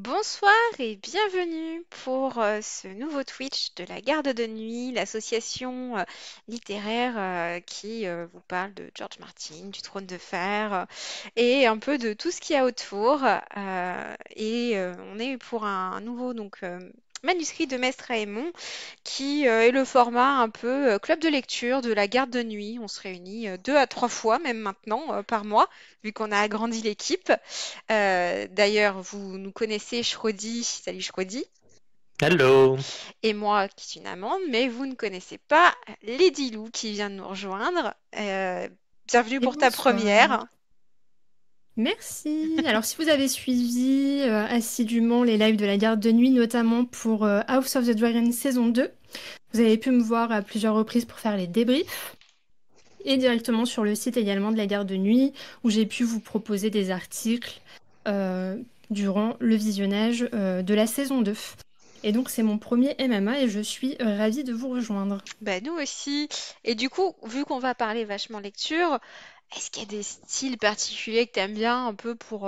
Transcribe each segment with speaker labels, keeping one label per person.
Speaker 1: Bonsoir et bienvenue pour ce nouveau Twitch de la Garde de Nuit, l'association littéraire qui vous parle de George Martin, du Trône de Fer et un peu de tout ce qu'il y a autour. On est pour un nouveau manuscrit de Maistre Aymon qui est le format un peu club de lecture de la Garde de Nuit. On se réunit 2 à 3 fois même maintenant par mois vu qu'on a agrandi l'équipe. D'ailleurs, vous nous connaissez, Shrodi, salut Shrodi,
Speaker 2: Hello.
Speaker 1: et moi qui suis une amande, mais vous ne connaissez pas Lady Lou qui vient de nous rejoindre. Bienvenue
Speaker 3: Et
Speaker 1: pour ta
Speaker 3: bonsoir.
Speaker 1: première.
Speaker 3: Merci. Alors, si vous avez suivi assidûment les lives de la garde de nuit, notamment pour House of the Dragon saison 2, vous avez pu me voir à plusieurs reprises pour faire les débriefs et directement sur le site également de la garde de nuit où j'ai pu vous proposer des articles euh, durant le visionnage de la saison 2. Et donc, c'est mon premier MMA et je suis ravie de vous rejoindre.
Speaker 1: Bah, nous aussi. Et du coup, vu qu'on va parler vachement lecture, est-ce qu'il y a des styles particuliers que tu aimes bien un peu pour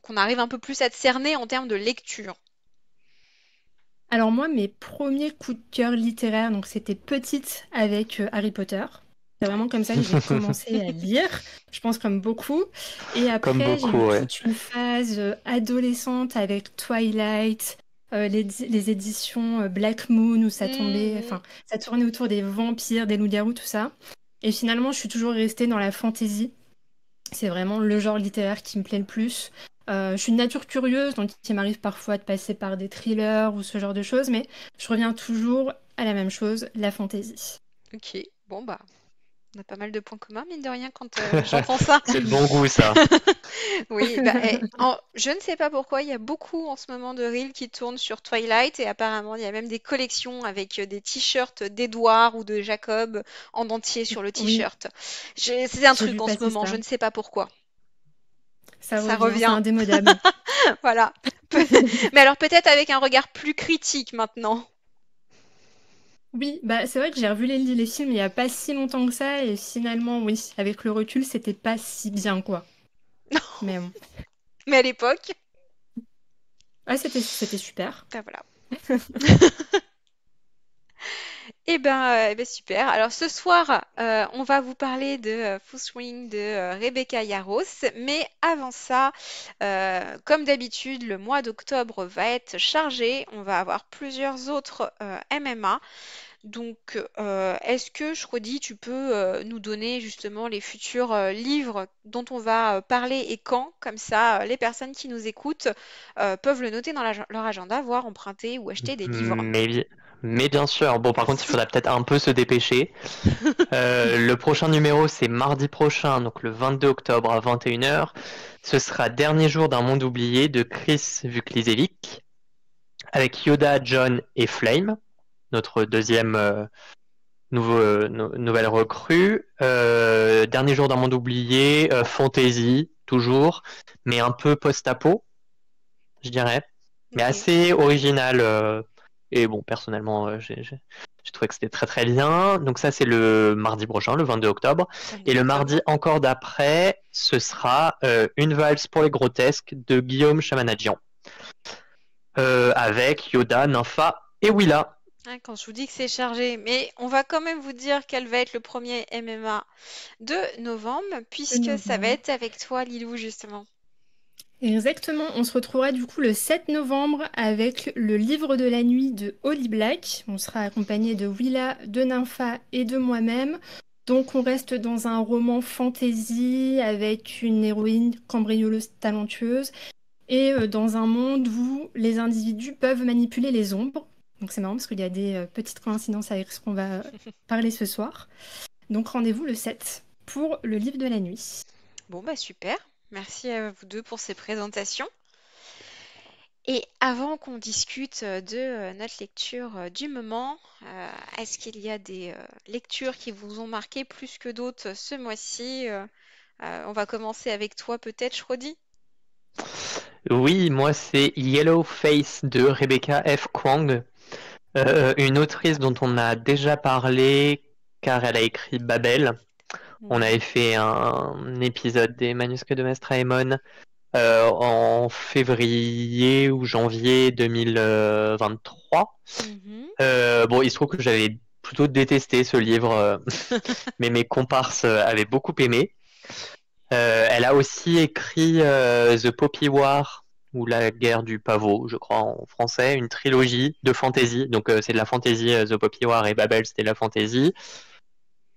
Speaker 1: qu'on arrive un peu plus à te cerner en termes de lecture?
Speaker 3: Alors moi, mes premiers coups de cœur littéraires, donc c'était petite avec Harry Potter. C'est vraiment comme ça que j'ai commencé à lire, je pense comme beaucoup. Et
Speaker 2: Comme
Speaker 3: après, j'ai
Speaker 2: beaucoup,
Speaker 3: eu
Speaker 2: ouais.
Speaker 3: toute une phase adolescente avec Twilight, les éditions Black Moon où ça tombait,
Speaker 1: Mhm.
Speaker 3: enfin, ça tournait autour des vampires, des loups-garous, tout ça. Et finalement, je suis toujours restée dans la fantasy. C'est vraiment le genre littéraire qui me plaît le plus. Je suis une nature curieuse, donc il m'arrive parfois de passer par des thrillers ou ce genre de choses, mais je reviens toujours à la même chose, la fantaisie.
Speaker 1: Ok, bon bah, on a pas mal de points communs, mine de rien, quand j'entends ça.
Speaker 2: C'est de bon goût, ça.
Speaker 1: Oui, bah, je ne sais pas pourquoi, il y a beaucoup en ce moment de reels qui tournent sur Twilight et apparemment il y a même des collections avec des t-shirts d'Edouard ou de Jacob en entier sur le
Speaker 3: Oui,
Speaker 1: t-shirt. C'est un
Speaker 3: j'ai
Speaker 1: truc
Speaker 3: vu
Speaker 1: en ce
Speaker 3: passer
Speaker 1: moment,
Speaker 3: ça.
Speaker 1: je ne sais pas pourquoi.
Speaker 3: Ça
Speaker 1: Ça
Speaker 3: revient, c'est
Speaker 1: revient,
Speaker 3: indémodable.
Speaker 1: voilà. Mais alors peut-être avec un regard plus critique maintenant.
Speaker 3: Oui, bah c'est vrai que j'ai revu les films il n'y a pas si longtemps que ça, et finalement, oui, avec le recul, c'était pas si bien, quoi. Mais bon.
Speaker 1: Mais à l'époque,
Speaker 3: Ah, c'était super.
Speaker 1: ben voilà. Eh ben, super. Alors ce soir, on va vous parler de Full Swing de Rebecca Yarros. Mais avant ça, comme d'habitude, le mois d'octobre va être chargé. On va avoir plusieurs autres MMA. Donc, est-ce que, je redis, tu peux nous donner justement les futurs livres dont on va parler et quand? Comme ça, les personnes qui nous écoutent peuvent le noter dans leur agenda, voire emprunter ou acheter des livres.
Speaker 2: Mais, mais bien sûr. Bon, par contre, il faudra peut-être un peu se dépêcher. Le prochain numéro, c'est mardi prochain, donc le 22 octobre à 21h. Ce sera Dernier jour d'un monde oublié de Chris Vuklizevic, avec Yoda, John et Flame, notre deuxième nouvelle recrue. Dernier jour d'un monde oublié, fantasy, toujours, mais un peu post-apo, je dirais, mais
Speaker 1: Ok.
Speaker 2: assez original. Et bon, personnellement, j'ai trouvé que c'était très très bien. Donc ça, c'est le mardi prochain, le 22 octobre.
Speaker 1: 22
Speaker 2: Et le mardi
Speaker 1: octobre.
Speaker 2: encore d'après, ce sera Une valse pour les grotesques de Guillaume Chamanadjian, avec Yoda, Nympha et Willa.
Speaker 1: Ah, quand je vous dis que c'est chargé, mais on va quand même vous dire quel va être le premier MMA de novembre,
Speaker 3: De
Speaker 1: puisque ça va
Speaker 3: novembre.
Speaker 1: être avec toi, Lilou, justement.
Speaker 3: Exactement, on se retrouvera du coup le 7 novembre avec le livre de la nuit de Holly Black. On sera accompagné de Willa, de Nympha et de moi-même. Donc on reste dans un roman fantasy avec une héroïne cambrioleuse talentueuse et dans un monde où les individus peuvent manipuler les ombres. Donc c'est marrant parce qu'il y a des petites coïncidences avec ce qu'on va parler ce soir. Donc rendez-vous le 7 pour le livre de la nuit.
Speaker 1: Bon, bah super. Merci à vous deux pour ces présentations. Et avant qu'on discute de notre lecture du moment, est-ce qu'il y a des lectures qui vous ont marqué plus que d'autres ce mois-ci? On va commencer avec toi peut-être, Shrodi?
Speaker 2: Oui, moi c'est Yellow Face de Rebecca F. Kwang, une autrice dont on a déjà parlé car elle a écrit Babel. On avait
Speaker 1: Mhm.
Speaker 2: fait un épisode des manuscrits de Maître Aemon en février ou janvier 2023.
Speaker 1: Mhm.
Speaker 2: Bon, il se trouve que j'avais plutôt détesté ce livre, mais mes comparses avaient beaucoup aimé. Elle a aussi écrit The Poppy War, ou La guerre du pavot, je crois en français, une trilogie de fantasy. Donc c'est de la fantasy, The Poppy War et Babel, c'était de la fantasy.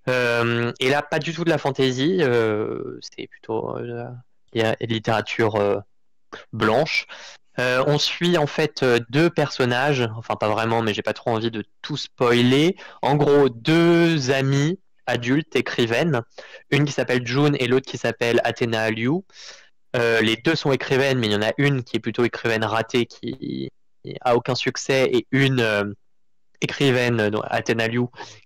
Speaker 2: Et là, pas du tout de la fantasy, c'est plutôt littérature blanche. On suit en fait deux personnages, enfin pas vraiment, mais j'ai pas trop envie de tout spoiler. En gros, deux amies adultes écrivaines, une qui s'appelle June et l'autre qui s'appelle Athena Liu. Les deux sont écrivaines, mais il y en a une qui est plutôt écrivaine ratée, qui a aucun succès, et une écrivaine, donc Athena Liu,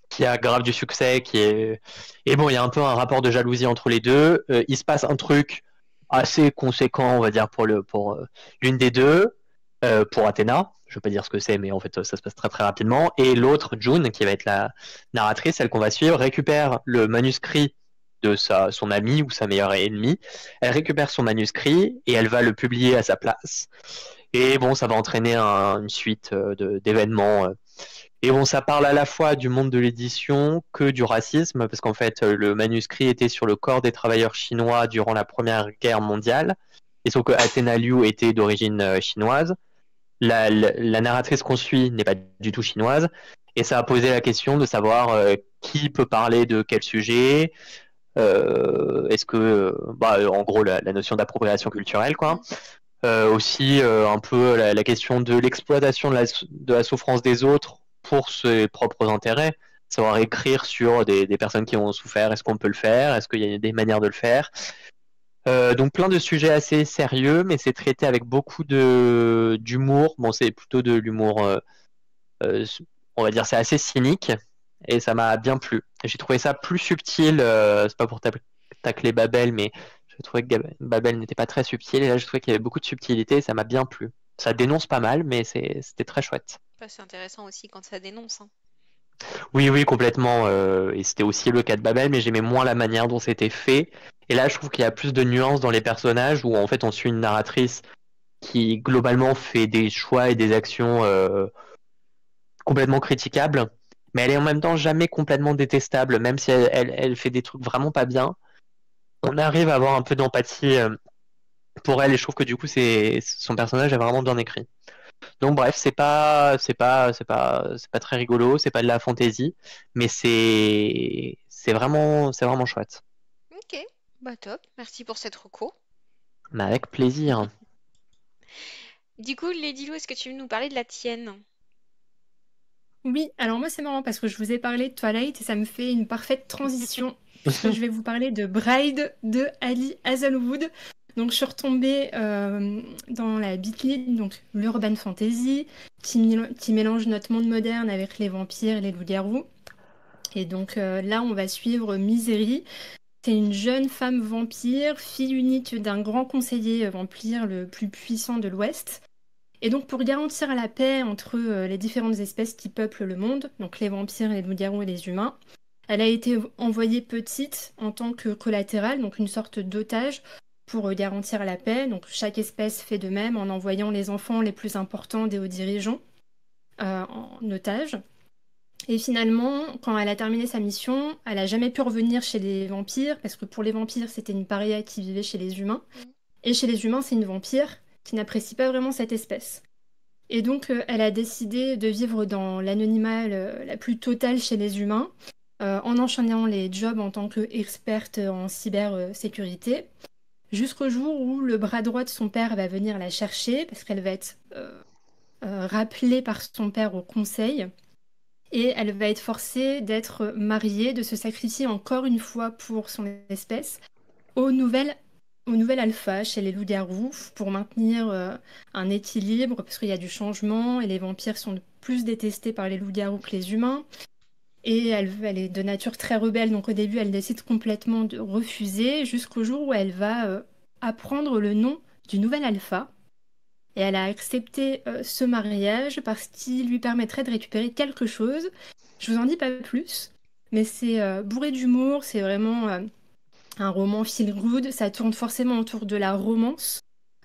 Speaker 2: qui a grave du succès, qui est... Et bon, il y a un peu un rapport de jalousie entre les deux. Il se passe un truc assez conséquent, on va dire, pour l'une des deux, pour Athéna. Je ne vais pas dire ce que c'est, mais en fait, ça se passe très très rapidement. Et l'autre, June, qui va être la narratrice, celle qu'on va suivre, récupère le manuscrit de son amie ou sa meilleure ennemie. Elle récupère son manuscrit et elle va le publier à sa place. Et bon, ça va entraîner une suite d'événements. Et bon, ça parle à la fois du monde de l'édition que du racisme, parce qu'en fait, le manuscrit était sur le corps des travailleurs chinois durant la Première Guerre mondiale. Et sauf que Athena Liu était d'origine chinoise. La narratrice qu'on suit n'est pas du tout chinoise. Et ça a posé la question de savoir qui peut parler de quel sujet. Est-ce que, en gros, la notion d'appropriation culturelle, quoi. Aussi, un peu la question de l'exploitation de la souffrance des autres pour ses propres intérêts. Savoir écrire sur des personnes qui ont souffert, est-ce qu'on peut le faire? Est-ce qu'il y a des manières de le faire? Donc plein de sujets assez sérieux, mais c'est traité avec beaucoup d'humour. Bon, c'est plutôt de l'humour, euh, on va dire, c'est assez cynique, et ça m'a bien plu. J'ai trouvé ça plus subtil, c'est pas pour tacler Babel, mais je trouvais que Babel n'était pas très subtil, et là je trouvais qu'il y avait beaucoup de subtilité, et ça m'a bien plu. Ça dénonce pas mal, mais c'était très chouette.
Speaker 1: Bah, c'est intéressant aussi quand ça dénonce, hein.
Speaker 2: Oui, oui, complètement. Et c'était aussi le cas de Babel, mais j'aimais moins la manière dont c'était fait. Et là, je trouve qu'il y a plus de nuances dans les personnages, où en fait on suit une narratrice qui globalement fait des choix et des actions complètement critiquables, mais elle est en même temps jamais complètement détestable, même si elle fait des trucs vraiment pas bien. On arrive à avoir un peu d'empathie pour elle, et je trouve que du coup son personnage est vraiment bien écrit. Donc bref, c'est pas très rigolo, c'est pas de la fantaisie, mais c'est vraiment chouette.
Speaker 1: Ok, bah top, merci pour cette reco.
Speaker 2: Mais avec plaisir.
Speaker 1: Du coup, Lady Lou, est-ce que tu veux nous parler de la tienne?
Speaker 3: Oui, alors moi c'est marrant parce que je vous ai parlé de Twilight et ça me fait une parfaite transition puisque je vais vous parler de Bride de Ali Hazelwood. Donc je suis retombée dans la Bitly, donc l'urban fantasy, qui mélange notre monde moderne avec les vampires et les loups-garous. Et donc là on va suivre Misery. C'est une jeune femme vampire, fille unique d'un grand conseiller vampire le plus puissant de l'Ouest. Et donc pour garantir la paix entre les différentes espèces qui peuplent le monde, donc les vampires, les loups-garous et les humains, elle a été envoyée petite en tant que collatérale, donc une sorte d'otage pour garantir la paix. Donc chaque espèce fait de même en envoyant les enfants les plus importants des hauts dirigeants en otage. Et finalement, quand elle a terminé sa mission, elle n'a jamais pu revenir chez les vampires, parce que pour les vampires, c'était une paria qui vivait chez les humains. Et chez les humains, c'est une vampire qui n'apprécie pas vraiment cette espèce. Et donc, elle a décidé de vivre dans l'anonymat la plus totale chez les humains, en enchaînant les jobs en tant qu'experte en cybersécurité, jusqu'au jour où le bras droit de son père va venir la chercher, parce qu'elle va être rappelée par son père au conseil, et elle va être forcée d'être mariée, de se sacrifier encore une fois pour son espèce, au nouvel alpha chez les loups-garous pour maintenir un équilibre, parce qu'il y a du changement et les vampires sont plus détestés par les loups-garous que les humains. Et elle est de nature très rebelle, donc au début elle décide complètement de refuser, jusqu'au jour où elle va apprendre le nom du nouvel alpha. Et elle a accepté ce mariage parce qu'il lui permettrait de récupérer quelque chose. Je vous en dis pas plus, mais c'est bourré d'humour, c'est vraiment un roman feel good, ça tourne forcément autour de la romance.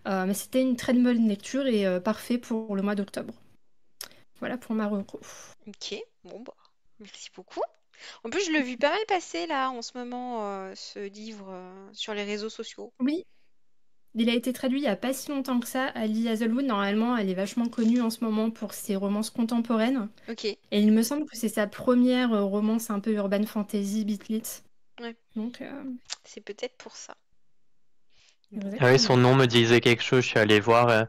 Speaker 3: Mais c'était une très bonne lecture et parfait pour le mois d'octobre. Voilà pour ma reco.
Speaker 1: Ok, bon bah, merci beaucoup. En plus, je l'ai vu pas mal passer là en ce moment, ce livre sur les réseaux sociaux.
Speaker 3: Oui, il a été traduit il n'y a pas si longtemps que ça. Ali Hazelwood, normalement, elle est vachement connue en ce moment pour ses romances contemporaines.
Speaker 1: Ok,
Speaker 3: Et il me semble que c'est sa première romance un peu urban fantasy, beatlit.
Speaker 1: ouais,
Speaker 3: Donc,
Speaker 1: c'est peut-être pour ça. Bon,
Speaker 2: Ah oui, son
Speaker 3: exactement.
Speaker 2: nom me disait quelque chose, je suis allé voir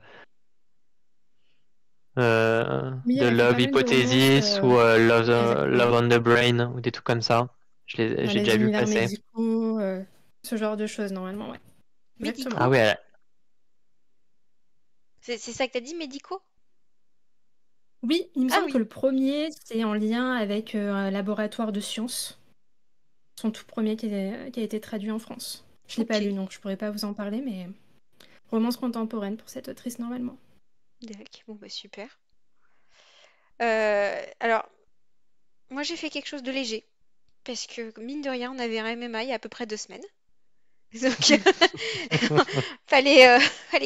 Speaker 3: Oui,
Speaker 2: The
Speaker 3: elle a fait pas
Speaker 2: Love
Speaker 3: mal de romances
Speaker 2: Hypothesis ou Love
Speaker 3: exactement.
Speaker 2: on the Brain ou des trucs comme ça.
Speaker 3: Dans
Speaker 2: J'ai
Speaker 3: les
Speaker 2: déjà vu
Speaker 3: univers
Speaker 2: passer.
Speaker 3: médicaux, ce genre de choses, normalement, ouais. Exactement.
Speaker 2: Ah
Speaker 1: médicaux?
Speaker 2: oui,
Speaker 1: C'est ça que t'as dit, médicaux?
Speaker 3: Oui, il me
Speaker 1: Ah
Speaker 3: semble que
Speaker 1: oui,
Speaker 3: le premier, c'est en lien avec un laboratoire de sciences. Son tout premier qui a été traduit en France. Je l'ai pas
Speaker 1: ok,
Speaker 3: lu, donc je pourrais pas vous en parler, mais romance contemporaine pour cette autrice, normalement.
Speaker 1: d'accord, bon bah super. Alors, moi j'ai fait quelque chose de léger, parce que mine de rien, on avait un MMA il y a à peu près 2 semaines. Donc, fallait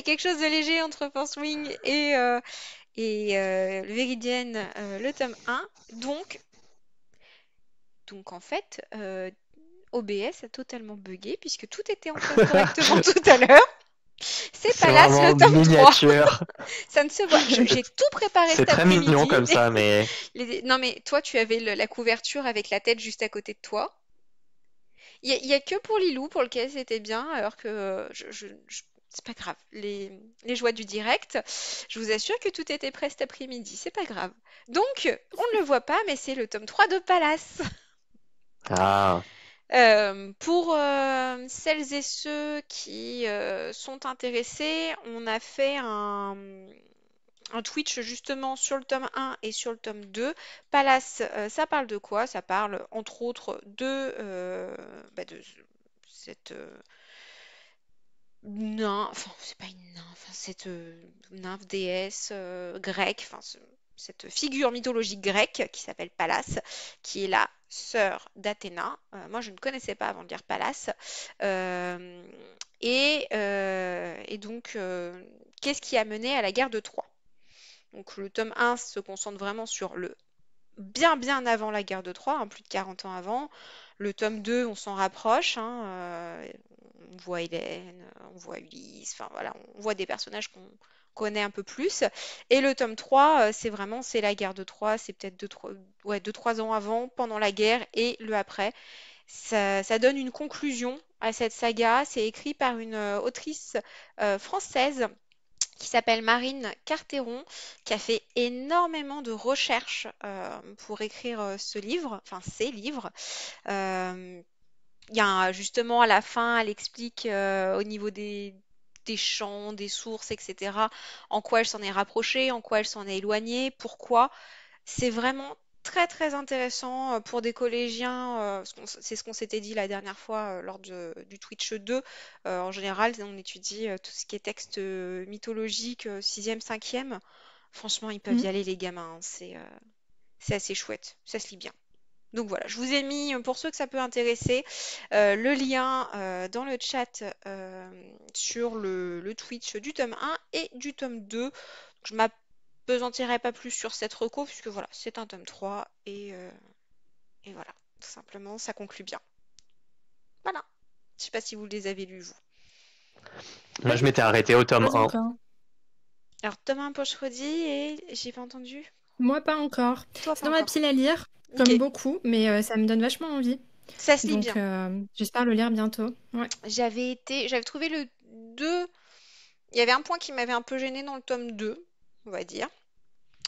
Speaker 1: quelque chose de léger entre Force Wing et le Viridienne, le tome 1. Donc en fait, OBS a totalement buggé puisque tout était en place correctement tout à l'heure. C'est
Speaker 2: c'est
Speaker 1: Palace, le
Speaker 2: vraiment
Speaker 1: tome 3.
Speaker 2: miniature.
Speaker 1: Ça ne se voit. J'ai tout préparé
Speaker 2: C'est
Speaker 1: cet
Speaker 2: très mignon
Speaker 1: après-midi.
Speaker 2: comme ça, mais
Speaker 1: Non mais toi, tu avais la couverture avec la tête juste à côté de toi. Il y a que pour Lilou pour lequel c'était bien, alors que c'est pas grave. Les joies du direct, je vous assure que tout était prêt cet après-midi, c'est pas grave. Donc, on ne le voit pas, mais c'est le tome 3 de Palace.
Speaker 2: ah,
Speaker 1: Pour celles et ceux qui sont intéressés, on a fait un Twitch justement sur le tome 1 et sur le tome 2. Palace, ça parle de quoi? Ça parle entre autres de cette enfin c'est pas une nymphe, enfin, cette nymphe déesse grecque, enfin cette figure mythologique grecque qui s'appelle Pallas, qui est la sœur d'Athéna. Moi je ne connaissais pas avant de lire Pallas. Euh, et donc qu'est-ce qui a mené à la guerre de Troie? Donc le tome 1 se concentre vraiment sur le bien avant la guerre de Troie, hein, plus de 40 ans avant. Le tome 2, on s'en rapproche, hein, on voit Hélène, on voit Ulysse, enfin voilà, on voit des personnages qu'on connaît un peu plus. Et le tome 3, c'est la guerre de Troie, c'est peut-être 2-3 ans avant, pendant la guerre et le après. Ça donne une conclusion à cette saga. C'est écrit par une autrice française qui s'appelle Marine Carteron, qui a fait énormément de recherches pour écrire ce livre, enfin ces livres. Euh, il y a justement à la fin, elle explique au niveau des champs, des sources, etc., en quoi elle s'en est rapprochée, en quoi elle s'en est éloignée, pourquoi. C'est vraiment très intéressant pour des collégiens. C'est ce qu'on s'était dit la dernière fois lors du Twitch 2. En général, on étudie tout ce qui est texte mythologique, 6e, 5e. Franchement, ils peuvent y
Speaker 3: Mhm.
Speaker 1: aller, les gamins, hein. C'est assez chouette. Ça se lit bien. Donc voilà, je vous ai mis, pour ceux que ça peut intéresser, le lien dans le chat sur le Twitch du tome 1 et du tome 2. Je m'appesantirai pas plus sur cette reco, puisque voilà, c'est un tome 3 et voilà, tout simplement, ça conclut bien. Voilà. Je sais pas si vous les avez lus, vous.
Speaker 2: moi
Speaker 3: Pas
Speaker 2: je
Speaker 3: du
Speaker 2: m'étais
Speaker 3: tout.
Speaker 2: arrêté au tome
Speaker 3: Pas
Speaker 2: 1.
Speaker 3: encore.
Speaker 1: Alors, tome 1 pour jeudi et j'ai pas entendu.
Speaker 3: Moi, pas encore.
Speaker 1: Toi,
Speaker 3: C'est
Speaker 1: pas
Speaker 3: dans ma
Speaker 1: encore.
Speaker 3: pile à lire,
Speaker 1: Ok,
Speaker 3: comme beaucoup, mais ça me donne vachement envie.
Speaker 1: ça se lit
Speaker 3: Donc,
Speaker 1: bien.
Speaker 3: j'espère le lire bientôt. Ouais.
Speaker 1: J'avais trouvé le 2. Il y avait un point qui m'avait un peu gêné dans le tome 2, on va dire.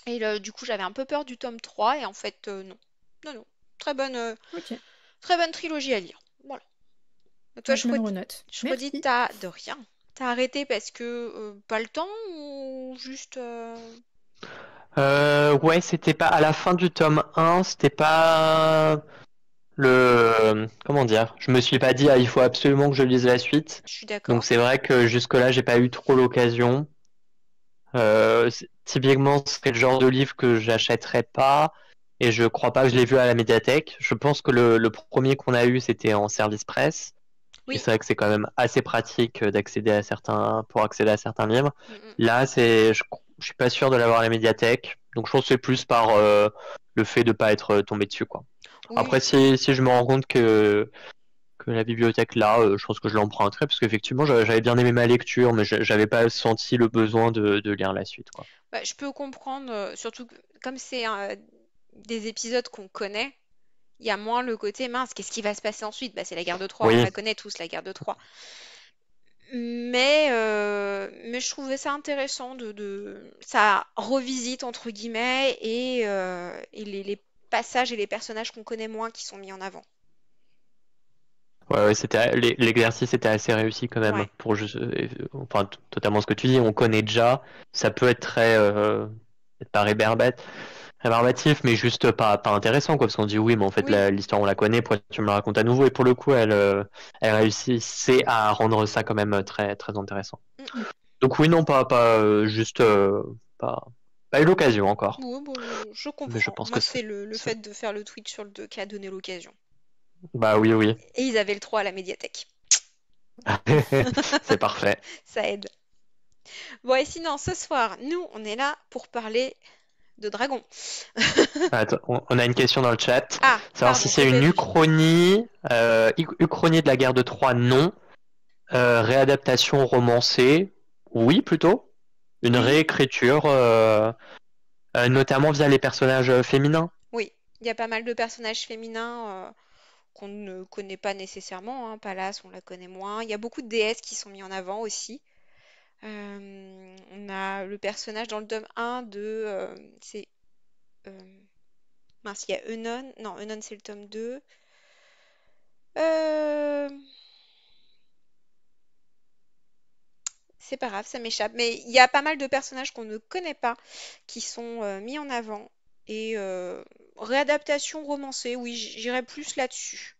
Speaker 1: Et du coup, j'avais un peu peur du tome 3 et en fait, non. Non, non. Très bonne, euh,
Speaker 3: Ok.
Speaker 1: très bonne trilogie à lire. Voilà. Et toi,
Speaker 3: Moi, je me le renote.
Speaker 1: je redis,
Speaker 3: Merci.
Speaker 1: de rien. T'as arrêté parce que pas le temps ou juste
Speaker 2: Ouais, c'était pas à la fin du tome 1, c'était pas comment dire, je me suis pas dit ah, il faut absolument que je lise la suite.
Speaker 1: je suis
Speaker 2: Donc
Speaker 1: d'accord.
Speaker 2: c'est vrai que jusque-là, j'ai pas eu trop l'occasion. Typiquement, c'est le genre de livre que j'achèterais pas et je crois pas que je l'ai vu à la médiathèque. Je pense que le premier qu'on a eu, c'était en service presse. Et
Speaker 1: Oui.
Speaker 2: c'est vrai que c'est quand même assez pratique pour accéder à certains livres.
Speaker 1: Mm, mm.
Speaker 2: Là, je suis pas sûr de l'avoir à la médiathèque. Donc je pense que c'est plus par le fait de pas être tombé dessus, quoi. Après,
Speaker 1: Oui.
Speaker 2: si je me rends compte que la bibliothèque là, je pense que je l'emprunterai parce qu'effectivement, j'avais bien aimé ma lecture, mais j'avais pas senti le besoin de lire la suite, quoi.
Speaker 1: Bah, je peux comprendre, surtout comme c'est des épisodes qu'on connaît, il y a moins le côté mince, qu'est-ce qui va se passer ensuite? Bah, c'est la guerre de Troie, on
Speaker 2: Oui,
Speaker 1: la connaît tous, la guerre de Troie. Mais je trouvais ça intéressant ça revisite entre guillemets et les passages et les personnages qu'on connaît moins qui sont mis en avant.
Speaker 2: ouais, l'exercice était assez réussi quand même
Speaker 1: Ouais.
Speaker 2: pour enfin totalement ce que tu dis. On connaît déjà, ça peut être très peut-être pas rébarbatif, mais juste pas intéressant, quoi, parce qu'on dit oui, mais en fait
Speaker 1: Oui.
Speaker 2: l'histoire on la connaît, pourquoi tu me la racontes à nouveau? Et pour le coup, elle réussissait à rendre ça quand même très très intéressant.
Speaker 1: Mm.
Speaker 2: Donc oui, non, pas juste pas pas eu l'occasion encore,
Speaker 1: Ouais, bon, je
Speaker 2: mais je
Speaker 1: comprends.
Speaker 2: pense
Speaker 1: Moi,
Speaker 2: que
Speaker 1: c'est le fait de faire le Twitch sur le 2 qui a donné l'occasion.
Speaker 2: bah oui, oui.
Speaker 1: Et ils avaient le 3 à la médiathèque.
Speaker 2: C'est parfait.
Speaker 1: Ça aide. Bon, et sinon, ce soir, nous, on est là pour parler de dragons.
Speaker 2: Attends, on a une question dans le chat.
Speaker 1: Ah,
Speaker 2: Savoir si
Speaker 1: pardon, j'ai
Speaker 2: c'est
Speaker 1: pas
Speaker 2: une
Speaker 1: vu.
Speaker 2: uchronie, uchronie de la guerre de Troie, non. Réadaptation romancée, oui plutôt. Une
Speaker 1: Oui,
Speaker 2: réécriture, notamment via les personnages féminins.
Speaker 1: oui. Il y a pas mal de personnages féminins qu'on ne connaît pas nécessairement, hein. Pallas, on la connaît moins. Il y a beaucoup de déesses qui sont mis en avant aussi. On a le personnage dans le tome 1 c'est... euh, mince, il y a Eunon. Non, Eunon, c'est le tome 2. Euh, c'est pas grave, ça m'échappe. Mais il y a pas mal de personnages qu'on ne connaît pas qui sont mis en avant. Et réadaptation romancée, oui, j'irais plus là-dessus.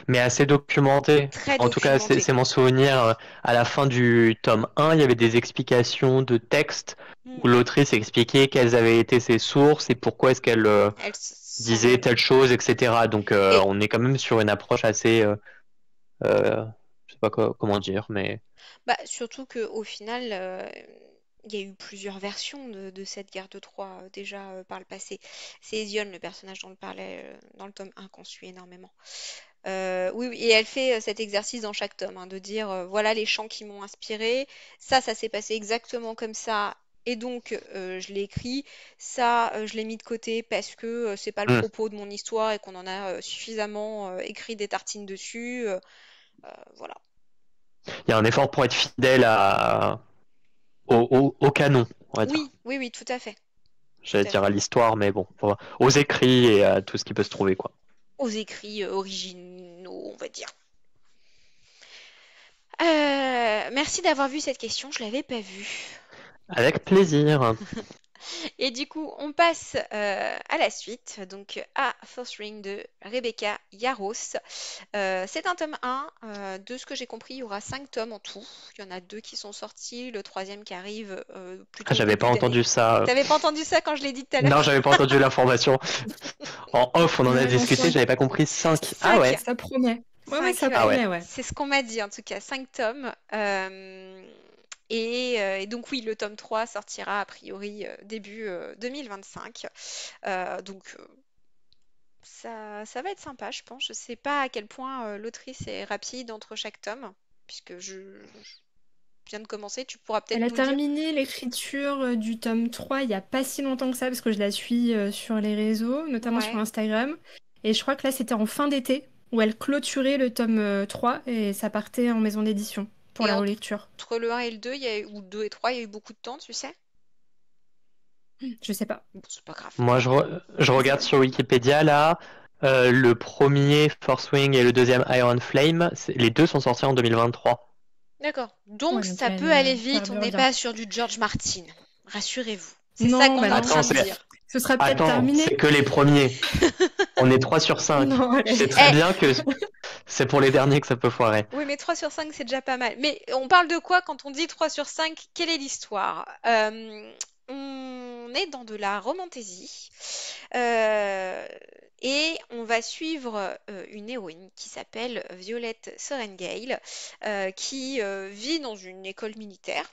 Speaker 2: Mais assez documenté.
Speaker 1: Très
Speaker 2: En tout cas,
Speaker 1: documenté.
Speaker 2: c'est mon souvenir. À la fin du tome 1, il y avait des explications de texte
Speaker 1: Hmm.
Speaker 2: où l'autrice expliquait quelles avaient été ses sources et pourquoi est-ce qu'elle
Speaker 1: Elle
Speaker 2: disait
Speaker 1: s'en...
Speaker 2: telle chose, etc. Donc
Speaker 1: Et
Speaker 2: on est quand même sur une approche assez, je sais pas comment dire, mais
Speaker 1: bah, surtout qu'au final, il y a eu plusieurs versions de cette guerre de Troie déjà par le passé. C'est Hésione, le personnage dont on parlait dans le tome 1 qu'on suit énormément. Oui, oui, et elle fait cet exercice dans chaque tome, hein, de dire voilà les chants qui m'ont inspiré, ça s'est passé exactement comme ça, et donc je l'ai écrit, ça je l'ai mis de côté parce que c'est pas le
Speaker 2: hmm.
Speaker 1: propos de mon histoire et qu'on en a suffisamment écrit des tartines dessus. Voilà.
Speaker 2: Il y a un effort pour être fidèle au canon, on va dire.
Speaker 1: Oui, oui, oui, tout à fait. Tout
Speaker 2: J'allais
Speaker 1: à
Speaker 2: dire à
Speaker 1: fait.
Speaker 2: l'histoire, mais bon, aux écrits et à tout ce qui peut se trouver, quoi.
Speaker 1: Aux écrits originaux, on va dire. Merci d'avoir vu cette question, je l'avais pas vue.
Speaker 2: Avec plaisir.
Speaker 1: Et du coup, on passe à la suite, donc à First Ring de Rebecca Yarros. C'est un tome 1. De ce que j'ai compris, il y aura 5 tomes en tout. Il y en a 2 qui sont sortis, le troisième qui arrive
Speaker 2: Ah,
Speaker 1: plutôt au
Speaker 2: j'avais pas
Speaker 1: début d'année.
Speaker 2: entendu ça.
Speaker 1: T'avais pas entendu ça quand je l'ai dit tout à
Speaker 2: Non,
Speaker 1: l'heure?
Speaker 2: j'avais pas entendu l'information. En off, on en a
Speaker 3: Ouais, non,
Speaker 2: discuté, j'avais pas compris 5. Ah
Speaker 1: 5.
Speaker 2: ouais.
Speaker 3: ça promet. Ouais, ouais,
Speaker 1: 5,
Speaker 3: ça
Speaker 2: Ah
Speaker 1: ouais.
Speaker 2: ouais.
Speaker 3: promet, ouais.
Speaker 1: C'est ce qu'on m'a dit en tout cas, 5 tomes. Et donc oui, le tome 3 sortira a priori début 2025. Donc ça va être sympa, je pense. Je sais pas à quel point l'autrice est rapide entre chaque tome, puisque je viens de commencer. Tu pourras
Speaker 3: Elle
Speaker 1: peut-être
Speaker 3: a
Speaker 1: nous le dire.
Speaker 3: terminé l'écriture du tome 3 il n'y a pas si longtemps que ça, parce que je la suis sur les réseaux, notamment sur
Speaker 1: Ouais.
Speaker 3: Instagram. Et je crois que là, c'était en fin d'été, où elle clôturait le tome 3 et ça partait en maison d'édition pour
Speaker 1: Et
Speaker 3: la relecture.
Speaker 1: entre le 1 et le 2, ou 2 et 3, il y a eu beaucoup de temps, tu sais?
Speaker 3: Je sais pas.
Speaker 1: Bon, c'est pas grave.
Speaker 2: Moi, je regarde sur Wikipédia là. Le premier Force Wing et le deuxième Iron Flame, les deux sont sortis en 2023.
Speaker 1: D'accord. Donc
Speaker 3: Ouais, donc
Speaker 1: ça peut aller
Speaker 3: elle
Speaker 1: vite, on
Speaker 3: carbure
Speaker 1: n'est
Speaker 3: bien.
Speaker 1: pas sur du George Martin. Rassurez-vous. C'est ça
Speaker 3: Non,
Speaker 1: qu'on
Speaker 3: bah
Speaker 1: est en
Speaker 3: non.
Speaker 1: train
Speaker 2: Attends,
Speaker 1: de dire.
Speaker 3: Ce sera peut-être
Speaker 2: attends, c'est
Speaker 3: terminé.
Speaker 2: que les premiers. On est 3 sur 5.
Speaker 3: Non,
Speaker 2: Tu sais
Speaker 3: allez.
Speaker 2: très
Speaker 1: Eh,
Speaker 2: bien que c'est pour les derniers que ça peut foirer.
Speaker 1: oui, mais 3 sur 5, c'est déjà pas mal. Mais on parle de quoi quand on dit 3 sur 5? Quelle est l'histoire? On est dans de la romantasy. Euh, Et on va suivre une héroïne qui s'appelle Violette Sorengale, qui vit dans une école militaire.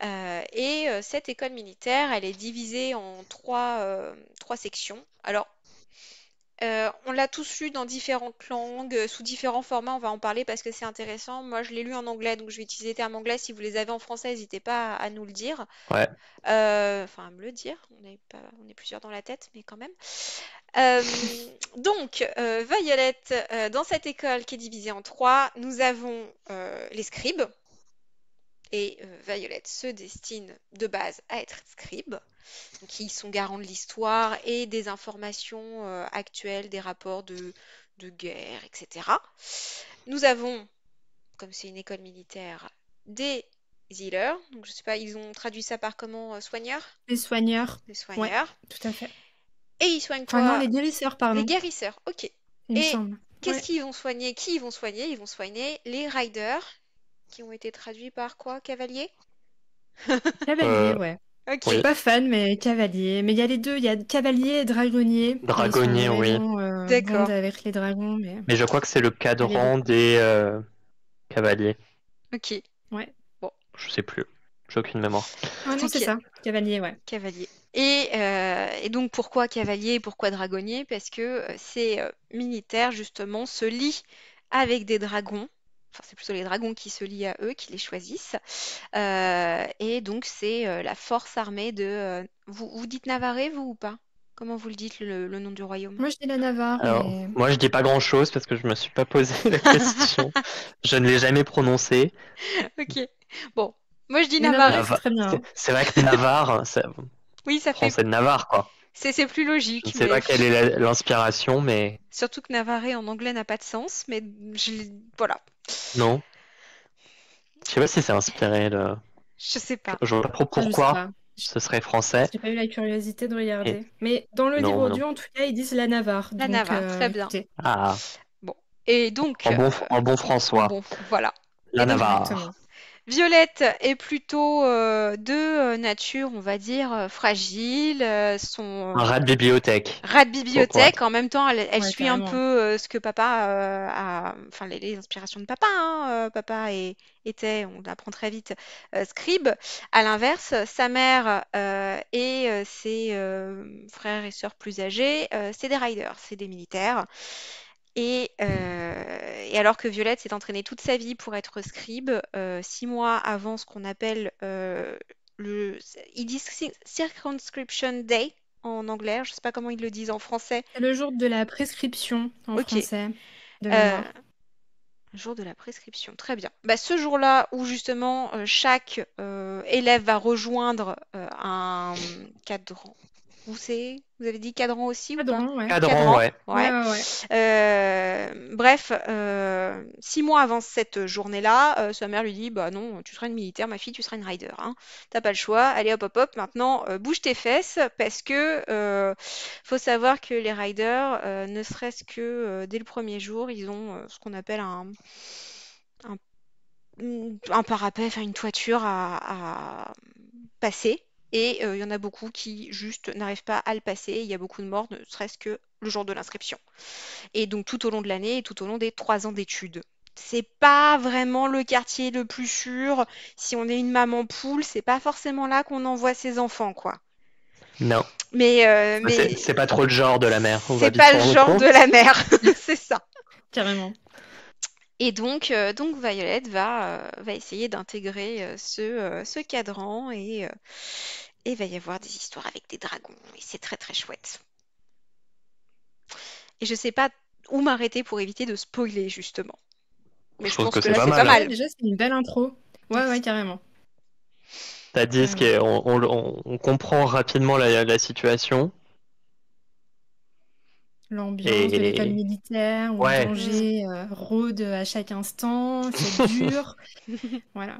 Speaker 1: Et cette école militaire, elle est divisée en trois sections. Alors, on l'a tous lu dans différentes langues, sous différents formats, on va en parler parce que c'est intéressant. Moi, je l'ai lu en anglais, donc je vais utiliser les termes anglais. Si vous les avez en français, n'hésitez pas à nous le dire.
Speaker 2: Ouais.
Speaker 1: Enfin, à me le dire. On est plusieurs dans la tête, mais quand même. Donc, Violet, dans cette école qui est divisée en trois, nous avons les scribes. Et Violet se destine de base à être scribe, qui sont garants de l'histoire et des informations actuelles, des rapports de guerre, etc. Nous avons, comme c'est une école militaire, des healers. Donc, je sais pas, ils ont traduit ça par comment, soigneurs?
Speaker 3: Les soigneurs.
Speaker 1: Des
Speaker 3: Ouais,
Speaker 1: soigneurs.
Speaker 3: tout à fait.
Speaker 1: Et ils soignent
Speaker 3: Enfin, non,
Speaker 1: quoi?
Speaker 3: les guérisseurs,
Speaker 1: Les
Speaker 3: pardon,
Speaker 1: guérisseurs, ok.
Speaker 3: il me
Speaker 1: Et
Speaker 3: semble.
Speaker 1: qu'est-ce
Speaker 3: Ouais.
Speaker 1: qu'ils vont soigner? Qui ils vont soigner? Ils vont soigner les riders, qui ont été traduits par quoi? Cavaliers?
Speaker 3: Cavalier,
Speaker 2: Euh,
Speaker 3: ouais.
Speaker 1: Ok.
Speaker 3: Je suis
Speaker 2: oui.
Speaker 3: pas fan, mais cavalier. Mais il y a les deux, il y a cavalier et dragonnier. Et ils sont
Speaker 2: Dragonnier, oui.
Speaker 3: vraiment
Speaker 1: D'accord.
Speaker 3: bons avec les dragons, mais
Speaker 2: Mais je crois que c'est le
Speaker 3: il y a les
Speaker 2: cadran
Speaker 3: deux.
Speaker 2: des cavaliers.
Speaker 1: Ok.
Speaker 3: Ouais.
Speaker 1: Bon.
Speaker 2: Je sais plus. J'ai aucune mémoire.
Speaker 3: Ah non, c'est
Speaker 1: Ok.
Speaker 3: ça. Cavalier, ouais.
Speaker 1: Cavalier. Et donc pourquoi cavalier et pourquoi dragonnier? Parce que ces militaires justement se lient avec des dragons. Enfin, c'est plutôt les dragons qui se lient à eux, qui les choisissent. Et donc c'est la force armée de... vous dites Navarrais, vous ou pas? Comment vous le dites, le nom du royaume?
Speaker 3: Moi, je dis la Navarre,
Speaker 2: Alors,
Speaker 3: mais
Speaker 2: moi je dis pas grand-chose parce que je me suis pas posé la question. Je ne l'ai jamais prononcé.
Speaker 1: Ok. Bon. Moi je dis
Speaker 3: les Navarrais,
Speaker 1: Navarrais.
Speaker 3: c'est
Speaker 2: Nava-
Speaker 3: très bien,
Speaker 2: C'est
Speaker 3: hein.
Speaker 2: c'est vrai que Navarre,
Speaker 1: Oui, ça fait...
Speaker 2: français de Navarre, quoi.
Speaker 1: C'est plus
Speaker 2: Je ne
Speaker 1: logique,
Speaker 2: sais
Speaker 1: mais...
Speaker 2: pas quelle est l'inspiration, mais
Speaker 1: Surtout que Navarrais en anglais n'a pas de sens, mais voilà.
Speaker 2: non. Je sais pas si c'est inspiré de.
Speaker 1: Je sais pas.
Speaker 2: Je vois pas trop
Speaker 3: Ah, je sais
Speaker 2: pourquoi
Speaker 3: pas.
Speaker 2: ce serait français.
Speaker 3: J'ai pas eu la curiosité de
Speaker 2: Et
Speaker 3: regarder. Mais dans le
Speaker 2: non,
Speaker 3: livre
Speaker 2: moi non.
Speaker 3: audio, en tout cas, ils disent la Navarre.
Speaker 1: La
Speaker 3: Donc,
Speaker 1: Navarre, très bien.
Speaker 3: écoutez,
Speaker 2: Ah,
Speaker 1: Bon. Et donc,
Speaker 2: en bon
Speaker 1: en
Speaker 2: François,
Speaker 1: bon, voilà.
Speaker 2: la
Speaker 1: Et donc,
Speaker 3: exactement.
Speaker 2: Navarre.
Speaker 1: Violette est plutôt de nature, on va dire, fragile. Son
Speaker 2: Un rat de bibliothèque.
Speaker 1: rat de
Speaker 2: Pour
Speaker 1: bibliothèque, en même temps, elle
Speaker 3: Ouais,
Speaker 1: suit un peu
Speaker 3: carrément.
Speaker 1: ce que papa a, enfin les inspirations de papa. Hein, était, on l'apprend très vite, scribe. À l'inverse, sa mère et ses frères et sœurs plus âgés, c'est des riders, c'est des militaires. Et alors que Violette s'est entraînée toute sa vie pour être scribe, 6 mois avant ce qu'on appelle le, ils disent Circumscription Day en anglais, je sais pas comment ils le disent en français.
Speaker 3: C'est le jour de la prescription en
Speaker 1: Ok,
Speaker 3: français, de
Speaker 1: euh,
Speaker 3: mémoire.
Speaker 1: jour de la prescription, très bien. Bah, ce jour-là où justement chaque élève va rejoindre un cadran. Vous avez dit cadran aussi ou pas?
Speaker 3: Cadran, ouais.
Speaker 2: Cadran,
Speaker 1: Cadran,
Speaker 2: ouais.
Speaker 1: ouais.
Speaker 3: Ouais.
Speaker 1: Bref, 6 mois avant cette journée-là, sa mère lui dit, bah non, tu seras une militaire, ma fille, tu seras une rider, hein. T'as pas le choix. Allez hop hop hop, maintenant bouge tes fesses parce que faut savoir que les riders, ne serait-ce que dès le premier jour, ils ont ce qu'on appelle un, un parapet, enfin une toiture à passer. Et il y en a beaucoup qui juste n'arrivent pas à le passer. Il y a beaucoup de morts, ne serait-ce que le jour de l'inscription. Et donc tout au long de l'année et tout au long des 3 ans d'études. C'est pas vraiment le quartier le plus sûr. Si on est une maman poule, c'est pas forcément là qu'on envoie ses enfants, quoi.
Speaker 2: Non. C'est
Speaker 1: Mais
Speaker 2: pas trop le genre de la mer, on va
Speaker 1: c'est
Speaker 2: vite
Speaker 1: pas
Speaker 2: se
Speaker 1: le
Speaker 2: rendre
Speaker 1: genre de
Speaker 2: compte.
Speaker 1: la mère, c'est ça.
Speaker 3: Carrément.
Speaker 1: Et donc Violet va essayer d'intégrer ce cadran et va y avoir des histoires avec des dragons. Et c'est très très chouette. Et je sais pas où m'arrêter pour éviter de spoiler, justement. Mais
Speaker 2: Je
Speaker 1: je
Speaker 2: trouve
Speaker 1: pense
Speaker 2: que
Speaker 1: que
Speaker 2: c'est
Speaker 1: là,
Speaker 2: pas
Speaker 1: c'est pas
Speaker 2: mal.
Speaker 3: Ouais,
Speaker 1: mal.
Speaker 3: déjà, c'est une belle intro. Ouais, carrément.
Speaker 2: T'as dit ce qui est, on comprend rapidement la situation.
Speaker 3: L'ambiance de l'école
Speaker 2: Et
Speaker 3: militaire, où le
Speaker 2: ouais,
Speaker 3: danger rôde à chaque instant, c'est dur. Voilà.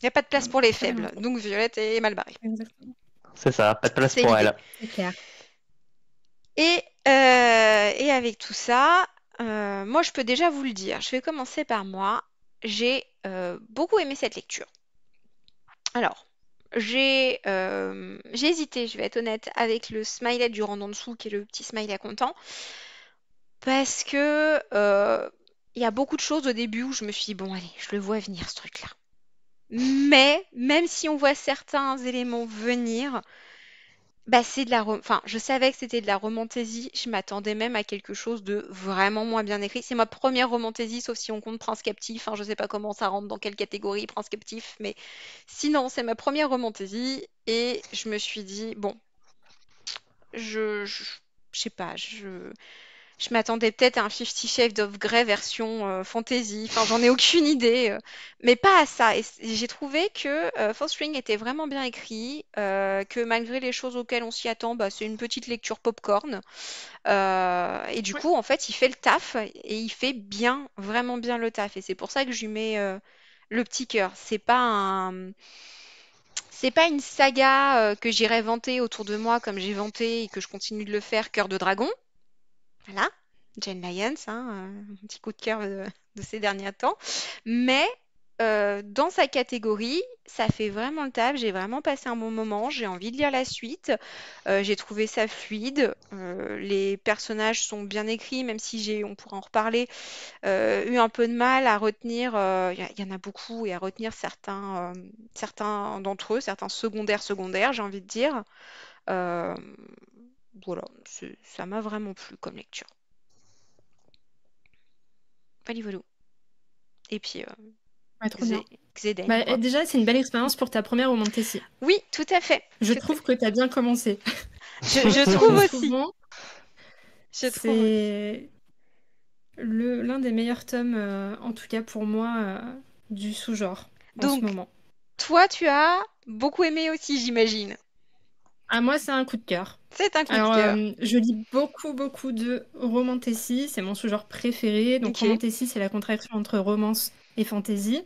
Speaker 1: Il n'y a pas de place pour les
Speaker 3: Très belle
Speaker 1: faibles.
Speaker 3: intro.
Speaker 1: Donc Violette est mal barrée.
Speaker 3: Exactement.
Speaker 2: c'est ça, pas de place
Speaker 1: C'est
Speaker 2: pour
Speaker 1: l'idée.
Speaker 2: elle.
Speaker 3: C'est clair.
Speaker 1: Et avec tout ça, moi, je peux déjà vous le dire. Je vais commencer par moi. J'ai beaucoup aimé cette lecture. Alors, j'ai hésité, je vais être honnête, avec le smiley du rang en dessous, qui est le petit smiley content, parce que il y a beaucoup de choses au début où je me suis dit, bon, allez, je le vois venir, ce truc-là. Mais même si on voit certains éléments venir, bah, enfin, je savais que c'était de la romantaisie. Je m'attendais même à quelque chose de vraiment moins bien écrit. C'est ma première romantaisie, sauf si on compte Prince Captif. Hein, je sais pas comment ça rentre, dans quelle catégorie Prince Captif, mais sinon, c'est ma première romantaisie. Et je me suis dit, bon, je sais pas, je m'attendais peut-être à un Fifty Shades of Grey version fantasy. Enfin, j'en ai aucune idée, mais pas à ça. Et j'ai trouvé que Fourth Ring était vraiment bien écrit, que malgré les choses auxquelles on s'y attend, bah, c'est une petite lecture popcorn. Et du
Speaker 3: Ouais.
Speaker 1: coup, en fait, il fait le taf et il fait bien, vraiment bien le taf. Et c'est pour ça que je lui mets le petit cœur. C'est pas une saga que j'irais vanter autour de moi comme j'ai vanté et que je continue de le faire, Cœur de Dragon. Voilà, Jane Lyons, hein, un petit coup de cœur de ces derniers temps. Mais dans sa catégorie, ça fait vraiment le taf. J'ai vraiment passé un bon moment. J'ai envie de lire la suite. J'ai trouvé ça fluide. Les personnages sont bien écrits, même si on pourra en reparler, eu un peu de mal à retenir. Il y en a beaucoup et à retenir certains d'entre eux, certains secondaires, j'ai envie de dire. Euh, voilà, ça m'a vraiment plu comme lecture. Voilà, voilà. Et puis,
Speaker 3: Ouais, trop bien.
Speaker 1: Xeden,
Speaker 3: Bah,
Speaker 1: quoi.
Speaker 3: déjà, c'est une belle expérience pour ta première romantaisie.
Speaker 1: Oui, tout à fait.
Speaker 3: Je trouve que tu as bien commencé.
Speaker 1: Je
Speaker 3: Parce
Speaker 1: trouve
Speaker 3: que
Speaker 1: aussi.
Speaker 3: souvent,
Speaker 1: Je trouve aussi.
Speaker 3: c'est l'un des meilleurs tomes, en tout cas pour moi, du sous-genre en ce
Speaker 1: Donc,
Speaker 3: moment.
Speaker 1: toi, tu as beaucoup aimé aussi, j'imagine.
Speaker 3: Ah, moi, c'est un coup de cœur.
Speaker 1: C'est un coup de
Speaker 3: Alors,
Speaker 1: cœur.
Speaker 3: je lis beaucoup de romantasy, c'est mon sous-genre préféré. Donc,
Speaker 1: Ok.
Speaker 3: romantasy, c'est la contraction entre romance et fantasy.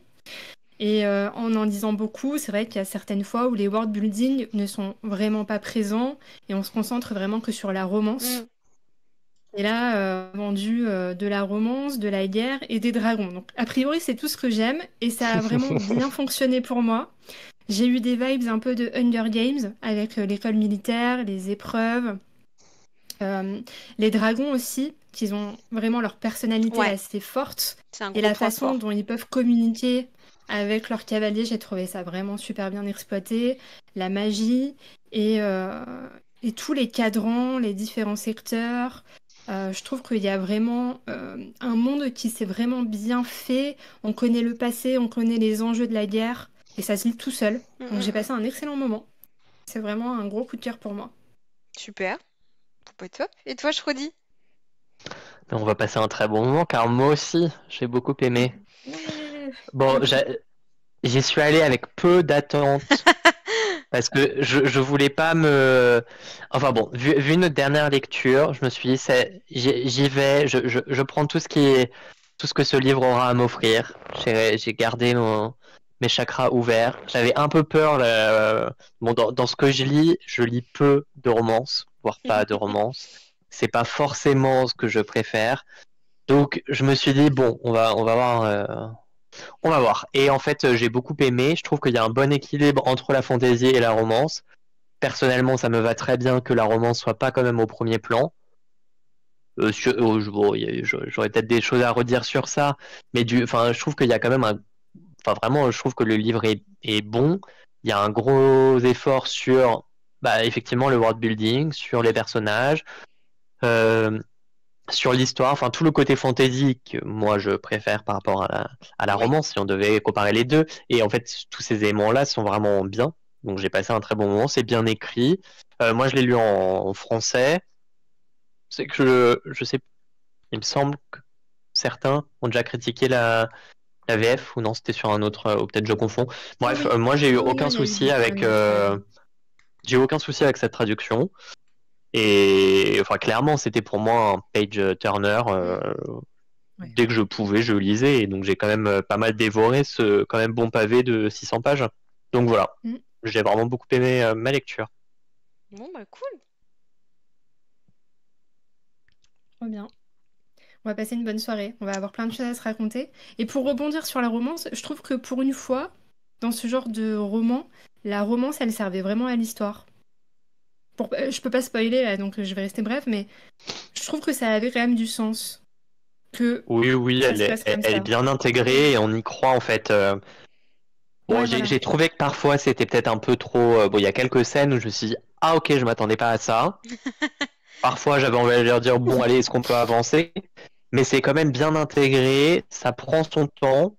Speaker 3: Et en lisant beaucoup, c'est vrai qu'il y a certaines fois où les world building ne sont vraiment pas présents et on se concentre vraiment que sur la romance.
Speaker 1: Mm.
Speaker 3: Et là, vendu de la romance, de la guerre et des dragons. Donc, a priori, c'est tout ce que j'aime et ça a vraiment bien fonctionné pour moi. J'ai eu des vibes un peu de Hunger Games avec l'école militaire, les épreuves, euh, les dragons aussi, qui ont vraiment leur personnalité
Speaker 1: Ouais,
Speaker 3: assez forte
Speaker 1: c'est un
Speaker 3: et
Speaker 1: gros
Speaker 3: la
Speaker 1: point
Speaker 3: façon
Speaker 1: fort.
Speaker 3: dont ils peuvent communiquer avec leurs cavaliers, j'ai trouvé ça vraiment super bien exploité. La magie et, euh, et tous les cadrans, les différents secteurs. Je trouve qu'il y a vraiment un monde qui s'est vraiment bien fait. On connaît le passé, on connaît les enjeux de la guerre et ça se lit tout seul.
Speaker 1: Mm,
Speaker 3: Donc j'ai
Speaker 1: mm, mm.
Speaker 3: passé un excellent moment. C'est vraiment un gros coup de cœur pour moi.
Speaker 1: Super. Bah, top. Et toi, je redis.
Speaker 2: On va passer un très bon moment car moi aussi, j'ai beaucoup aimé.
Speaker 3: Ouais.
Speaker 2: Bon, j'y suis allé avec peu d'attentes parce que je voulais pas me. Enfin bon, vu notre dernière lecture, je me suis dit, j'y vais, je prends tout ce que ce livre aura à m'offrir. J'ai gardé mes chakras ouverts. J'avais un peu peur. Bon, dans ce que je lis peu de romances, voire pas de romances. C'est pas forcément ce que je préfère. Donc je me suis dit, bon, on va voir. On va voir. Et en fait, j'ai beaucoup aimé. Je trouve qu'il y a un bon équilibre entre la fantaisie et la romance. Personnellement, ça me va très bien que la romance soit pas quand même au premier plan. Bon, j'aurais peut-être des choses à redire sur ça, mais enfin, je trouve qu'il y a quand même enfin vraiment, je trouve que le livre est bon. Il y a un gros effort sur, bah, effectivement, le world building, sur les personnages, euh, sur l'histoire, enfin tout le côté fantasy que moi je préfère par rapport à la
Speaker 1: Oui.
Speaker 2: romance, si on devait comparer les deux. Et en fait, tous ces éléments-là sont vraiment bien. Donc j'ai passé un très bon moment, c'est bien écrit. Moi je l'ai lu en français. C'est que je sais, il me semble que certains ont déjà critiqué la VF, ou non, c'était sur un autre, ou peut-être je confonds.
Speaker 3: Oui,
Speaker 2: Bref,
Speaker 3: oui.
Speaker 2: moi j'ai eu
Speaker 3: Oui, oui, non,
Speaker 2: aucun
Speaker 3: il y a eu
Speaker 2: souci
Speaker 3: des
Speaker 2: avec,
Speaker 3: commentaires.
Speaker 2: j'ai eu aucun souci avec cette traduction. Et enfin, clairement, c'était pour moi un page turner.
Speaker 1: Mm.
Speaker 3: Ouais.
Speaker 2: Dès que je pouvais, je lisais. Et donc, j'ai quand même pas mal dévoré ce quand même bon pavé de 600 pages. Donc voilà,
Speaker 3: Mm,
Speaker 2: j'ai vraiment beaucoup aimé ma lecture.
Speaker 1: Bon, bah, cool.
Speaker 3: trop bien. On va passer une bonne soirée. On va avoir plein de choses à se raconter. Et pour rebondir sur la romance, je trouve que pour une fois, dans ce genre de roman, la romance, elle servait vraiment à l'histoire. Je peux pas spoiler là, donc je vais rester bref, mais je trouve que ça avait quand même du sens. Que
Speaker 2: Oui, oui,
Speaker 3: ça se passe comme
Speaker 2: elle est
Speaker 3: ça.
Speaker 2: bien intégrée et on y croit en fait. Bon,
Speaker 3: Ouais, voilà.
Speaker 2: j'ai trouvé que parfois c'était peut-être un peu trop. Bon, il y a quelques scènes où je me suis dit, ah ok, je m'attendais pas à ça. Parfois j'avais envie de leur dire, bon, allez, est-ce qu'on peut avancer? Mais c'est quand même bien intégré, ça prend son temps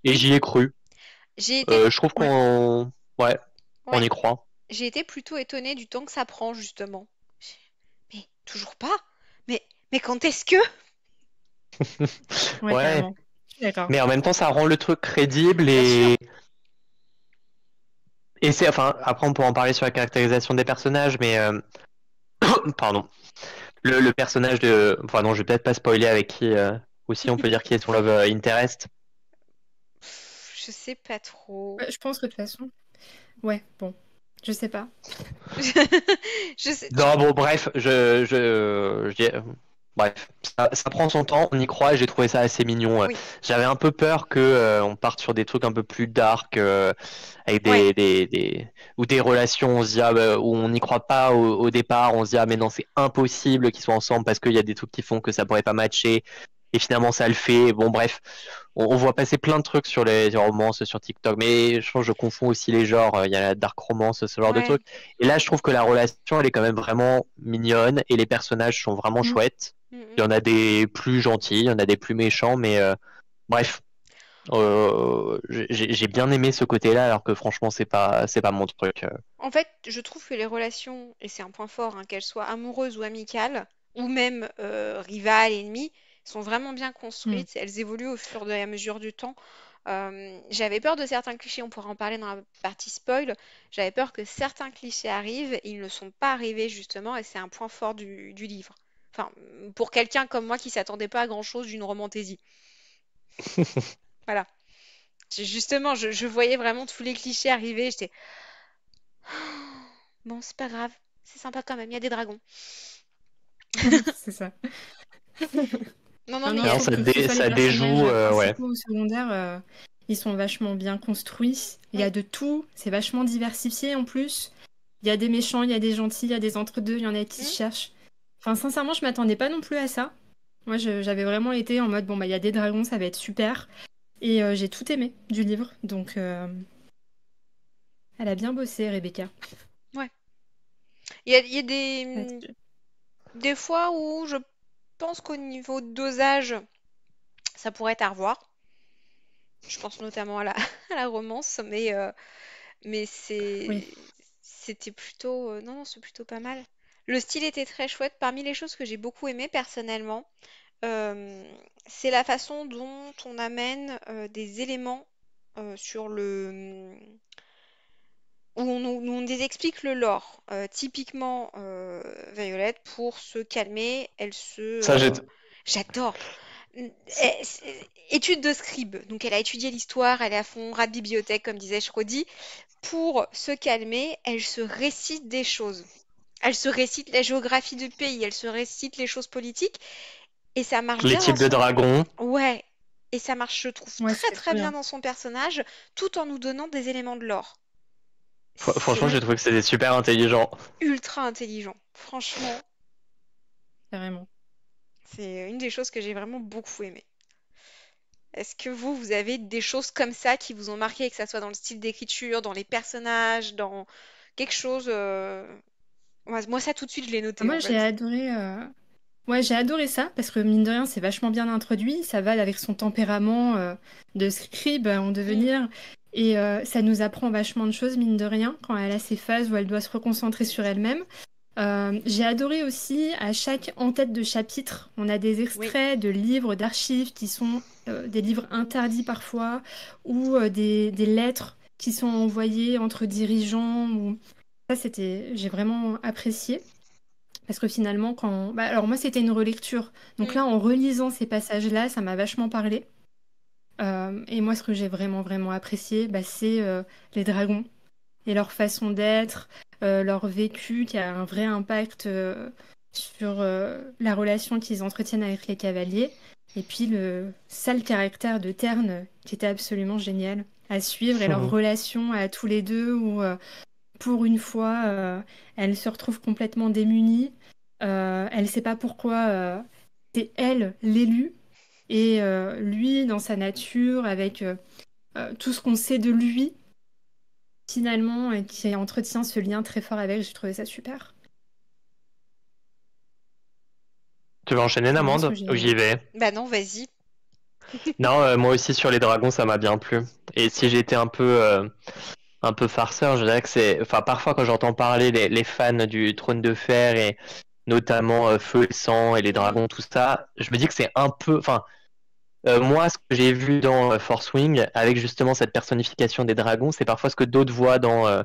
Speaker 2: et
Speaker 1: Oui,
Speaker 2: j'y ai cru.
Speaker 1: j'ai été,
Speaker 2: Je trouve
Speaker 3: Ouais.
Speaker 2: qu'on. Ouais, on
Speaker 1: ouais,
Speaker 2: y croit.
Speaker 1: j'ai été plutôt étonnée du temps que ça prend, justement. Mais toujours pas? Mais quand est-ce que?
Speaker 3: Ouais,
Speaker 2: Ouais,
Speaker 3: carrément. Je suis d'accord.
Speaker 2: mais en même temps ça rend le truc crédible
Speaker 1: Bien sûr.
Speaker 2: et c'est. Enfin, après on pourra en parler sur la caractérisation des personnages, mais. Pardon. Le personnage de. Enfin, non, je vais peut-être pas spoiler avec qui. Aussi, on peut dire qui est son love interest.
Speaker 1: Je sais pas trop.
Speaker 3: Ouais, je pense que de toute façon. Ouais, bon. Je sais pas.
Speaker 1: Je sais.
Speaker 2: Non, bon, bref, bref, ça prend son temps, on y croit et j'ai trouvé ça assez mignon.
Speaker 1: Oui.
Speaker 2: J'avais un peu peur que on parte sur des trucs un peu plus dark, avec
Speaker 1: Ouais.
Speaker 2: ou des relations, on se dit, ah, bah, où on n'y croit pas au départ, on se dit, ah, mais non, c'est impossible qu'ils soient ensemble parce qu'il y a des trucs qui font que ça pourrait pas matcher. Et finalement, ça le fait. Bon, bref, on voit passer plein de trucs sur les romances sur TikTok, mais je pense que je confonds aussi les genres. Il y a la dark romance, ce genre de
Speaker 1: Ouais.
Speaker 2: trucs. Et là, je trouve que la relation, elle est quand même vraiment mignonne et les personnages sont vraiment
Speaker 3: Mm.
Speaker 2: chouettes. Il y
Speaker 1: Mm,
Speaker 2: en a des plus gentils, il y en a des plus méchants, mais bref, j'ai bien aimé ce côté-là, alors que franchement, c'est pas mon truc.
Speaker 1: En fait, je trouve que les relations, et c'est un point fort, hein, qu'elles soient amoureuses ou amicales, ou même rivales, ennemies, sont vraiment bien
Speaker 3: Mm.
Speaker 1: construites. Elles évoluent au fur et à mesure du temps. J'avais peur de certains clichés, on pourra en parler dans la partie spoil. J'avais peur que certains clichés arrivent, et ils ne sont pas arrivés justement, et c'est un point fort du livre. Enfin, pour quelqu'un comme moi qui s'attendait pas à grand-chose d'une romantaisie. Voilà. Justement, je voyais vraiment tous les clichés arriver. J'étais, bon, c'est pas grave, c'est sympa quand même, il y a des dragons.
Speaker 3: C'est ça.
Speaker 1: Non, non,
Speaker 3: Non,
Speaker 1: mais
Speaker 3: non, je
Speaker 2: Alors,
Speaker 3: trouve que ce soit les
Speaker 2: ça
Speaker 3: personnages
Speaker 2: déjoue, ouais.
Speaker 3: principaux ou secondaires, ils sont vachement bien construits. Il y a
Speaker 1: oui.
Speaker 3: de tout, c'est vachement diversifié en plus. Il y a des méchants, il y a des gentils, il y a des entre-deux, il y en a qui se
Speaker 1: Hmm.
Speaker 3: cherchent. Enfin, sincèrement, je m'attendais pas non plus à ça. Moi, j'avais vraiment été en mode, bon, bah, il y a des dragons, ça va être super. Et j'ai tout aimé du livre. Donc, elle a bien bossé, Rebecca.
Speaker 1: Ouais. Il y a
Speaker 3: Là-dessus.
Speaker 1: des fois où je pense qu'au niveau dosage, ça pourrait être à revoir. Je pense notamment à la, à la romance, mais
Speaker 3: Oui.
Speaker 1: c'était plutôt, non, non, c'est plutôt pas mal. Le style était très chouette. Parmi les choses que j'ai beaucoup aimées personnellement, euh, c'est la façon dont on amène des éléments sur le, où on nous explique le lore. Typiquement, Violet, pour se calmer, elle se...
Speaker 2: Ça,
Speaker 1: j'adore. Étude de scribe. Donc, elle a étudié l'histoire, elle est à fond rat de bibliothèque, comme disait Shrodi. Pour se calmer, elle se récite des choses. Elle se récite la géographie du pays, elle se récite les choses politiques, et ça marche
Speaker 2: les
Speaker 1: bien dans
Speaker 2: types de
Speaker 1: son...
Speaker 2: dragons.
Speaker 1: Ouais, et ça marche, je trouve,
Speaker 3: Ouais,
Speaker 1: très
Speaker 3: c'était
Speaker 1: très
Speaker 3: très
Speaker 1: bien
Speaker 3: bien.
Speaker 1: dans son personnage, tout en nous donnant des éléments de lore.
Speaker 2: Franchement,
Speaker 1: C'est
Speaker 2: j'ai
Speaker 3: Ouais,
Speaker 2: trouvé que c'était super intelligent.
Speaker 1: ultra intelligent. Franchement,
Speaker 3: carrément.
Speaker 1: c'est une des choses que j'ai vraiment beaucoup aimé. Est-ce que vous avez des choses comme ça qui vous ont marqué, que ça soit dans le style d'écriture, dans les personnages, dans quelque chose moi, ça tout de suite, je l'ai
Speaker 3: Ah,
Speaker 1: noté
Speaker 3: moi,
Speaker 1: en
Speaker 3: j'ai
Speaker 1: fait.
Speaker 3: adoré. Ouais, j'ai adoré ça parce que mine de rien, c'est vachement bien introduit. Ça va avec son tempérament de scribe en
Speaker 1: Mm,
Speaker 3: devenir. Et ça nous apprend vachement de choses, mine de rien, quand elle a ses phases où elle doit se reconcentrer sur elle-même. J'ai adoré aussi, à chaque en-tête de chapitre, on a des
Speaker 1: oui,
Speaker 3: extraits de livres, d'archives qui sont des livres interdits parfois, ou des lettres qui sont envoyées entre dirigeants. Ça, j'ai vraiment apprécié. Parce que finalement, quand... Bah, alors moi, c'était une relecture. Donc
Speaker 1: mm,
Speaker 3: là, en relisant ces passages-là, ça m'a vachement parlé. Et moi, ce que j'ai vraiment, vraiment apprécié, bah, c'est les dragons et leur façon d'être, leur vécu, qui a un vrai impact sur la relation qu'ils entretiennent avec les cavaliers. Et puis le sale caractère de Terne, qui était absolument génial. à suivre et leur relation à tous les deux où pour une fois elle se retrouve complètement démunie. Elle sait pas pourquoi c'est elle l'élu et lui dans sa nature avec tout ce qu'on sait de lui finalement et qui entretient ce lien très fort avec. J'ai trouvé ça super.
Speaker 2: Tu veux enchaîner,
Speaker 3: Voilà ce
Speaker 2: Namande,
Speaker 3: que j'ai
Speaker 2: ou j'y vais?
Speaker 1: Bah non, vas-y.
Speaker 2: Non, moi aussi sur les dragons, ça m'a bien plu. Et si j'étais un peu farceur, je dirais que c'est. Enfin, parfois quand j'entends parler les fans du Trône de Fer et notamment Feu et Sang et les dragons, tout ça, je me dis que c'est un peu. Enfin, moi, ce que j'ai vu dans Force Wing, avec justement cette personnification des dragons, c'est parfois ce que d'autres voient dans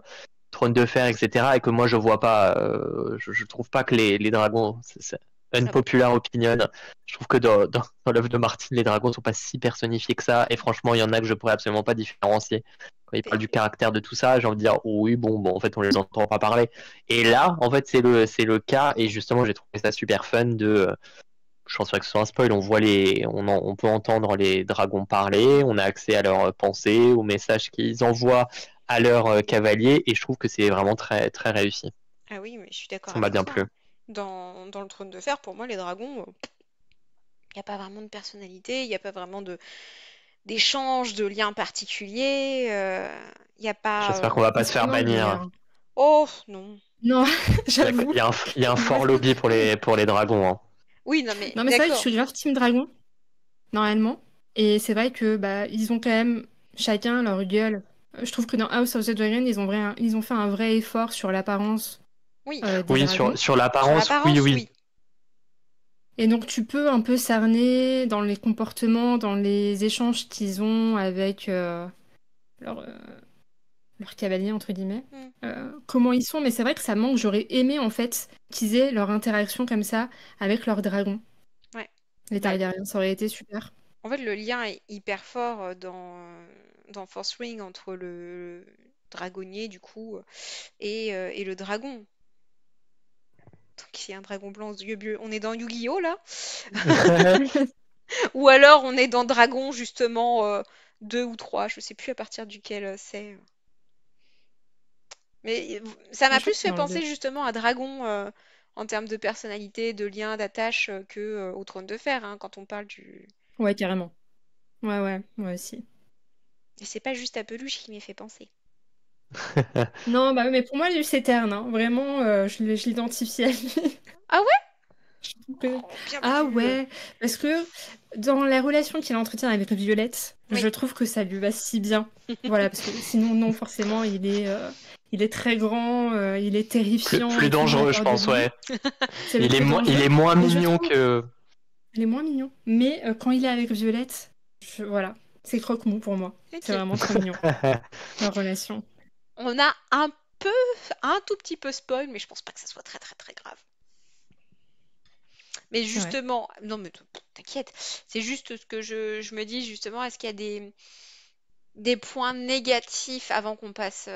Speaker 2: Trône de Fer, etc. Et que moi je vois pas. Je trouve pas que les dragons. C'est une
Speaker 1: Ah bon.
Speaker 2: populaire opinion. Je trouve que dans l'œuvre de Martin, les dragons sont pas si personnifiés que ça. Et franchement, il y en a que je pourrais absolument pas différencier. Quand il parle du caractère de tout ça, j'ai envie de dire oh oui, bon, en fait, on les entend pas parler. Et là, en fait, c'est le cas. Et justement, j'ai trouvé ça super fun de. Je pense pas que ce soit un spoil, on peut entendre les dragons parler, on a accès à leurs pensées, aux messages qu'ils envoient à leurs cavaliers, et je trouve que c'est vraiment très, très réussi.
Speaker 1: Ah oui, mais je suis d'accord
Speaker 2: Ça m'a
Speaker 1: avec
Speaker 2: bien
Speaker 1: toi,
Speaker 2: plu.
Speaker 1: hein. Dans le Trône de Fer, pour moi, les dragons, il n'y a pas vraiment de personnalité, il n'y a pas vraiment d'échange, de liens particuliers, il n'y a pas...
Speaker 2: J'espère qu'on va pas se faire
Speaker 3: Non,
Speaker 2: bannir.
Speaker 1: Oh, non.
Speaker 3: non,
Speaker 2: Il y a,
Speaker 3: j'avoue.
Speaker 2: il y a un fort lobby pour les dragons. Hein.
Speaker 1: Oui, non, mais
Speaker 3: Non, mais c'est vrai que je
Speaker 1: d'accord.
Speaker 3: suis genre Team Dragon, normalement. Et c'est vrai que bah ils ont quand même chacun leur gueule. Je trouve que dans House of the Dragon, ils ont fait un vrai effort sur l'apparence
Speaker 1: Oui,
Speaker 3: des
Speaker 2: Oui,
Speaker 3: dragons.
Speaker 2: sur
Speaker 1: sur
Speaker 2: l'apparence, oui,
Speaker 1: l'apparence,
Speaker 2: oui.
Speaker 1: oui.
Speaker 3: Et donc tu peux un peu cerner dans les comportements, dans les échanges qu'ils ont avec leur, euh, leur cavalier, entre guillemets,
Speaker 1: Mm.
Speaker 3: comment ils sont. Mais c'est vrai que ça manque. J'aurais aimé en fait qu'ils aient leur interaction comme ça avec leurs dragons.
Speaker 1: Ouais.
Speaker 3: Les
Speaker 1: Bah,
Speaker 3: Targaryens, ça aurait été super.
Speaker 1: en fait, le lien est hyper fort dans Force Wing entre le dragonnier, du coup, et le dragon. Donc, il y a un dragon blanc aux yeux bleus. On est dans Yu-Gi-Oh! Là? Ou alors on est dans Dragon, justement, 2 ou 3, je sais plus à partir duquel c'est. Mais ça
Speaker 3: Je
Speaker 1: m'a
Speaker 3: crois
Speaker 1: plus
Speaker 3: que c'est
Speaker 1: fait
Speaker 3: dans le
Speaker 1: penser
Speaker 3: 2.
Speaker 1: justement à Dragon en termes de personnalité, de lien, d'attache que au Trône de Fer, hein, quand on parle du.
Speaker 3: Ouais, carrément. Ouais, ouais, moi aussi.
Speaker 1: Et c'est pas juste à Peluche qui m'y fait penser.
Speaker 3: Non, bah oui, mais pour moi, lui, c'est Terne, hein. Vraiment, je l'identifie à lui.
Speaker 1: Ah ouais?
Speaker 3: Je trouve que-
Speaker 1: Oh, bien
Speaker 3: Ah
Speaker 1: plus.
Speaker 3: ouais, parce que dans la relation qu'il entretient avec Violette,
Speaker 1: Oui.
Speaker 3: je trouve que ça lui va si bien. Voilà, parce que sinon, non, forcément, il est très grand, il est terrifiant
Speaker 2: Plus
Speaker 3: et tout le monde a
Speaker 2: dangereux, je
Speaker 3: peur de
Speaker 2: pense,
Speaker 3: lui.
Speaker 2: ouais.
Speaker 3: C'est le plus
Speaker 2: Il
Speaker 3: dangereux.
Speaker 2: est moins
Speaker 3: Mais je
Speaker 2: mignon
Speaker 3: trouve
Speaker 2: que.
Speaker 3: il est moins mignon. Mais quand il est avec Violette, voilà, c'est croque-mou pour moi. C'est
Speaker 1: Ok.
Speaker 3: vraiment trop mignon, leur relation.
Speaker 1: On a un tout petit peu spoil, mais je pense pas que ça soit très très très grave. Mais
Speaker 3: C'est vrai.
Speaker 1: justement, non mais t'inquiète, c'est juste ce que je me dis justement, est-ce qu'il y a des points négatifs avant qu'on passe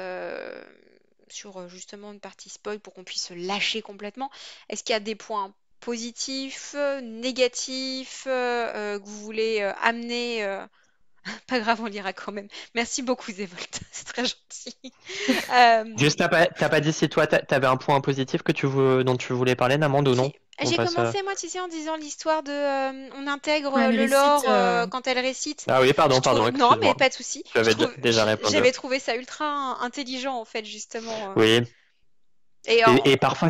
Speaker 1: sur justement une partie spoil pour qu'on puisse se lâcher complètement? Est-ce qu'il y a des points positifs, négatifs que vous voulez amener Pas grave, on lira quand même. Merci beaucoup, Zévolt, c'est très gentil. Euh,
Speaker 2: Juste, t'as pas dit si toi, t'avais un point positif dont tu voulais parler, Namande, ou non? On
Speaker 1: J'ai
Speaker 2: passe.
Speaker 1: commencé, moi, tu sais, en disant l'histoire de... on intègre
Speaker 3: Ouais, elle
Speaker 1: le
Speaker 3: récite.
Speaker 1: lore quand elle récite.
Speaker 2: Ah oui,
Speaker 1: Je trouve...
Speaker 2: pardon,
Speaker 1: Non, mais
Speaker 2: excuse-moi.
Speaker 1: pas de souci.
Speaker 2: Tu avais déjà répondu.
Speaker 1: J'avais trouvé ça ultra intelligent, en fait, justement.
Speaker 2: Oui,
Speaker 1: Et
Speaker 2: et parfois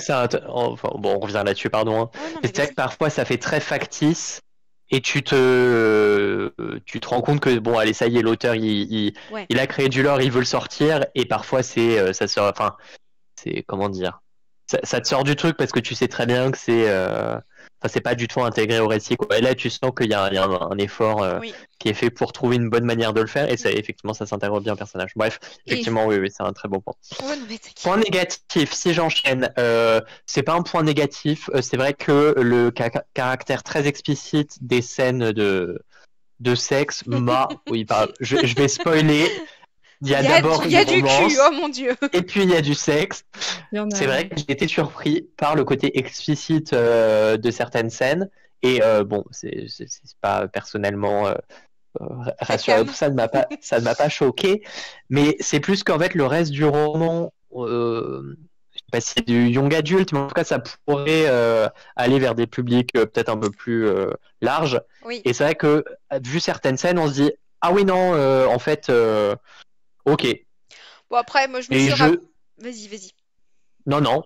Speaker 2: enfin, bon, on revient là-dessus, pardon. Hein.
Speaker 1: ouais, non,
Speaker 2: Mais
Speaker 1: mais
Speaker 2: c'est vrai que
Speaker 1: vas-y.
Speaker 2: parfois ça fait très factice et tu te rends compte que bon, allez, ça y est, l'auteur
Speaker 1: Ouais.
Speaker 2: il a créé du lore, il veut le sortir et parfois ça sort, enfin, c'est comment dire, ça te sort du truc parce que tu sais très bien que enfin, c'est pas du tout intégré au récit, quoi. Et là, tu sens qu'il y a un effort
Speaker 1: Oui.
Speaker 2: qui est fait pour trouver une bonne manière de le faire et
Speaker 1: Mm.
Speaker 2: effectivement, ça s'intègre bien au personnage. Bref,
Speaker 1: Et...
Speaker 2: effectivement, oui, c'est un très bon point.
Speaker 1: Ouais, non, mais t'inquiète.
Speaker 2: Point négatif, si j'enchaîne, c'est pas un point négatif. C'est vrai que le caractère très explicite des scènes de sexe oui, je vais spoiler. Il y a d'abord
Speaker 1: Il y
Speaker 2: une
Speaker 1: a du cul,
Speaker 2: romance
Speaker 1: oh mon Dieu.
Speaker 2: et puis il y a du sexe.
Speaker 3: Il y en
Speaker 2: C'est
Speaker 3: a,
Speaker 2: vrai
Speaker 3: ouais.
Speaker 2: que j'ai été surpris par le côté explicite de certaines scènes. Et bon, c'est pas personnellement rassurez-vous, ça ne m'a pas choqué. Mais c'est plus qu'en fait, le reste du roman, je sais pas si c'est du young adulte, mais en tout cas, ça pourrait aller vers des publics peut-être un peu plus larges.
Speaker 1: Oui.
Speaker 2: Et c'est vrai que, vu certaines scènes, on se dit, ah oui, non, en fait, ok.
Speaker 1: Bon, après, moi, je me
Speaker 2: Et
Speaker 1: suis...
Speaker 2: je.
Speaker 1: Vas-y.
Speaker 2: Non, non,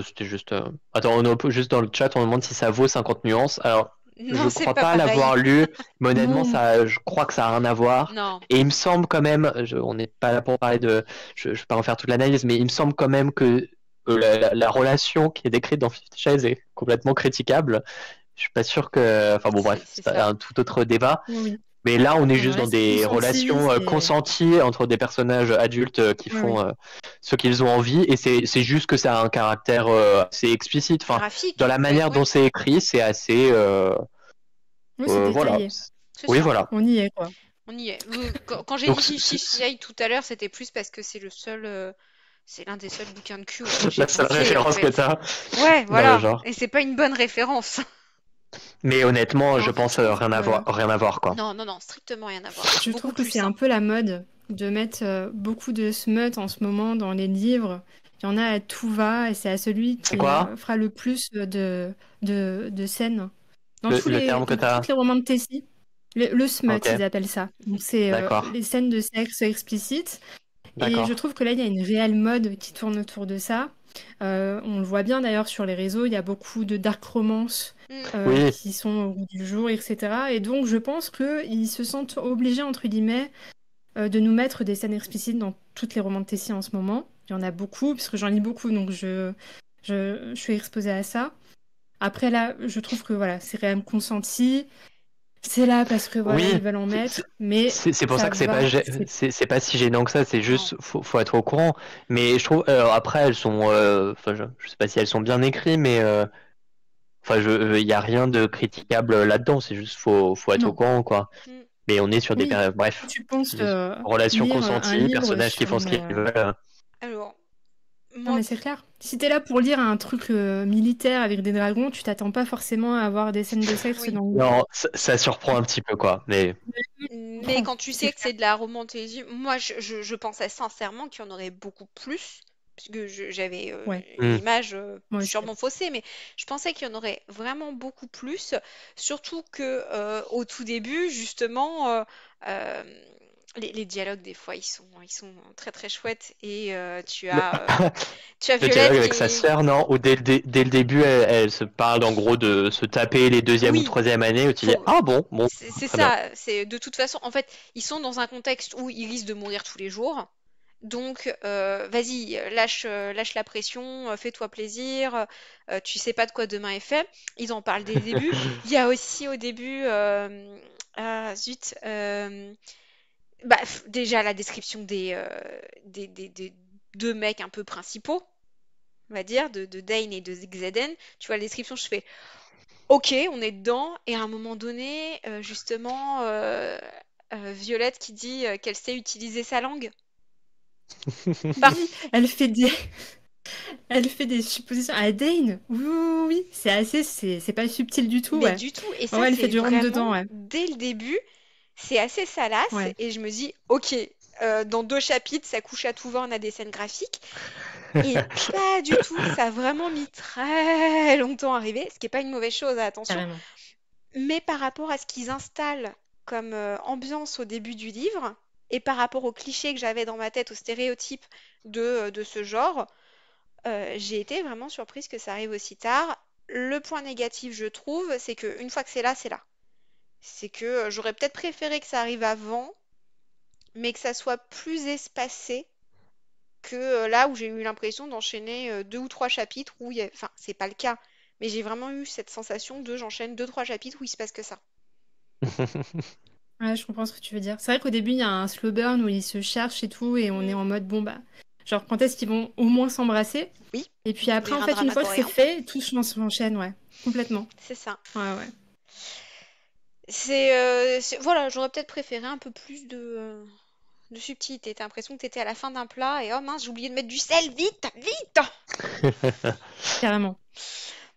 Speaker 2: c'était juste. Attends, juste dans le chat, on demande si ça vaut 50 nuances. Alors,
Speaker 1: Non,
Speaker 2: je
Speaker 1: c'est
Speaker 2: crois
Speaker 1: pas
Speaker 2: pas
Speaker 1: pareil.
Speaker 2: l'avoir lu, mais honnêtement,
Speaker 3: Non.
Speaker 2: je crois que ça a rien à voir.
Speaker 1: Non.
Speaker 2: Et il me semble quand même, on n'est pas là pour parler de. Je vais pas en faire toute l'analyse, mais il me semble quand même que la relation qui est décrite dans Fifty Shades est complètement critiquable. Je suis pas sûr que. Enfin bon, bref,
Speaker 1: C'est
Speaker 2: c'est
Speaker 1: ça.
Speaker 2: un tout autre débat.
Speaker 3: Oui.
Speaker 2: Mais là, on est
Speaker 3: Non,
Speaker 2: juste
Speaker 3: là,
Speaker 2: dans
Speaker 3: c'est
Speaker 2: des
Speaker 3: consenti,
Speaker 2: relations
Speaker 3: c'est...
Speaker 2: consenties entre des personnages adultes qui
Speaker 3: Oui,
Speaker 2: font
Speaker 3: oui.
Speaker 2: ce qu'ils ont envie. Et c'est juste que ça a un caractère assez explicite. Enfin,
Speaker 1: Graphique.
Speaker 2: dans la manière dont c'est écrit, c'est assez.
Speaker 3: Oui, c'est
Speaker 2: Voilà.
Speaker 3: détaillé.
Speaker 1: C'est
Speaker 2: Oui,
Speaker 1: ça.
Speaker 2: voilà.
Speaker 3: On y est, quoi.
Speaker 1: On y est. Quand j'ai
Speaker 2: Donc,
Speaker 1: dit Fifty Shades tout à l'heure, c'était plus parce que c'est le seul... C'est l'un des seuls bouquins de cul auquel j'ai
Speaker 2: la seule
Speaker 1: pensé, en
Speaker 2: référence que
Speaker 1: fait.
Speaker 2: tu as
Speaker 1: Ouais,
Speaker 2: dans le
Speaker 1: voilà.
Speaker 2: genre.
Speaker 1: Et c'est pas une bonne référence.
Speaker 2: Mais honnêtement,
Speaker 3: En
Speaker 2: je
Speaker 3: fait,
Speaker 2: pense
Speaker 3: je trouve
Speaker 2: rien à
Speaker 3: que...
Speaker 2: voir, rien à voir, quoi.
Speaker 1: Non, strictement rien à voir.
Speaker 3: Je
Speaker 1: Beaucoup
Speaker 3: trouve que c'est
Speaker 1: plus, hein.
Speaker 3: un peu la mode de mettre beaucoup de smut en ce moment dans les livres. Il y en a à tout va et c'est à celui
Speaker 2: C'est
Speaker 3: qui
Speaker 2: quoi
Speaker 3: fera le plus de scènes. Dans
Speaker 2: le terme que tu as?
Speaker 3: toutes les romans de Tessie, le smut,
Speaker 2: Ok,
Speaker 3: ils appellent ça. Donc c'est
Speaker 2: d'accord.
Speaker 3: les scènes de sexe explicites. Et je
Speaker 2: D'accord.
Speaker 3: trouve que là, il y a une réelle mode qui tourne autour de ça. On le voit bien d'ailleurs sur les réseaux, il y a beaucoup de dark romance
Speaker 2: Oui,
Speaker 3: qui sont au goût du jour, etc. Et donc, je pense qu'ils se sentent obligés, entre guillemets, de nous mettre des scènes explicites dans toutes les romans de Tessie en ce moment. Il y en a beaucoup, parce que j'en lis beaucoup, donc je suis exposée à ça. Après, là, je trouve que voilà, c'est quand même consenti. C'est là parce que voilà,
Speaker 2: oui.
Speaker 3: ils veulent en
Speaker 2: C'est
Speaker 3: mettre, mais
Speaker 2: c'est pour ça
Speaker 3: ça
Speaker 2: que
Speaker 3: va.
Speaker 2: c'est pas si gênant que ça. C'est
Speaker 1: Non.
Speaker 2: juste, faut être au courant. Mais je trouve, après, elles sont, enfin, je sais pas si elles sont bien écrites, mais enfin, il y a rien de critiquable là-dedans. C'est juste, faut être au
Speaker 3: Non.
Speaker 2: courant, quoi.
Speaker 1: Mm.
Speaker 2: Mais on est sur des
Speaker 3: Oui,
Speaker 2: périodes,
Speaker 3: si
Speaker 2: bref,
Speaker 3: tu penses
Speaker 2: des relations
Speaker 3: lire un
Speaker 2: consenties,
Speaker 3: livre
Speaker 2: personnages qui
Speaker 3: sur
Speaker 2: font ce qu'ils
Speaker 3: une...
Speaker 2: veulent.
Speaker 1: Alors,
Speaker 3: Non,
Speaker 1: moi,
Speaker 3: mais c'est clair. Si t'es là pour lire un truc militaire avec des dragons, tu t'attends pas forcément à avoir des scènes de sexe
Speaker 1: oui.
Speaker 3: dans le livre.
Speaker 2: Non, ça surprend un petit peu, quoi. Mais
Speaker 3: Je
Speaker 1: Mais
Speaker 3: comprends,
Speaker 1: quand tu
Speaker 3: c'est
Speaker 1: sais que
Speaker 3: clair.
Speaker 1: c'est de la romantésie, moi je pensais sincèrement qu'il y en aurait beaucoup plus, puisque j'avais
Speaker 3: Ouais,
Speaker 1: une
Speaker 2: hmm,
Speaker 1: image
Speaker 3: moi aussi.
Speaker 1: sûrement faussée, mais je pensais qu'il y en aurait vraiment beaucoup plus, surtout que au tout début, justement, euh, les dialogues des fois ils sont très très chouettes et
Speaker 2: le,
Speaker 1: tu as
Speaker 2: le dialogue
Speaker 1: Violette
Speaker 2: avec sa
Speaker 1: qui...
Speaker 2: sœur, non? Ou dès le début, elle se parle en gros de se taper les deuxième ou
Speaker 1: Oui,
Speaker 2: troisième années, où tu dis,
Speaker 1: faut...
Speaker 2: ah bon,
Speaker 1: c'est
Speaker 2: très bien.
Speaker 1: ça, c'est de toute façon, en fait, ils sont dans un contexte où ils risquent de mourir tous les jours. Donc, vas-y, lâche la pression, fais-toi plaisir, tu sais pas de quoi demain est fait. Ils en parlent dès le début. Il y a aussi au début, ah zut, bah, déjà la description des deux mecs un peu principaux, on va dire, de Dane et de Xaden. Tu vois la description, je fais, ok, on est dedans. Et à un moment donné, justement, Violette qui dit qu'elle sait utiliser sa langue. Enfin,
Speaker 3: Oui, elle fait des... elle fait des suppositions à Dane. Oui, oui, oui, c'est pas subtil du tout,
Speaker 1: mais
Speaker 3: ouais.
Speaker 1: du tout. Et
Speaker 3: Ouais,
Speaker 1: ça,
Speaker 3: ouais, elle fait
Speaker 1: c'est
Speaker 3: du rentre
Speaker 1: vraiment,
Speaker 3: dedans, ouais.
Speaker 1: dès le début, c'est assez salace.
Speaker 3: Ouais,
Speaker 1: Et je me dis, ok, dans 2 chapitres, ça couche à tout va, on a des scènes graphiques. Et pas du tout. Ça a vraiment mis très longtemps à arriver, ce qui n'est pas une mauvaise chose, attention.
Speaker 3: carrément.
Speaker 1: Mais par rapport à ce qu'ils installent comme ambiance au début du livre, et par rapport aux clichés que j'avais dans ma tête, aux stéréotypes de ce genre, j'ai été vraiment surprise que ça arrive aussi tard. Le point négatif, je trouve, c'est qu'une fois que c'est là, c'est là. C'est que j'aurais peut-être préféré que ça arrive avant, mais que ça soit plus espacé que là où j'ai eu l'impression d'enchaîner 2 ou 3 chapitres où il y a... Enfin, c'est pas le cas, mais j'ai vraiment eu cette sensation de j'enchaîne 2, 3 chapitres où il se passe que ça.
Speaker 3: Ouais, je comprends ce que tu veux dire. C'est vrai qu'au début, il y a un slow burn où ils se cherchent et tout, et on est
Speaker 1: Mm.
Speaker 3: en mode, bon, bah, genre, quand est-ce qu'ils vont au moins s'embrasser?
Speaker 1: Oui,
Speaker 3: Et puis
Speaker 1: on
Speaker 3: après, en
Speaker 1: dirait un
Speaker 3: fait, une
Speaker 1: drama
Speaker 3: fois que c'est
Speaker 1: coréen.
Speaker 3: fait, tout s'enchaîne, ouais. Complètement.
Speaker 1: C'est ça.
Speaker 3: Ouais, ouais.
Speaker 1: Voilà, j'aurais peut-être préféré un peu plus de subtilité. T'as l'impression que t'étais à la fin d'un plat et oh mince, j'ai oublié de mettre du sel, vite, vite!
Speaker 3: Carrément.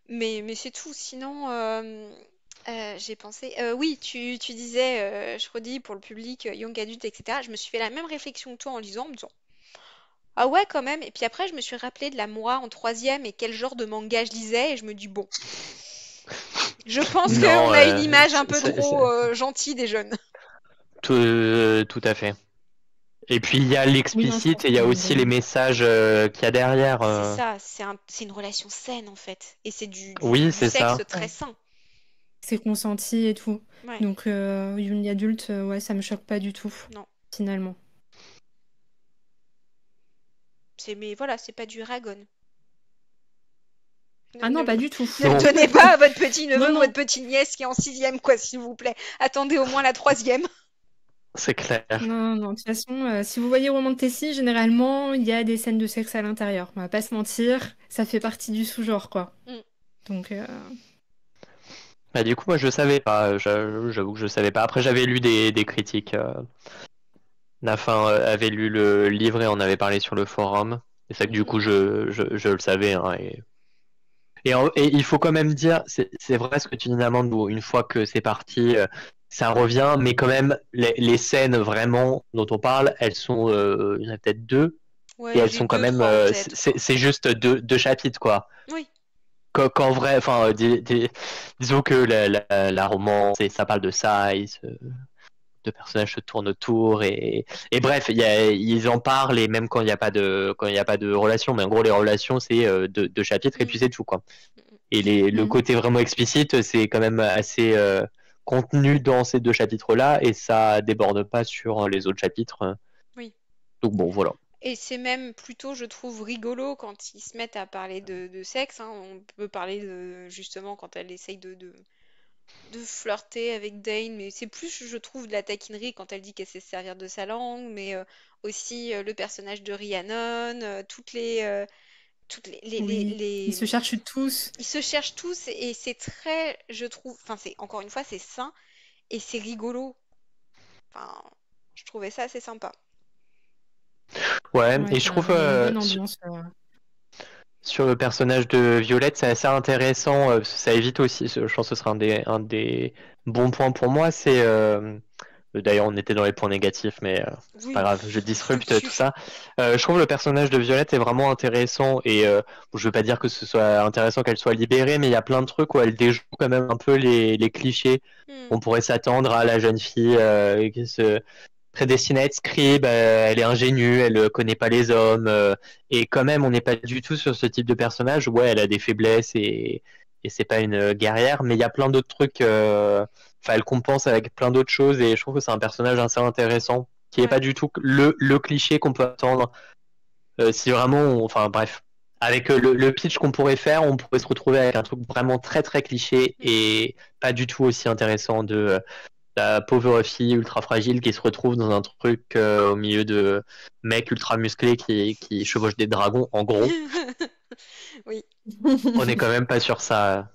Speaker 1: Mais c'est tout. Sinon, J'ai pensé, oui, tu disais, je redis pour le public, young adulte, etc. Je me suis fait la même réflexion que toi en lisant, en me disant, ah ouais, quand même. Et puis après, je me suis rappelé de la moi en troisième et quel genre de manga je lisais, et je me dis, bon, je pense qu'on
Speaker 2: Non,
Speaker 1: a une image un peu trop gentille des jeunes.
Speaker 2: tout à fait. Et puis il y a
Speaker 3: Oui, non, je
Speaker 2: l'explicite
Speaker 3: pense
Speaker 2: et il y
Speaker 3: qu'on
Speaker 2: a
Speaker 3: est
Speaker 2: aussi les
Speaker 3: des...
Speaker 2: messages qu'il y a derrière.
Speaker 1: C'est ça, c'est une relation saine en fait. Et c'est
Speaker 2: Oui,
Speaker 1: du
Speaker 2: c'est
Speaker 1: sexe
Speaker 2: ça.
Speaker 1: très
Speaker 3: Ouais,
Speaker 1: sain.
Speaker 3: c'est consenti et tout.
Speaker 1: Ouais,
Speaker 3: Donc, young adulte, ouais, ça me choque pas du tout,
Speaker 1: non.
Speaker 3: finalement.
Speaker 1: Mais voilà, c'est pas du Ragon. Ne,
Speaker 3: Ah non,
Speaker 1: ne-
Speaker 3: pas du tout.
Speaker 1: ne le
Speaker 2: Non,
Speaker 1: donnez pas à votre petit
Speaker 3: Non,
Speaker 1: neveu ou votre
Speaker 3: non.
Speaker 1: petite nièce qui est en sixième, quoi, s'il vous plaît. Attendez au moins la troisième.
Speaker 2: c'est clair.
Speaker 3: Non, non, de toute façon, si vous voyez Roman de Tessie, généralement, il y a des scènes de sexe à l'intérieur. On va pas se mentir, ça fait partie du sous-genre, quoi.
Speaker 1: Mm.
Speaker 3: Donc,
Speaker 2: Bah, du coup, moi, je savais pas. J'avoue que je savais pas. Après, j'avais lu des critiques. Nafin avait lu le livre et en avait parlé sur le forum. Et c'est que du
Speaker 1: Mhm.
Speaker 2: coup, je le savais, hein, et il faut quand même dire, c'est vrai ce que tu dis, Namand, où une fois que c'est parti, ça revient, mais quand même, les scènes vraiment dont on parle, elles sont, il y en a peut-être deux, et
Speaker 1: Ouais,
Speaker 2: elles
Speaker 1: j'ai
Speaker 2: sont quand
Speaker 1: deux,
Speaker 2: même,
Speaker 1: trois en tête, quoi.
Speaker 2: c'est juste deux chapitres, quoi.
Speaker 1: Oui.
Speaker 2: Qu'en vrai, enfin, disons que la romance, et ça parle de ça, de personnages se tournent autour, et bref, ils en parlent, et même quand il y a pas de relation, mais en gros, les relations, c'est deux chapitres, et puis
Speaker 1: Mm.
Speaker 2: c'est tout, quoi.
Speaker 1: Mm.
Speaker 2: Et le
Speaker 3: hmm.
Speaker 2: côté vraiment explicite, c'est quand même assez contenu dans ces deux chapitres-là, et ça déborde pas sur les autres chapitres.
Speaker 1: Oui.
Speaker 2: Donc bon, voilà.
Speaker 1: Et c'est même plutôt, je trouve, rigolo quand ils se mettent à parler de sexe, hein. On peut parler de, justement, quand elle essaye de flirter avec Dane, mais c'est plus, je trouve, de la taquinerie quand elle dit qu'elle sait se servir de sa langue, mais aussi le personnage de Rhiannon,
Speaker 3: Oui, ils se cherchent tous.
Speaker 1: ils se cherchent tous et c'est très, je trouve, enfin, c'est, encore une fois, c'est sain et c'est rigolo. Enfin, je trouvais ça assez sympa.
Speaker 2: Ouais,
Speaker 3: Ouais,
Speaker 2: et je trouve
Speaker 3: il y a une bonne ambiance.
Speaker 2: sur le personnage de Violette, c'est assez intéressant. Ça évite aussi, je pense que ce sera un des bons points pour moi. C'est d'ailleurs, on était dans les points négatifs, mais c'est pas
Speaker 1: Oui,
Speaker 2: grave, je
Speaker 1: on s'en
Speaker 2: disrupte tout
Speaker 1: tue.
Speaker 2: ça. Je trouve le personnage de Violette est vraiment intéressant, et bon, je veux pas dire que ce soit intéressant qu'elle soit libérée, mais il y a plein de trucs où elle déjoue quand même un peu les clichés.
Speaker 1: Hmm,
Speaker 2: On pourrait s'attendre à la jeune fille qui se prédestinée à être scribe, elle est ingénue, elle connaît pas les hommes, et quand même, on n'est pas du tout sur ce type de personnage. Ouais, elle a des faiblesses, et c'est pas une guerrière, mais il y a plein d'autres trucs. Enfin, elle compense avec plein d'autres choses, et je trouve que c'est un personnage assez intéressant, qui est
Speaker 1: ouais,
Speaker 2: pas du tout le cliché qu'on peut attendre. Si vraiment, enfin bref, avec le pitch qu'on pourrait faire, on pourrait se retrouver avec un truc vraiment très très cliché
Speaker 1: hmm,
Speaker 2: et pas du tout aussi intéressant de la pauvre fille ultra fragile qui se retrouve dans un truc au milieu de mecs ultra musclés qui chevauchent des dragons, en gros.
Speaker 1: oui,
Speaker 2: On est quand même pas sur ça.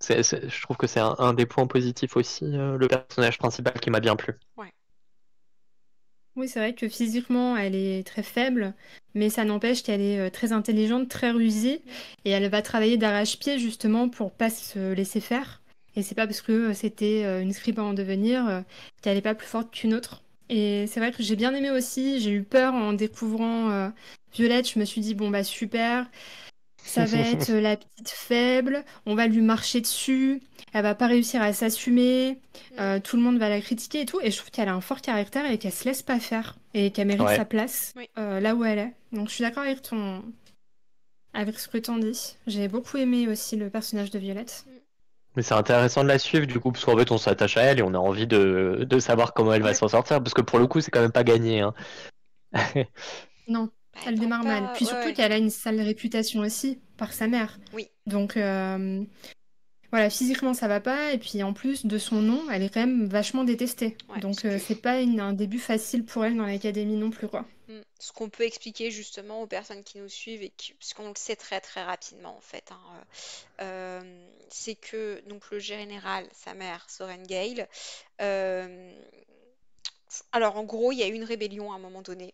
Speaker 2: Je trouve que c'est un des points positifs aussi, le personnage principal qui m'a bien plu.
Speaker 1: ouais,
Speaker 3: Oui, c'est vrai que physiquement, elle est très faible, mais ça n'empêche qu'elle est très intelligente, très rusée,
Speaker 1: hmm,
Speaker 3: et elle va travailler d'arrache-pied justement pour pas se laisser faire. Et c'est pas parce que c'était une scribe en devenir qu'elle est pas plus forte qu'une autre. Et c'est vrai que j'ai bien aimé aussi, j'ai eu peur en découvrant Violette, je me suis dit, bon bah super, ça va être la petite faible, on va lui marcher dessus, elle va pas réussir à s'assumer,
Speaker 1: hmm,
Speaker 3: tout le monde va la critiquer et tout. Et je trouve qu'elle a un fort caractère et qu'elle se laisse pas faire et qu'elle mérite
Speaker 2: Ouais.
Speaker 3: sa place
Speaker 1: oui.
Speaker 3: là où elle est. Donc je suis d'accord avec ce que t'en dis. J'ai beaucoup aimé aussi le personnage de Violette.
Speaker 1: Hmm.
Speaker 2: Mais c'est intéressant de la suivre du coup, parce qu'en fait on s'attache à elle et on a envie de savoir comment elle va
Speaker 1: Ouais.
Speaker 2: s'en sortir, parce que pour le coup c'est quand même pas gagné, hein.
Speaker 3: Non,
Speaker 1: Bah, elle
Speaker 3: elle
Speaker 1: prend
Speaker 3: démarre mal.
Speaker 1: pas.
Speaker 3: Puis
Speaker 1: Ouais,
Speaker 3: surtout
Speaker 1: ouais.
Speaker 3: qu'elle a une sale réputation aussi par sa mère.
Speaker 1: Oui,
Speaker 3: Donc voilà, physiquement ça va pas. Et puis en plus de son nom, elle est quand même vachement détestée.
Speaker 1: ouais.
Speaker 3: Donc c'est pas un début facile pour elle dans l'académie non plus, quoi.
Speaker 1: Ce qu'on peut expliquer justement aux personnes qui nous suivent parce qu'on le sait très très rapidement en fait, hein, c'est que donc le général, sa mère, Soren Gale, euh, alors en gros il y a eu une rébellion à un moment donné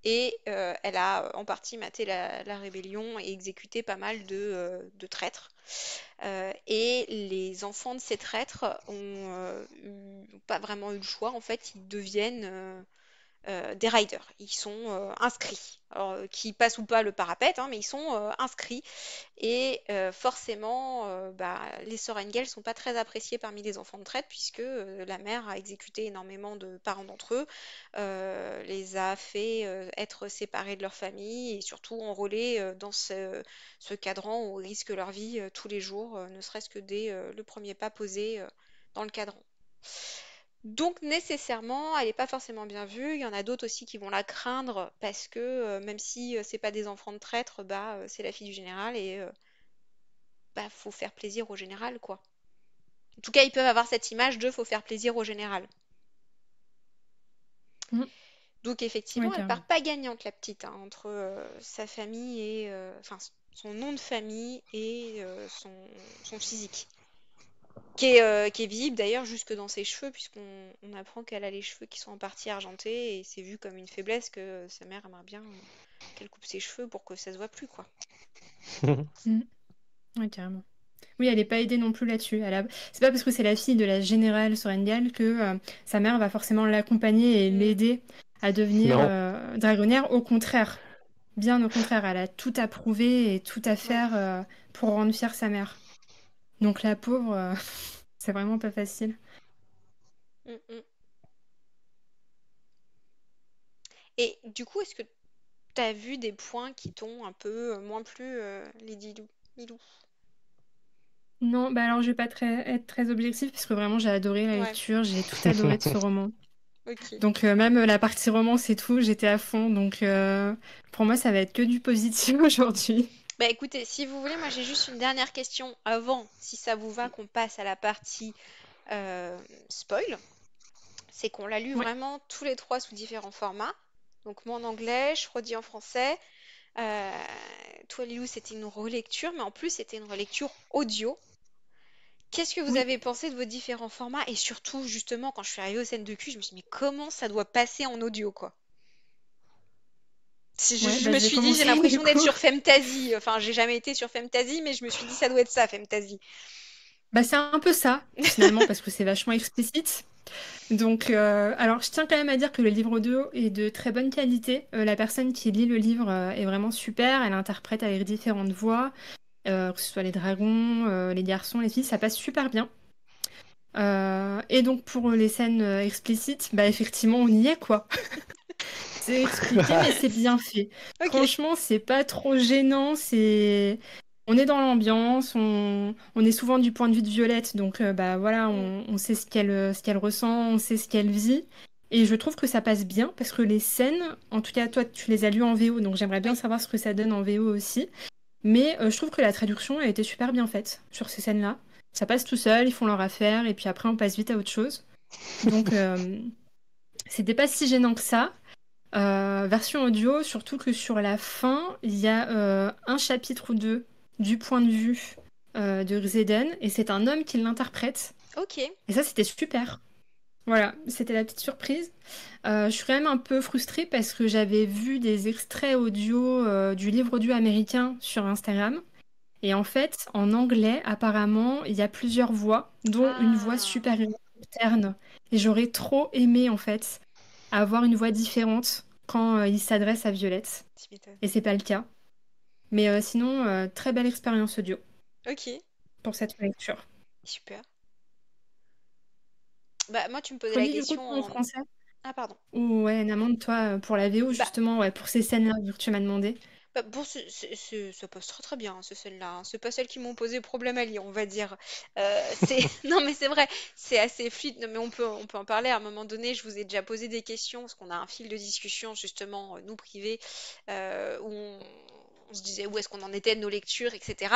Speaker 1: et elle a en partie maté la rébellion et exécuté pas mal de traîtres. Et les enfants de ces traîtres ont pas vraiment eu le choix, en fait, ils deviennent des riders. Ils sont inscrits. Alors, qu'ils passent ou pas le parapet, hein, mais ils sont inscrits. Et forcément, les Sorengel sont pas très appréciés parmi les enfants de traite, puisque la mère a exécuté énormément de parents d'entre eux, les a fait être séparés de leur famille et surtout enrôlés dans ce cadran où ils risquent leur vie tous les jours, ne serait-ce que dès le premier pas posé dans le cadran. Donc nécessairement, elle n'est pas forcément bien vue. Il y en a d'autres aussi qui vont la craindre parce que même si c'est pas des enfants de traître, c'est la fille du général et faut faire plaisir au général, quoi. En tout cas, ils peuvent avoir cette image de faut faire plaisir au général.
Speaker 3: Mm.
Speaker 1: Donc effectivement,
Speaker 3: Ouais,
Speaker 1: elle
Speaker 3: carrément.
Speaker 1: part pas gagnante, la petite, hein, entre sa famille et son nom de famille et son physique. Qui est visible d'ailleurs jusque dans ses cheveux, puisqu'on apprend qu'elle a les cheveux qui sont en partie argentés, et c'est vu comme une faiblesse que sa mère aimerait bien qu'elle coupe ses cheveux pour que ça se voit plus, quoi.
Speaker 3: Mm. Ouais, carrément. Oui, elle n'est pas aidée non plus là-dessus. C'est pas parce que c'est la fille de la générale Sorengel que sa mère va forcément l'accompagner et
Speaker 1: Mm.
Speaker 3: l'aider à devenir
Speaker 2: Non.
Speaker 3: dragonnière. Au contraire, bien au contraire, elle a tout à prouver et tout à
Speaker 1: Ouais.
Speaker 3: faire pour rendre fière sa mère. Donc la pauvre, c'est vraiment pas facile.
Speaker 1: Mm, mm. Et du coup, est-ce que t'as vu des points qui t'ont un peu moins plu, Lady Milou?
Speaker 3: Non, bah alors je vais pas être très objective parce que vraiment j'ai adoré la
Speaker 1: Ouais,
Speaker 3: lecture, j'ai tout adoré de ce roman.
Speaker 1: ok.
Speaker 3: Donc même la partie romance et tout, j'étais à fond. Donc pour moi ça va être que du positif aujourd'hui.
Speaker 1: Bah écoutez, si vous voulez, moi j'ai juste une dernière question avant, si ça vous va, qu'on passe à la partie euh, spoil. C'est qu'on l'a lu
Speaker 3: Ouais.
Speaker 1: vraiment tous les trois sous différents formats. Donc moi en anglais, je redis en français. Euh, Toi Lilou, c'était une relecture, mais en plus c'était une relecture audio. Qu'est-ce que vous
Speaker 3: Oui.
Speaker 1: avez pensé de vos différents formats? Et surtout, justement, quand je suis arrivée aux scènes de cul, je me suis dit, mais comment ça doit passer en audio, quoi?
Speaker 3: Ouais,
Speaker 1: Je
Speaker 3: bah
Speaker 1: me
Speaker 3: je vais
Speaker 1: suis dit, j'ai
Speaker 3: commencer du
Speaker 1: l'impression d'être
Speaker 3: coup.
Speaker 1: sur Femtasy. Enfin, j'ai jamais été sur Femtasy, mais je me suis dit, ça doit être ça, Femtasy.
Speaker 3: Bah c'est un peu ça finalement parce que c'est vachement explicite. Donc alors je tiens quand même à dire que le livre audio est de très bonne qualité. La personne qui lit le livre est vraiment super. Elle interprète avec différentes voix, que ce soit les dragons, les garçons, les filles, ça passe super bien. Et donc pour les scènes explicites, bah effectivement on y est quoi. C'est expliqué mais c'est bien fait.
Speaker 1: Ok.
Speaker 3: Franchement c'est pas trop gênant, on est dans l'ambiance, on est souvent du point de vue de Violette, donc bah voilà
Speaker 1: Mm.
Speaker 3: on sait ce qu'elle ressent, on sait ce qu'elle vit. Et je trouve que ça passe bien parce que les scènes, en tout cas toi tu les as lues en VO, donc j'aimerais bien
Speaker 1: Oui.
Speaker 3: savoir ce que ça donne en VO aussi. Mais je trouve que la traduction a été super bien faite sur ces scènes-là. Ça passe tout seul, ils font leur affaire, et puis après on passe vite à autre chose. Donc c'était pas si gênant que ça. Version audio, surtout que sur la fin, il y a un chapitre ou deux du point de vue de Xeden, et c'est un homme qui l'interprète.
Speaker 1: Ok.
Speaker 3: Et ça, c'était super. Voilà, c'était la petite surprise. Je suis quand même un peu frustrée parce que j'avais vu des extraits audio du livre audio américain sur Instagram. Et en fait, en anglais, apparemment, il y a plusieurs voix, dont une voix
Speaker 1: Ah,
Speaker 3: super terne. Et j'aurais trop aimé, en fait, avoir une voix différente quand il s'adresse à Violette.
Speaker 1: tu m'étonnes.
Speaker 3: Et c'est pas le cas. Mais sinon, très belle expérience audio
Speaker 1: Ok,
Speaker 3: pour cette lecture.
Speaker 1: super. Bah, moi, tu me posais la
Speaker 3: Relis du coup
Speaker 1: question
Speaker 3: toi en
Speaker 1: en...
Speaker 3: français?
Speaker 1: Ah, pardon.
Speaker 3: Ou ouais, Namande, toi, pour la VO,
Speaker 1: Bah,
Speaker 3: justement, ouais, pour ces scènes-là, vu que tu m'as demandé.
Speaker 1: bon, ça passe très très bien, hein, ce celle-là, hein. C'est pas celles qui m'ont posé problème à lire, on va dire. C'est... Non, mais c'est vrai, c'est assez fluide. Non, mais on peut en parler à un moment donné. Je vous ai déjà posé des questions, parce qu'on a un fil de discussion, justement, nous privés, où on se disait où est-ce qu'on en était de nos lectures, etc.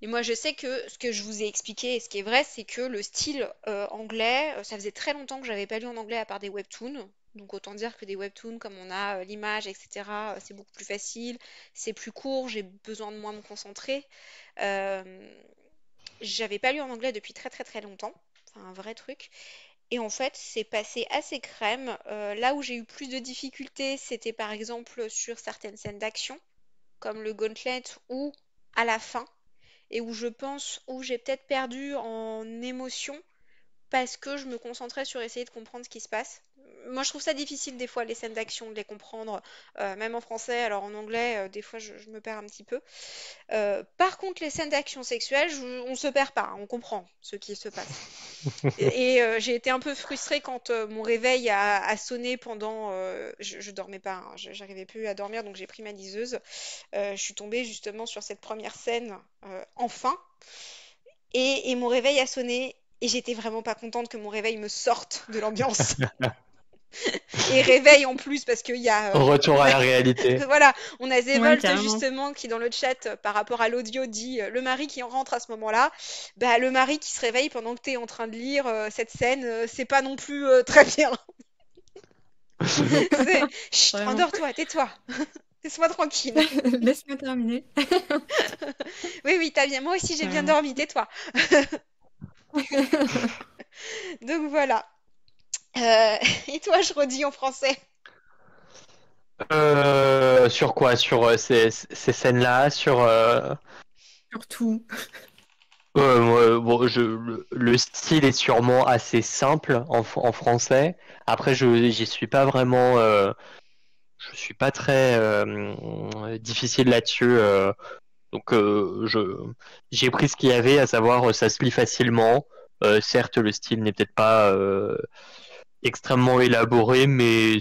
Speaker 1: Et moi, je sais que ce que je vous ai expliqué et ce qui est vrai, c'est que le style anglais, ça faisait très longtemps que j'avais pas lu en anglais à part des webtoons. Donc autant dire que des webtoons, comme on a l'image, etc., c'est beaucoup plus facile, c'est plus court, j'ai besoin de moins me concentrer. Euh, J'avais pas lu en anglais depuis très très très longtemps, c'est un vrai truc. Et en fait, c'est passé assez crème. Là où j'ai eu plus de difficultés, c'était par exemple sur certaines scènes d'action, comme le Gauntlet ou à la fin, et où je pense où j'ai peut-être perdu en émotion parce que je me concentrais sur essayer de comprendre ce qui se passe. Moi, je trouve ça difficile des fois, les scènes d'action, de les comprendre, même en français. Alors en anglais, des fois, je me perds un petit peu. Par contre, les scènes d'action sexuelle, on se perd pas, hein, on comprend ce qui se passe. Et j'ai été un peu frustrée quand mon réveil a sonné pendant. Je dormais pas, hein, j'arrivais plus à dormir, donc j'ai pris ma liseuse. Je suis tombée justement sur cette première scène, enfin, et mon réveil a sonné. Et j'étais vraiment pas contente que mon réveil me sorte de l'ambiance. Et réveil en plus, parce qu'il y a.
Speaker 2: Retour à la réalité.
Speaker 1: Voilà, on a
Speaker 3: Ouais,
Speaker 1: Zévolt
Speaker 3: carrément.
Speaker 1: justement qui dans le chat par rapport à l'audio dit le mari qui en rentre à ce moment-là. Bah le mari qui se réveille pendant que t'es en train de lire cette scène, c'est pas non plus très bien. Chut,
Speaker 3: Vraiment.
Speaker 1: endors-toi, tais-toi. Laisse-moi tranquille.
Speaker 3: Laisse-moi terminer.
Speaker 1: Oui, oui, t'as bien. Moi aussi j'ai bien
Speaker 3: Carrément.
Speaker 1: dormi, tais-toi. Donc voilà. Et toi, je redis en français.
Speaker 2: Sur quoi? Sur ces scènes-là? Sur.
Speaker 3: Surtout.
Speaker 2: Bon, le style est sûrement assez simple en français. Après, j'y suis pas vraiment. Je suis pas très difficile là-dessus. Donc, j'ai pris ce qu'il y avait, à savoir, ça se lit facilement. Certes, le style n'est peut-être pas extrêmement élaboré, mais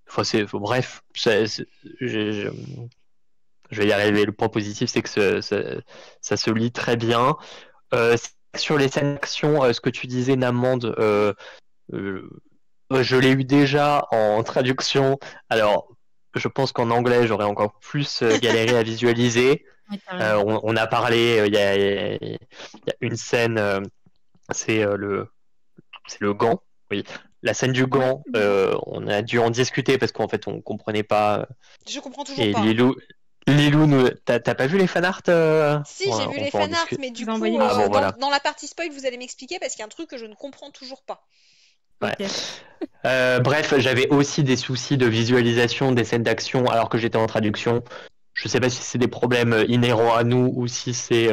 Speaker 2: enfin, bref, je vais y arriver. Le point positif, c'est que ça se lit très bien. Sur les scènes d'action, ce que tu disais, Namande, euh, je l'ai eu déjà en traduction. Alors, je pense qu'en anglais, j'aurais encore plus galéré à visualiser.
Speaker 3: Ouais, carrément.
Speaker 2: On a parlé, il y a une scène, c'est le gant. Oui, la scène du
Speaker 3: Ouais,
Speaker 2: gant, on a dû en discuter parce qu'en fait, on comprenait pas.
Speaker 1: Je comprends toujours
Speaker 2: Et
Speaker 1: pas, hein.
Speaker 2: Lilou, t'as pas vu les fanarts
Speaker 1: Si, j'ai vu
Speaker 2: on
Speaker 1: les
Speaker 2: peut en
Speaker 1: fanarts,
Speaker 2: discuter.
Speaker 1: mais du
Speaker 3: Vous
Speaker 1: coup,
Speaker 3: envoyez les
Speaker 2: Ah bon,
Speaker 3: liens.
Speaker 2: voilà.
Speaker 1: dans la partie spoil, vous allez m'expliquer parce qu'il y a un truc que je ne comprends toujours pas.
Speaker 2: Ouais.
Speaker 3: Ok.
Speaker 2: Bref, j'avais aussi des soucis de visualisation des scènes d'action alors que j'étais en traduction. Je sais pas si c'est des problèmes inhérents à nous ou si c'est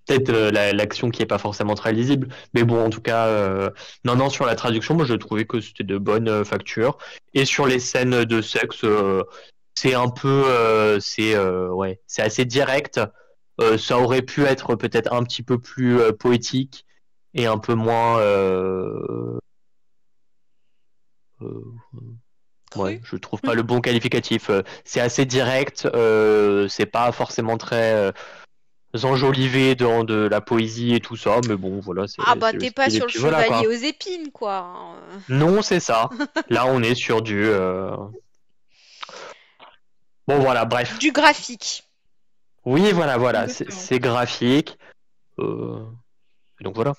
Speaker 2: peut-être l'action qui est pas forcément très lisible. Mais bon, en tout cas, non, sur la traduction, moi je trouvais que c'était de bonnes factures. Et sur les scènes de sexe, c'est un peu, ouais, c'est assez direct. Ça aurait pu être peut-être un petit peu plus poétique et un peu moins. Euh, Ouais,
Speaker 1: Cru?
Speaker 2: je trouve pas le bon qualificatif. C'est assez direct, c'est pas forcément très enjolivé dans de la poésie et tout ça, mais bon, voilà,
Speaker 1: Ah bah
Speaker 2: c'est le
Speaker 1: t'es pas
Speaker 2: style et
Speaker 1: sur le
Speaker 2: puis voilà
Speaker 1: chevalier
Speaker 2: quoi.
Speaker 1: aux épines, quoi, hein.
Speaker 2: Non, c'est ça. Là, on est sur du. Bon, voilà, bref.
Speaker 1: Du graphique.
Speaker 2: Oui, voilà,
Speaker 3: Exactement.
Speaker 2: c'est graphique. Euh, donc voilà.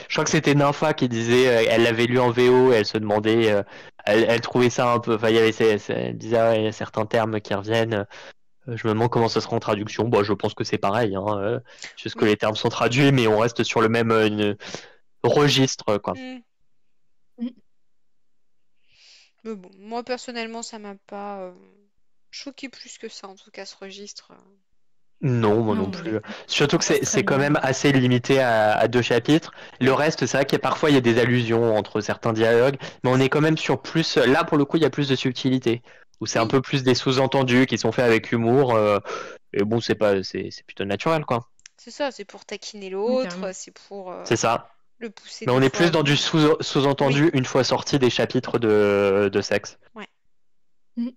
Speaker 2: Je crois que c'était Nympha qui disait, elle l'avait lu en VO, et elle se demandait, elle trouvait ça un peu, enfin, il y avait, elle disait, ah ouais, il y a certains termes qui reviennent. Je me demande comment ça sera en traduction. Bon, je pense que c'est pareil, hein, juste que
Speaker 1: Oui.
Speaker 2: les termes sont traduits, mais on reste sur le même registre, quoi.
Speaker 1: Hmm.
Speaker 3: Mm.
Speaker 1: Mais bon, moi personnellement, ça m'a pas choqué plus que ça, en tout cas, ce registre.
Speaker 2: Non, moi non
Speaker 3: Non,
Speaker 2: plus.
Speaker 3: ouais.
Speaker 2: Surtout
Speaker 3: Ça
Speaker 2: que
Speaker 3: passe très
Speaker 2: c'est quand
Speaker 3: bien.
Speaker 2: même assez limité à deux chapitres. Le
Speaker 1: Oui.
Speaker 2: reste, c'est vrai qu'il y a parfois il y a des allusions entre certains dialogues, mais on est quand même sur plus. Là, pour le coup, il y a plus de subtilité, où c'est un
Speaker 1: Oui,
Speaker 2: peu plus des sous-entendus qui sont faits avec humour. Et bon, c'est plutôt naturel, quoi.
Speaker 1: c'est ça, c'est pour taquiner
Speaker 3: Oui,
Speaker 1: l'autre,
Speaker 3: carrément.
Speaker 1: c'est pour
Speaker 2: C'est ça.
Speaker 1: le pousser
Speaker 2: Mais
Speaker 1: des
Speaker 2: on est
Speaker 1: fois.
Speaker 2: plus dans du
Speaker 1: Oui,
Speaker 2: sous-entendu une fois sorti des chapitres de sexe.
Speaker 1: ouais.
Speaker 3: Mm.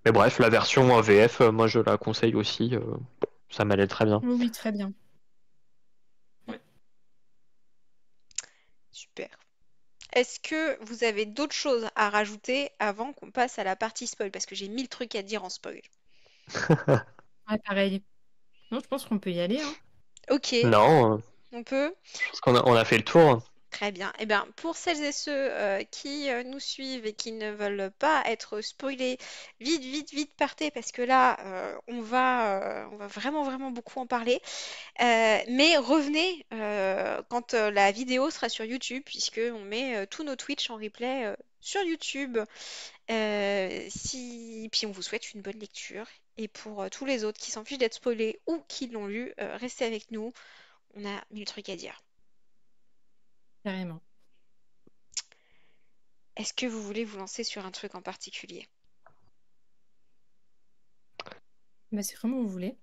Speaker 2: Mais bref, la version VF, moi je la conseille aussi. Ça m'allait très bien.
Speaker 3: Oui, oui, très bien.
Speaker 1: Super. Est-ce que vous avez d'autres choses à rajouter avant qu'on passe à la partie spoil? Parce que j'ai 1000 trucs à dire en spoil.
Speaker 3: Ouais, pareil. Non, je pense qu'on peut y aller, hein.
Speaker 1: Ok,
Speaker 2: Non,
Speaker 1: on peut.
Speaker 2: je pense qu'on a fait le tour.
Speaker 1: Très bien. Eh bien, pour celles et ceux qui nous suivent et qui ne veulent pas être spoilés, vite, vite, vite partez parce que là, on va vraiment, vraiment beaucoup en parler. Mais revenez quand la vidéo sera sur YouTube, puisque on met tous nos Twitch en replay sur YouTube. Puis on vous souhaite une bonne lecture. Et pour tous les autres qui s'en fichent d'être spoilés ou qui l'ont lu, restez avec nous. On a mille trucs à dire.
Speaker 3: Carrément.
Speaker 1: Est-ce que vous voulez vous lancer sur un truc en particulier?
Speaker 3: Bah, c'est comme vous voulez.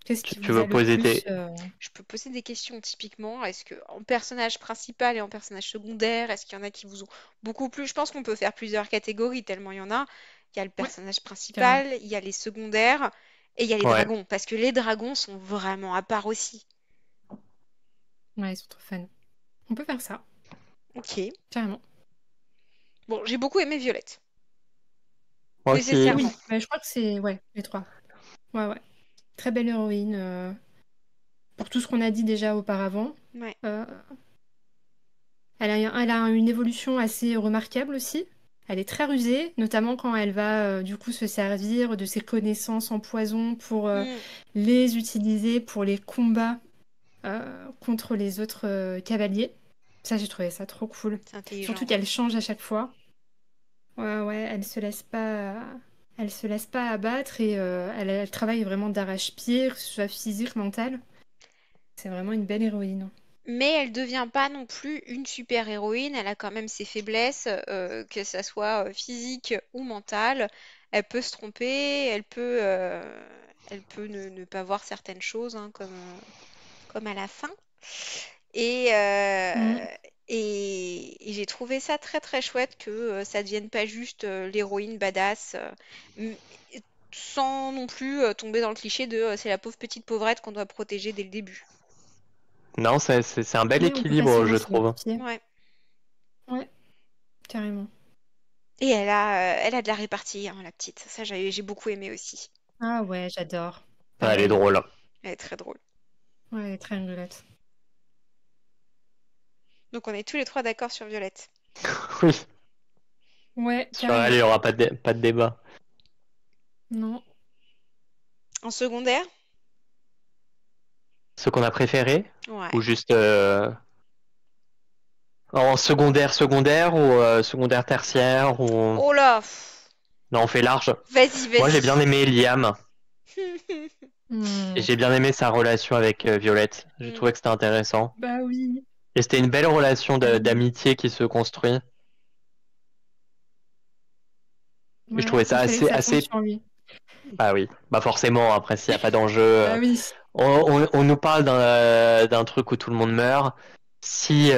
Speaker 3: Qu'est-ce
Speaker 2: Tu,
Speaker 3: qui
Speaker 2: tu
Speaker 3: vous a
Speaker 2: veux
Speaker 3: le
Speaker 2: poser
Speaker 3: plus...
Speaker 2: tes...
Speaker 1: Je peux poser des questions typiquement. Est-ce que en personnage principal et en personnage secondaire, est-ce qu'il y en a qui vous ont beaucoup plu? Je pense qu'on peut faire plusieurs catégories tellement il y en a. Il y a le
Speaker 3: Ouais,
Speaker 1: personnage
Speaker 3: carrément.
Speaker 1: principal, il y a les secondaires et il y a les
Speaker 2: Ouais.
Speaker 1: dragons. Parce que les dragons sont vraiment à part aussi.
Speaker 3: Ouais, ils sont trop fans. On peut faire ça,
Speaker 1: Ok.
Speaker 3: carrément.
Speaker 1: Bon, j'ai beaucoup aimé Violette.
Speaker 2: Moi aussi.
Speaker 3: Oui,
Speaker 1: Nécessairement.
Speaker 3: bah, je crois que c'est... Ouais, les trois. Ouais, ouais. Très belle héroïne. Pour tout ce qu'on a dit déjà auparavant.
Speaker 1: Ouais.
Speaker 3: Euh, elle a une évolution assez remarquable aussi. Elle est très rusée, notamment quand elle va du coup se servir de ses connaissances en poison pour
Speaker 1: Hmm,
Speaker 3: les utiliser pour les combats contre les autres cavaliers. Ça, j'ai trouvé ça trop cool.
Speaker 1: c'est intelligent,
Speaker 3: Surtout
Speaker 1: ouais.
Speaker 3: qu'elle change à chaque fois. Ouais, ouais, elle se laisse pas abattre et elle travaille vraiment d'arrache-pied, que ce soit physique, mental. C'est vraiment une belle héroïne.
Speaker 1: Mais elle devient pas non plus une super héroïne. Elle a quand même ses faiblesses, que ça soit physique ou mentale. Elle peut se tromper, elle peut ne pas voir certaines choses, hein, comme à la fin. Et,
Speaker 3: Mm.
Speaker 1: j'ai trouvé ça très très chouette que ça devienne pas juste l'héroïne badass, m- sans non plus tomber dans le cliché de c'est la pauvre petite pauvrette qu'on doit protéger dès le début.
Speaker 2: Non, c'est un bel
Speaker 3: Oui, on peut
Speaker 2: équilibre,
Speaker 3: facilement
Speaker 2: je
Speaker 3: s'y
Speaker 2: trouve.
Speaker 3: identifier.
Speaker 1: Ouais.
Speaker 3: Ouais, carrément.
Speaker 1: Et elle a de la répartie, hein, la petite. Ça, j'ai beaucoup aimé aussi.
Speaker 3: Ah ouais, j'adore.
Speaker 2: Ouais, elle est
Speaker 3: Pareil.
Speaker 2: drôle.
Speaker 1: Elle est très drôle.
Speaker 3: Ouais, elle est très rigolote.
Speaker 1: Donc on est tous les trois d'accord sur Violette.
Speaker 2: Oui.
Speaker 3: Ouais,
Speaker 2: Sur elle, il
Speaker 3: carrément.
Speaker 2: n'y aura pas de débat.
Speaker 3: Non.
Speaker 1: En secondaire?
Speaker 2: Ce qu'on a préféré?
Speaker 1: Ouais.
Speaker 2: Ou juste en secondaire ou secondaire tertiaire ou...
Speaker 1: Oh là!
Speaker 2: Non, on fait large.
Speaker 1: Vas-y,
Speaker 2: Moi, j'ai bien
Speaker 1: vas-y.
Speaker 2: aimé Liam. Et
Speaker 3: Hmm.
Speaker 2: j'ai bien aimé sa relation avec Violette. J'ai
Speaker 1: Hmm.
Speaker 2: trouvé que c'était intéressant.
Speaker 3: Bah oui.
Speaker 2: Et c'était une belle relation
Speaker 3: Ah oui.
Speaker 2: d'amitié qui se construit. Et je
Speaker 3: Ouais,
Speaker 2: trouvais ça
Speaker 3: il fallait que ça tombe
Speaker 2: assez...
Speaker 3: sur lui.
Speaker 2: Bah oui, bah forcément, après, s'il n'y a pas d'enjeu...
Speaker 3: Bah oui.
Speaker 2: on nous parle d'un truc où tout le monde meurt. Si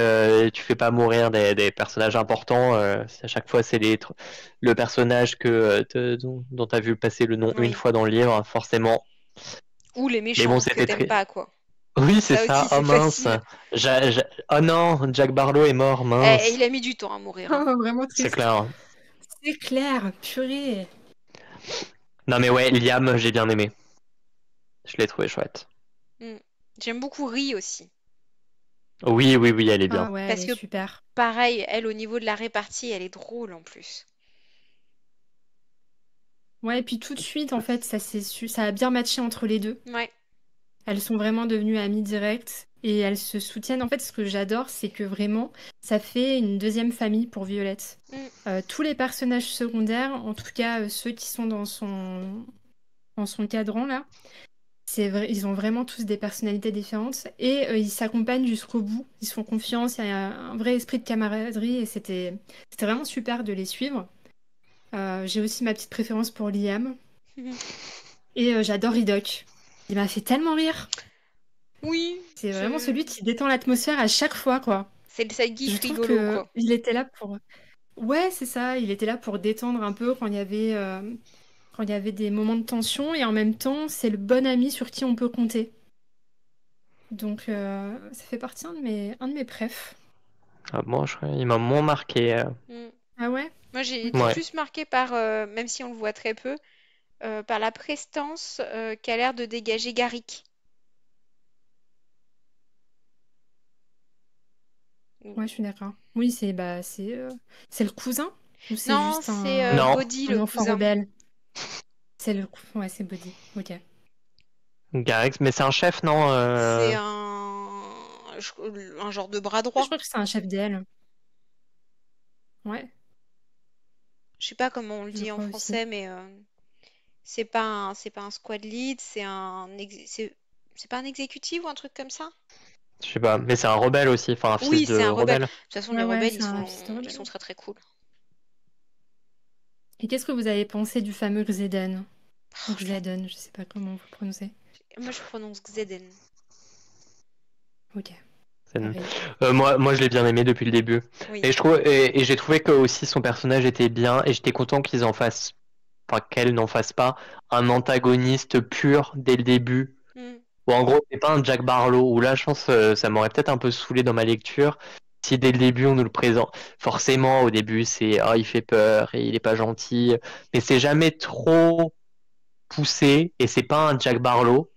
Speaker 2: tu fais pas mourir des personnages importants, si à chaque fois c'est le personnage dont tu as vu passer le nom une
Speaker 1: Oui.
Speaker 2: fois dans le livre, forcément.
Speaker 1: Ou les
Speaker 2: Mais bon,
Speaker 1: méchants que
Speaker 2: c'était
Speaker 1: t'aimes
Speaker 2: très...
Speaker 1: pas, quoi.
Speaker 2: Oui, c'est
Speaker 1: Ça
Speaker 2: ça.
Speaker 1: aussi,
Speaker 2: Oh
Speaker 1: c'est
Speaker 2: mince.
Speaker 1: facile.
Speaker 2: Oh non, Jack Barlow est mort,
Speaker 1: Il
Speaker 2: mince.
Speaker 1: a mis du temps à mourir, hein.
Speaker 3: Oh, vraiment
Speaker 2: C'est
Speaker 3: triste.
Speaker 2: clair.
Speaker 3: C'est clair, purée.
Speaker 2: Non mais ouais, Liam, j'ai bien aimé. Je l'ai trouvé chouette.
Speaker 1: Hmm. J'aime beaucoup Ri aussi.
Speaker 2: Oui, oui, oui, elle est bien.
Speaker 3: Ah ouais, elle
Speaker 1: Parce
Speaker 3: est
Speaker 1: que
Speaker 3: super.
Speaker 1: pareil, elle, au niveau de la répartie, elle est drôle en plus.
Speaker 3: Ouais, et puis tout de suite, en fait, ça a bien matché entre les deux.
Speaker 1: Ouais.
Speaker 3: Elles sont vraiment devenues amies directes et elles se soutiennent. En fait, ce que j'adore, c'est que vraiment, ça fait une deuxième famille pour Violette.
Speaker 1: Hmm.
Speaker 3: Tous les personnages secondaires, en tout cas ceux qui sont dans son cadran là, c'est vrai, ils ont vraiment tous des personnalités différentes et ils s'accompagnent jusqu'au bout. Ils se font confiance, il y a un vrai esprit de camaraderie et c'était vraiment super de les suivre. J'ai aussi ma petite préférence pour Liam et j'adore Hidoc. Il m'a fait tellement rire.
Speaker 1: Oui,
Speaker 3: C'est vraiment celui qui détend l'atmosphère à chaque fois, quoi.
Speaker 1: c'est le
Speaker 3: Je
Speaker 1: sidekick
Speaker 3: trouve
Speaker 1: rigolo,
Speaker 3: que
Speaker 1: quoi.
Speaker 3: il était là pour... Ouais, c'est ça, il était là pour détendre un peu quand il y avait des moments de tension, et en même temps, c'est le bon ami sur qui on peut compter. Donc, ça fait partie un de mes préfs.
Speaker 2: Ah, moi, il m'a moins marqué.
Speaker 1: Hmm.
Speaker 3: Ah ouais?
Speaker 1: Moi, j'ai été
Speaker 2: Ouais.
Speaker 1: plus marquée par, même si on le voit très peu, par la prestance qu'a l'air de dégager Garrick
Speaker 3: Ouais, je suis d'accord. Oui, c'est le cousin ou c'est
Speaker 1: Non,
Speaker 3: juste
Speaker 1: c'est
Speaker 2: Non,
Speaker 1: Bodhi,
Speaker 3: un
Speaker 1: le
Speaker 3: enfant
Speaker 1: cousin.
Speaker 3: rebelle? Ouais, c'est Buddy. Ok.
Speaker 2: Garex, mais c'est un chef, non
Speaker 1: C'est un genre de bras
Speaker 3: Je
Speaker 1: droit.
Speaker 3: crois que c'est un chef DL. Ouais,
Speaker 1: Je sais pas comment on le
Speaker 3: je
Speaker 1: dit en
Speaker 3: crois aussi.
Speaker 1: français, mais c'est pas un squad lead, c'est pas un exécutif ou un truc comme ça?
Speaker 2: Je sais pas, mais c'est un rebelle aussi, enfin un fils
Speaker 1: Oui, c'est
Speaker 2: de
Speaker 1: un rebelle. De
Speaker 2: rebelle.
Speaker 1: toute façon, les
Speaker 3: Ouais, ouais,
Speaker 1: rebelles,
Speaker 3: c'est un fils de
Speaker 1: ils
Speaker 3: rebelle.
Speaker 1: sont très très cool.
Speaker 3: Et qu'est-ce que vous avez pensé du fameux Xeden? Ou Xeden, je sais pas comment vous prononcez.
Speaker 1: Moi, je prononce Xeden.
Speaker 3: Ok,
Speaker 2: C'est-
Speaker 3: pareil.
Speaker 2: moi, je l'ai bien aimé depuis le début.
Speaker 1: Oui.
Speaker 2: Et j'ai trouvé que aussi son personnage était bien, et j'étais content qu'ils en fassent, enfin qu'elle n'en fasse pas un antagoniste pur dès le début.
Speaker 1: Hmm.
Speaker 2: Ou en gros, c'est pas un Jack Barlow, où là, je pense ça m'aurait peut-être un peu saoulé dans ma lecture. Si dès le début on nous le présente, forcément au début c'est il fait peur et il est pas gentil, mais c'est jamais trop poussé et c'est pas un Jack Barlow.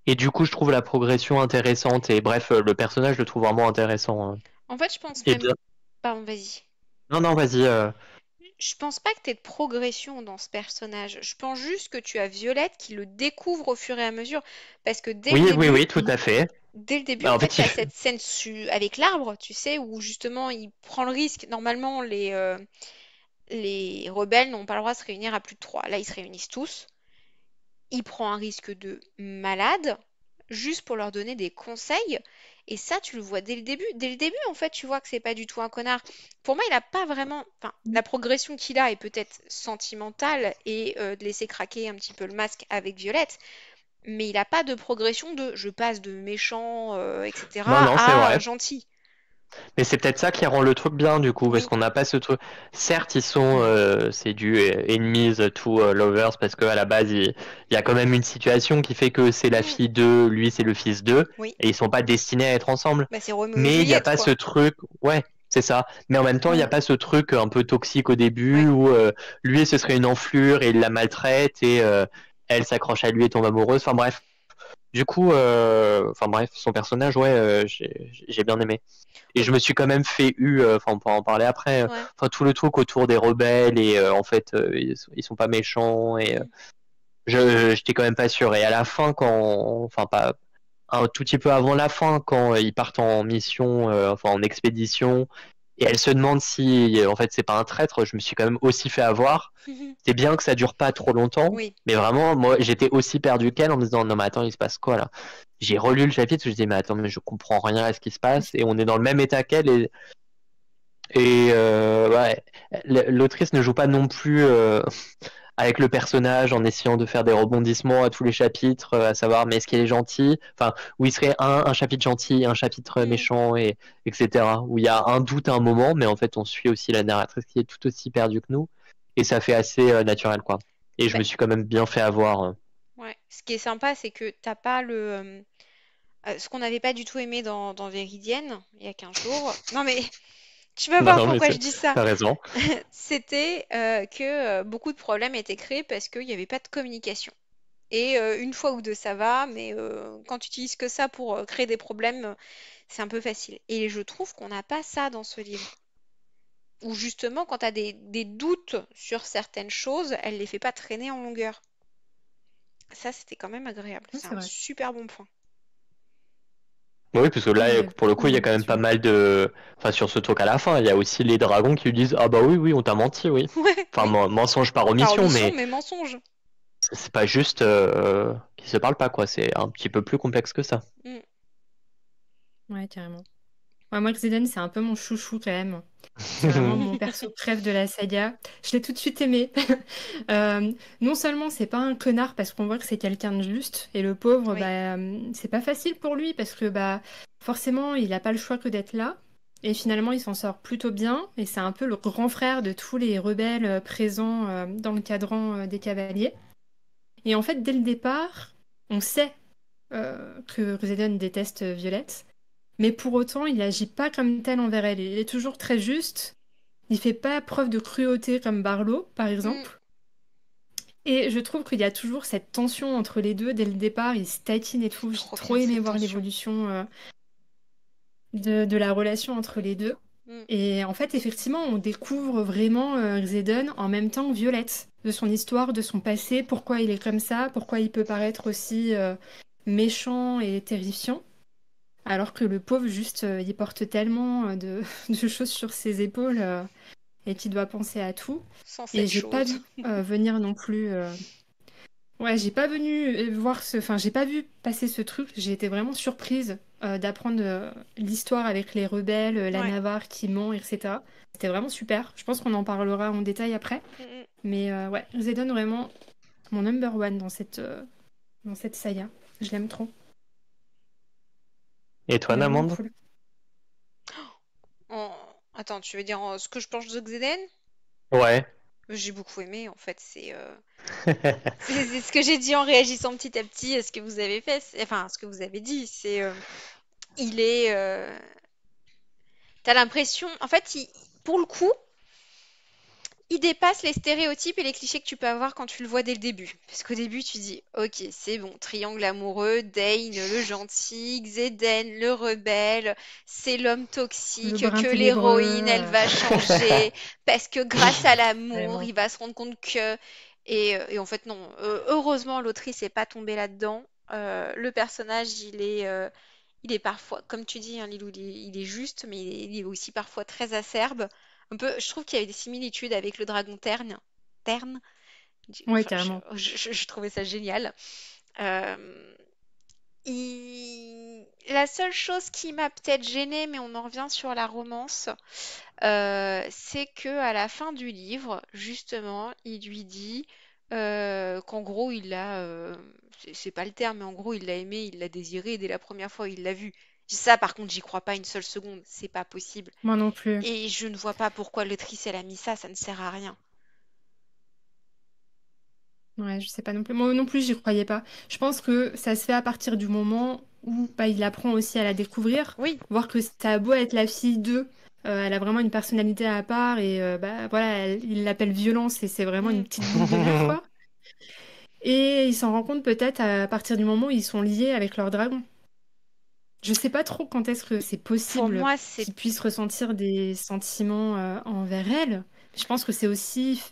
Speaker 2: Et du coup, je trouve la progression intéressante et bref, le personnage je le trouve vraiment intéressant, hein.
Speaker 1: En fait, je pense
Speaker 2: Et
Speaker 1: même...
Speaker 2: bien,
Speaker 1: Pardon, vas-y.
Speaker 2: non, non, vas-y.
Speaker 1: Je pense pas que tu aies de progression dans ce personnage. Je pense juste que tu as Violette qui le découvre au fur et à mesure. Parce que
Speaker 2: Oui, oui, oui, tout à fait.
Speaker 1: en
Speaker 2: En
Speaker 1: fait,
Speaker 2: fait,
Speaker 1: tu as cette scène avec l'arbre, tu sais, où justement il prend le risque. Normalement, les rebelles n'ont pas le droit de se réunir à plus de trois. Là, ils se réunissent tous. Il prend un risque de malade juste pour leur donner des conseils. Et ça, tu le vois dès le début. Dès le début, en fait, tu vois que c'est pas du tout un connard. Pour moi, il n'a pas vraiment. Enfin, la progression qu'il a est peut-être sentimentale et de laisser craquer un petit peu le masque avec Violette. Mais il n'a pas de progression de je passe de méchant,
Speaker 2: non,
Speaker 1: etc.
Speaker 2: non, c'est
Speaker 1: à
Speaker 2: vrai.
Speaker 1: gentil.
Speaker 2: Mais c'est peut-être ça qui rend le truc bien du coup, parce
Speaker 1: Oui.
Speaker 2: qu'on n'a pas ce truc. Certes, ils sont,
Speaker 3: Ouais.
Speaker 2: c'est du enemies to lovers, parce qu'à la base, il y a quand même une situation qui fait que c'est la
Speaker 1: Mm.
Speaker 2: fille d'eux, lui c'est le fils d'eux,
Speaker 1: Oui.
Speaker 2: et ils sont pas destinés à être ensemble.
Speaker 1: Bah, c'est Roméo et
Speaker 2: Mais il n'y a
Speaker 1: Juliette,
Speaker 2: pas ce
Speaker 1: quoi.
Speaker 2: truc, ouais, c'est ça. Mais en même temps, il n'y a
Speaker 3: Ouais.
Speaker 2: pas ce truc un peu toxique au début
Speaker 1: Ouais.
Speaker 2: où lui ce serait une enflure et il la maltraite et elle s'accroche à lui et tombe amoureuse. Enfin bref. Du coup, enfin bref, son personnage, ouais, j'ai bien aimé. Et je
Speaker 1: Oui.
Speaker 2: me suis quand même fait enfin on pourra en parler après,
Speaker 1: Ouais.
Speaker 2: enfin tout le truc autour des rebelles et en fait ils sont pas méchants et
Speaker 1: Mm.
Speaker 2: j'étais quand même pas sûr. Et à la fin, enfin pas un tout petit peu avant la fin, quand ils partent en mission, enfin en expédition, et elle se demande si en fait c'est pas un traître, je me suis quand même aussi fait avoir. C'est bien que ça dure pas trop longtemps,
Speaker 1: Oui.
Speaker 2: mais vraiment, moi, j'étais aussi perdu qu'elle en me disant non mais attends, il se passe quoi là? J'ai relu le chapitre, je me disais mais attends, mais je comprends rien à ce qui se passe, et on est dans le même état qu'elle, et ouais, l'autrice ne joue pas non plus avec le personnage en essayant de faire des rebondissements à tous les chapitres, à savoir mais est-ce qu'il est gentil? Enfin, où il serait un chapitre gentil, un chapitre
Speaker 1: Mm.
Speaker 2: méchant, et etc. Où il y a un doute à un moment, mais en fait on suit aussi la narratrice qui est tout aussi perdue que nous, et ça fait assez naturel quoi. Et je
Speaker 1: Bah,
Speaker 2: me suis quand même bien fait avoir.
Speaker 1: ouais. Ce qui est sympa, c'est que t'as pas ce qu'on n'avait pas du tout aimé dans Véridienne, il y a 15 jours. Non mais, tu vas
Speaker 2: Non,
Speaker 1: voir
Speaker 2: non, mais
Speaker 1: pourquoi je dis ça.
Speaker 2: t'as raison.
Speaker 1: C'était que beaucoup de problèmes étaient créés parce qu'il n'y avait pas de communication. Et une fois ou deux, ça va, mais quand tu utilises que ça pour créer des problèmes, c'est un peu facile. Et je trouve qu'on n'a pas ça dans ce livre. Où justement, quand tu as des doutes sur certaines choses, elle les fait pas traîner en longueur. Ça, c'était quand même agréable.
Speaker 3: Ouais,
Speaker 1: C'est
Speaker 3: c'est
Speaker 1: un
Speaker 3: vrai.
Speaker 1: super bon point.
Speaker 2: Oui, parce que
Speaker 3: Oui, il y
Speaker 2: là,
Speaker 3: a
Speaker 2: pour le
Speaker 3: beaucoup
Speaker 2: coup, il y a quand même pas
Speaker 3: d'émotions.
Speaker 2: mal de. Enfin, sur ce truc à la fin, il y a aussi les dragons qui lui disent ah bah oui, oui, on t'a menti, oui.
Speaker 1: Ouais,
Speaker 2: Enfin,
Speaker 1: oui.
Speaker 2: mensonge par
Speaker 1: Par
Speaker 2: omission,
Speaker 1: omission,
Speaker 2: mais
Speaker 1: mais mensonge.
Speaker 2: c'est pas juste qu'ils se parlent pas, quoi. C'est un petit peu plus complexe que ça.
Speaker 1: Mm.
Speaker 3: Ouais, carrément. Ouais, moi, Xeden, c'est un peu mon chouchou quand même. C'est vraiment mon perso préf de la saga. Je l'ai tout de suite aimé. Non seulement c'est pas un connard parce qu'on voit que c'est quelqu'un de juste, et le pauvre,
Speaker 1: Oui.
Speaker 3: c'est pas facile pour lui parce que forcément il a pas le choix que d'être là. Et finalement il s'en sort plutôt bien, et c'est un peu le grand frère de tous les rebelles présents dans le cadran des cavaliers. Et en fait, dès le départ, on sait que Xeden déteste Violette. Mais pour autant, il agit pas comme tel envers elle. Il est toujours très juste. Il fait pas preuve de cruauté comme Barlow, par
Speaker 1: Mm.
Speaker 3: exemple. Et je trouve qu'il y a toujours cette tension entre les deux. Dès le départ, ils se taquinent et tout. J'ai
Speaker 1: Trop
Speaker 3: trop
Speaker 1: bien
Speaker 3: aimé
Speaker 1: cette
Speaker 3: voir
Speaker 1: tension.
Speaker 3: l'évolution. de la relation entre les deux.
Speaker 1: Mm.
Speaker 3: Et en fait, effectivement, on découvre vraiment Xéden en même temps que Violette, de son histoire, de son passé, pourquoi il est comme ça, pourquoi il peut paraître aussi méchant et terrifiant, alors que le pauvre, juste, il porte tellement de choses sur ses épaules et qu'il doit penser à tout.
Speaker 1: Sans
Speaker 3: Et
Speaker 1: cette
Speaker 3: j'ai pas
Speaker 1: chose.
Speaker 3: vu venir non plus. Ouais, j'ai pas venu enfin, j'ai pas vu passer ce truc. J'ai été vraiment surprise d'apprendre l'histoire avec les rebelles, la
Speaker 1: Ouais.
Speaker 3: Navarre qui ment, etc. C'était vraiment super. Je pense qu'on en parlera en détail après.
Speaker 1: Mm.
Speaker 3: Mais ouais, Zedon vraiment mon number one dans cette saga. Je l'aime trop.
Speaker 2: Et toi,
Speaker 3: Vraiment
Speaker 2: Namande?
Speaker 3: cool.
Speaker 1: Attends, tu veux dire ce que je pense de Xeden?
Speaker 2: Ouais.
Speaker 1: J'ai beaucoup aimé, en fait. C'est ce que j'ai dit en réagissant petit à petit à ce que vous avez fait. Enfin, ce que vous avez dit. Il est. T'as l'impression. En fait, pour le coup, il dépasse les stéréotypes et les clichés que tu peux avoir quand tu le vois dès le début. Parce qu'au début, tu dis, ok, c'est bon, triangle amoureux, Dane, le gentil, Xeden, le rebelle, c'est l'homme
Speaker 3: Le
Speaker 1: toxique,
Speaker 3: brin
Speaker 1: que
Speaker 3: ténébreux,
Speaker 1: l'héroïne, elle va changer, parce que grâce à l'amour,
Speaker 3: vraiment.
Speaker 1: il va se rendre compte que... Et en fait, non. Heureusement, l'autrice n'est pas tombée là-dedans. Le personnage, il est parfois, comme tu dis, hein, Lilou, il est juste, mais il est aussi parfois très acerbe. Un peu, je trouve qu'il y avait des similitudes avec le dragon terne. Terne.
Speaker 3: Ouais,
Speaker 1: Enfin,
Speaker 3: carrément.
Speaker 1: je trouvais ça génial. Euh, La seule chose qui m'a peut-être gênée, mais on en revient sur la romance, c'est que à la fin du livre, justement, il lui dit qu'en gros, c'est pas le terme, mais en gros, il l'a aimé, il l'a désiré dès la première fois, il l'a vu. Ça, par contre, j'y crois pas une seule seconde, c'est pas possible.
Speaker 3: Moi non plus.
Speaker 1: Et je ne vois pas pourquoi l'autrice elle a mis ça ne sert à rien.
Speaker 3: Ouais, je sais pas non plus. Moi non plus, j'y croyais pas. Je pense que ça se fait à partir du moment où bah, il apprend aussi à la découvrir,
Speaker 1: Oui.
Speaker 3: voir que ça a beau être la fille d'eux, elle a vraiment une personnalité à part et bah voilà, il l'appelle violence et c'est vraiment une
Speaker 1: Mm.
Speaker 3: petite boule de nerfs quoi. Et il s'en rend compte peut-être à partir du moment où ils sont liés avec leur dragon. Je sais pas trop quand est-ce que c'est
Speaker 1: Pour
Speaker 3: possible
Speaker 1: moi, c'est...
Speaker 3: qu'il puisse ressentir des sentiments envers elle. Je pense que c'est aussi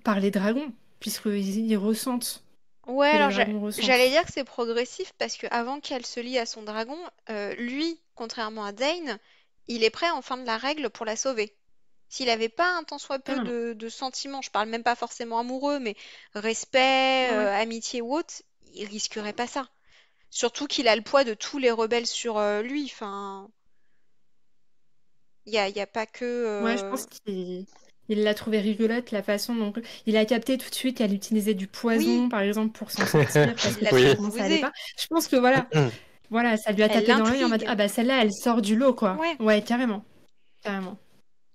Speaker 3: par les dragons, puisqu'ils ressentent
Speaker 1: Ouais,
Speaker 3: que les
Speaker 1: alors
Speaker 3: dragons
Speaker 1: j'allais
Speaker 3: ressentent.
Speaker 1: dire que c'est progressif parce que avant qu'elle se lie à son dragon, lui, contrairement à Dane, il est prêt en fin de la règle pour la sauver. S'il avait pas un tant soit peu
Speaker 3: Carrément.
Speaker 1: de sentiments, je parle même pas forcément amoureux, mais respect,
Speaker 3: Ouais, ouais.
Speaker 1: amitié ou autre, il risquerait pas ça. Surtout qu'il a le poids de tous les rebelles sur lui. Enfin, il y a pas que.
Speaker 3: Ouais, je pense qu'il l'a trouvé rigolote, la façon dont... Il a capté tout de suite qu'elle utilisait du
Speaker 1: Oui,
Speaker 3: poison, par exemple, pour s'en sortir, parce
Speaker 1: il
Speaker 3: que
Speaker 1: l'a
Speaker 3: tu
Speaker 2: Oui.
Speaker 3: comment ça allait
Speaker 1: terrorisé.
Speaker 3: pas. Je pense que voilà, ça lui a
Speaker 1: Elle
Speaker 3: tapé dans l'œil en mode,
Speaker 1: l'intrigue.
Speaker 3: ah bah celle-là, elle sort du lot, quoi.
Speaker 1: Ouais.
Speaker 3: Ouais, carrément. Carrément.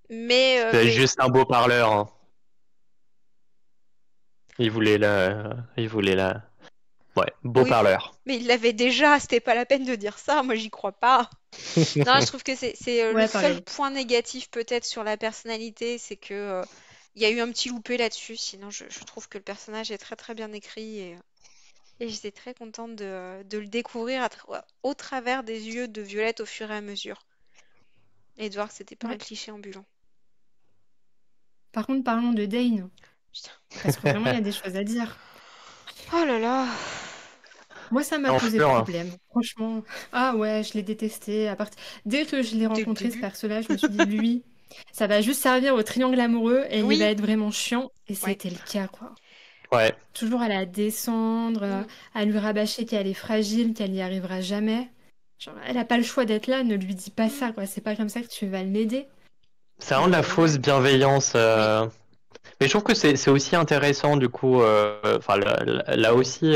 Speaker 2: C'est
Speaker 1: Mais
Speaker 2: juste un beau parleur, hein. Il voulait la. Ouais, beau
Speaker 1: oui,
Speaker 2: parleur.
Speaker 1: mais il l'avait déjà, c'était pas la peine de dire ça, moi j'y crois pas. Non, je trouve que c'est le
Speaker 3: Ouais,
Speaker 1: seul
Speaker 3: pareil.
Speaker 1: point négatif peut-être sur la personnalité, c'est que il y a eu un petit loupé là-dessus. Sinon, je trouve que le personnage est très très bien écrit et j'étais très contente de le découvrir au travers des yeux de Violette au fur et à mesure et de voir que c'était pas un
Speaker 3: Ouais.
Speaker 1: cliché ambulant.
Speaker 3: Par contre, parlons de Dane,
Speaker 1: Putain.
Speaker 3: parce que vraiment, il y a des choses à dire.
Speaker 1: Oh là là,
Speaker 3: Moi, ça m'a posé
Speaker 2: L'enflure.
Speaker 3: problème. Franchement, ah ouais, je l'ai détesté. Dès que je l'ai
Speaker 1: dès le
Speaker 3: rencontré, ce
Speaker 1: début.
Speaker 3: personnage, je me suis dit, lui, ça va juste servir au triangle amoureux et il va
Speaker 1: Oui,
Speaker 3: être vraiment chiant. Et
Speaker 1: ouais.
Speaker 3: c'était le cas, quoi.
Speaker 2: Ouais.
Speaker 3: Toujours à la descendre,
Speaker 1: Mm.
Speaker 3: à lui rabâcher qu'elle est fragile, qu'elle n'y arrivera jamais. Genre, elle a pas le choix d'être là, ne lui dis pas
Speaker 1: Mm.
Speaker 3: ça, quoi. C'est pas comme ça que tu vas l'aider.
Speaker 2: C'est vraiment de la
Speaker 3: Et
Speaker 2: fausse
Speaker 3: ouais.
Speaker 2: bienveillance.
Speaker 1: Oui.
Speaker 2: Mais je trouve que c'est aussi intéressant, du coup. Enfin, là aussi,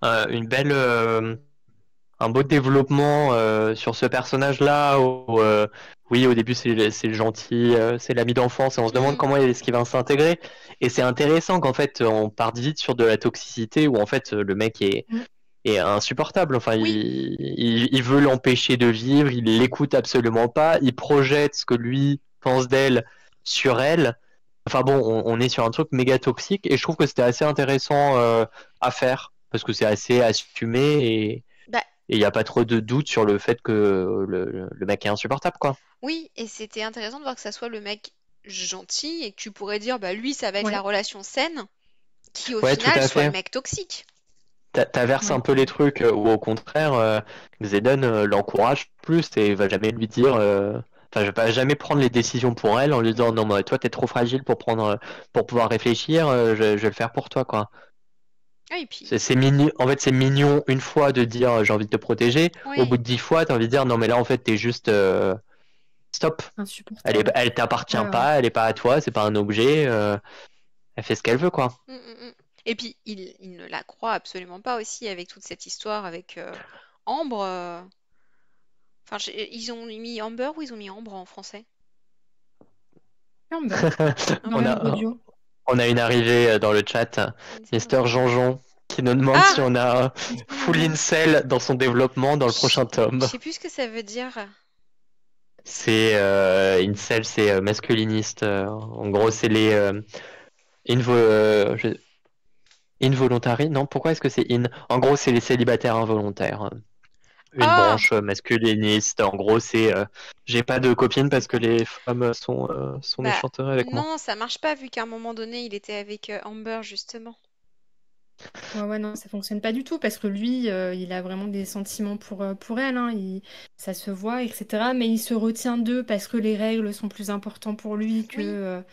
Speaker 2: une belle. Un beau développement sur ce personnage-là. Où, oui, au début, c'est le gentil, c'est l'ami d'enfance, et on se demande
Speaker 1: Mm.
Speaker 2: comment est-ce qu'il va s'intégrer. Et c'est intéressant qu'en fait, on parte vite sur de la toxicité, où en fait, le mec
Speaker 3: Mm.
Speaker 2: est insupportable. Enfin,
Speaker 1: Oui.
Speaker 2: il veut l'empêcher de vivre, il l'écoute absolument pas, il projette ce que lui pense d'elle sur elle. Enfin bon, on est sur un truc méga toxique, et je trouve que c'était assez intéressant à faire, parce que c'est assez assumé, et
Speaker 1: Bah,
Speaker 2: et il n'y a pas trop de doute sur le fait que le mec est insupportable, quoi.
Speaker 1: Oui, et c'était intéressant de voir que ça soit le mec gentil et que tu pourrais dire, bah lui, ça va être la
Speaker 3: Ouais,
Speaker 1: relation saine, qui au
Speaker 2: Ouais, tout
Speaker 1: final
Speaker 2: à
Speaker 1: soit le
Speaker 2: fait.
Speaker 1: mec toxique.
Speaker 2: T'inverses
Speaker 3: ouais.
Speaker 2: un peu les trucs, ou au contraire, Xenon l'encourage plus et va jamais lui dire. Enfin, je vais pas jamais prendre les décisions pour elle en lui disant
Speaker 1: Mm.
Speaker 2: non, mais toi, t'es trop fragile pour prendre, pour pouvoir réfléchir. Je vais le faire pour toi, quoi.
Speaker 1: Ah, et puis,
Speaker 2: C'est mignon. En fait, c'est mignon une fois de dire j'ai envie de te protéger. Au bout
Speaker 1: oui,
Speaker 2: de 10 fois, t'as envie de dire non, mais là, en fait, t'es juste stop.
Speaker 3: Insupportable.
Speaker 2: Elle t'appartient
Speaker 3: Ouais, ouais.
Speaker 2: pas, elle est pas à toi, c'est pas un objet. Elle fait ce qu'elle veut, quoi.
Speaker 1: Et puis, il ne la croit absolument pas aussi avec toute cette histoire avec Ambre. Enfin, ils ont mis Amber ou ils ont mis Ambre en français?
Speaker 3: Amber, dans
Speaker 2: On
Speaker 3: même
Speaker 2: a,
Speaker 3: audio.
Speaker 2: On a une arrivée dans le chat, Mister
Speaker 1: Amber.
Speaker 2: Jean-Jean, qui nous demande si
Speaker 1: Ah!
Speaker 2: on a full
Speaker 3: Jean-Jean.
Speaker 2: incel dans son développement dans le
Speaker 1: Je
Speaker 2: prochain
Speaker 1: je
Speaker 2: tome.
Speaker 1: sais plus ce que ça veut dire.
Speaker 2: C'est incel, c'est masculiniste. En gros, c'est les invo involuntary. Non, pourquoi est-ce que c'est in? En gros, c'est les célibataires involontaires. Une
Speaker 1: Ah!
Speaker 2: branche masculiniste. En gros, c'est j'ai pas de copine parce que les femmes sont
Speaker 1: Bah
Speaker 2: méchantes avec moi.
Speaker 1: non, ça marche pas vu qu'à un moment donné, il était avec Amber justement.
Speaker 3: Ouais, ouais, non, ça fonctionne pas du tout parce que lui, il a vraiment des sentiments pour elle, hein, ça se voit, etc. Mais il se retient d'eux parce que les règles sont plus importantes pour lui
Speaker 1: Oui.
Speaker 3: que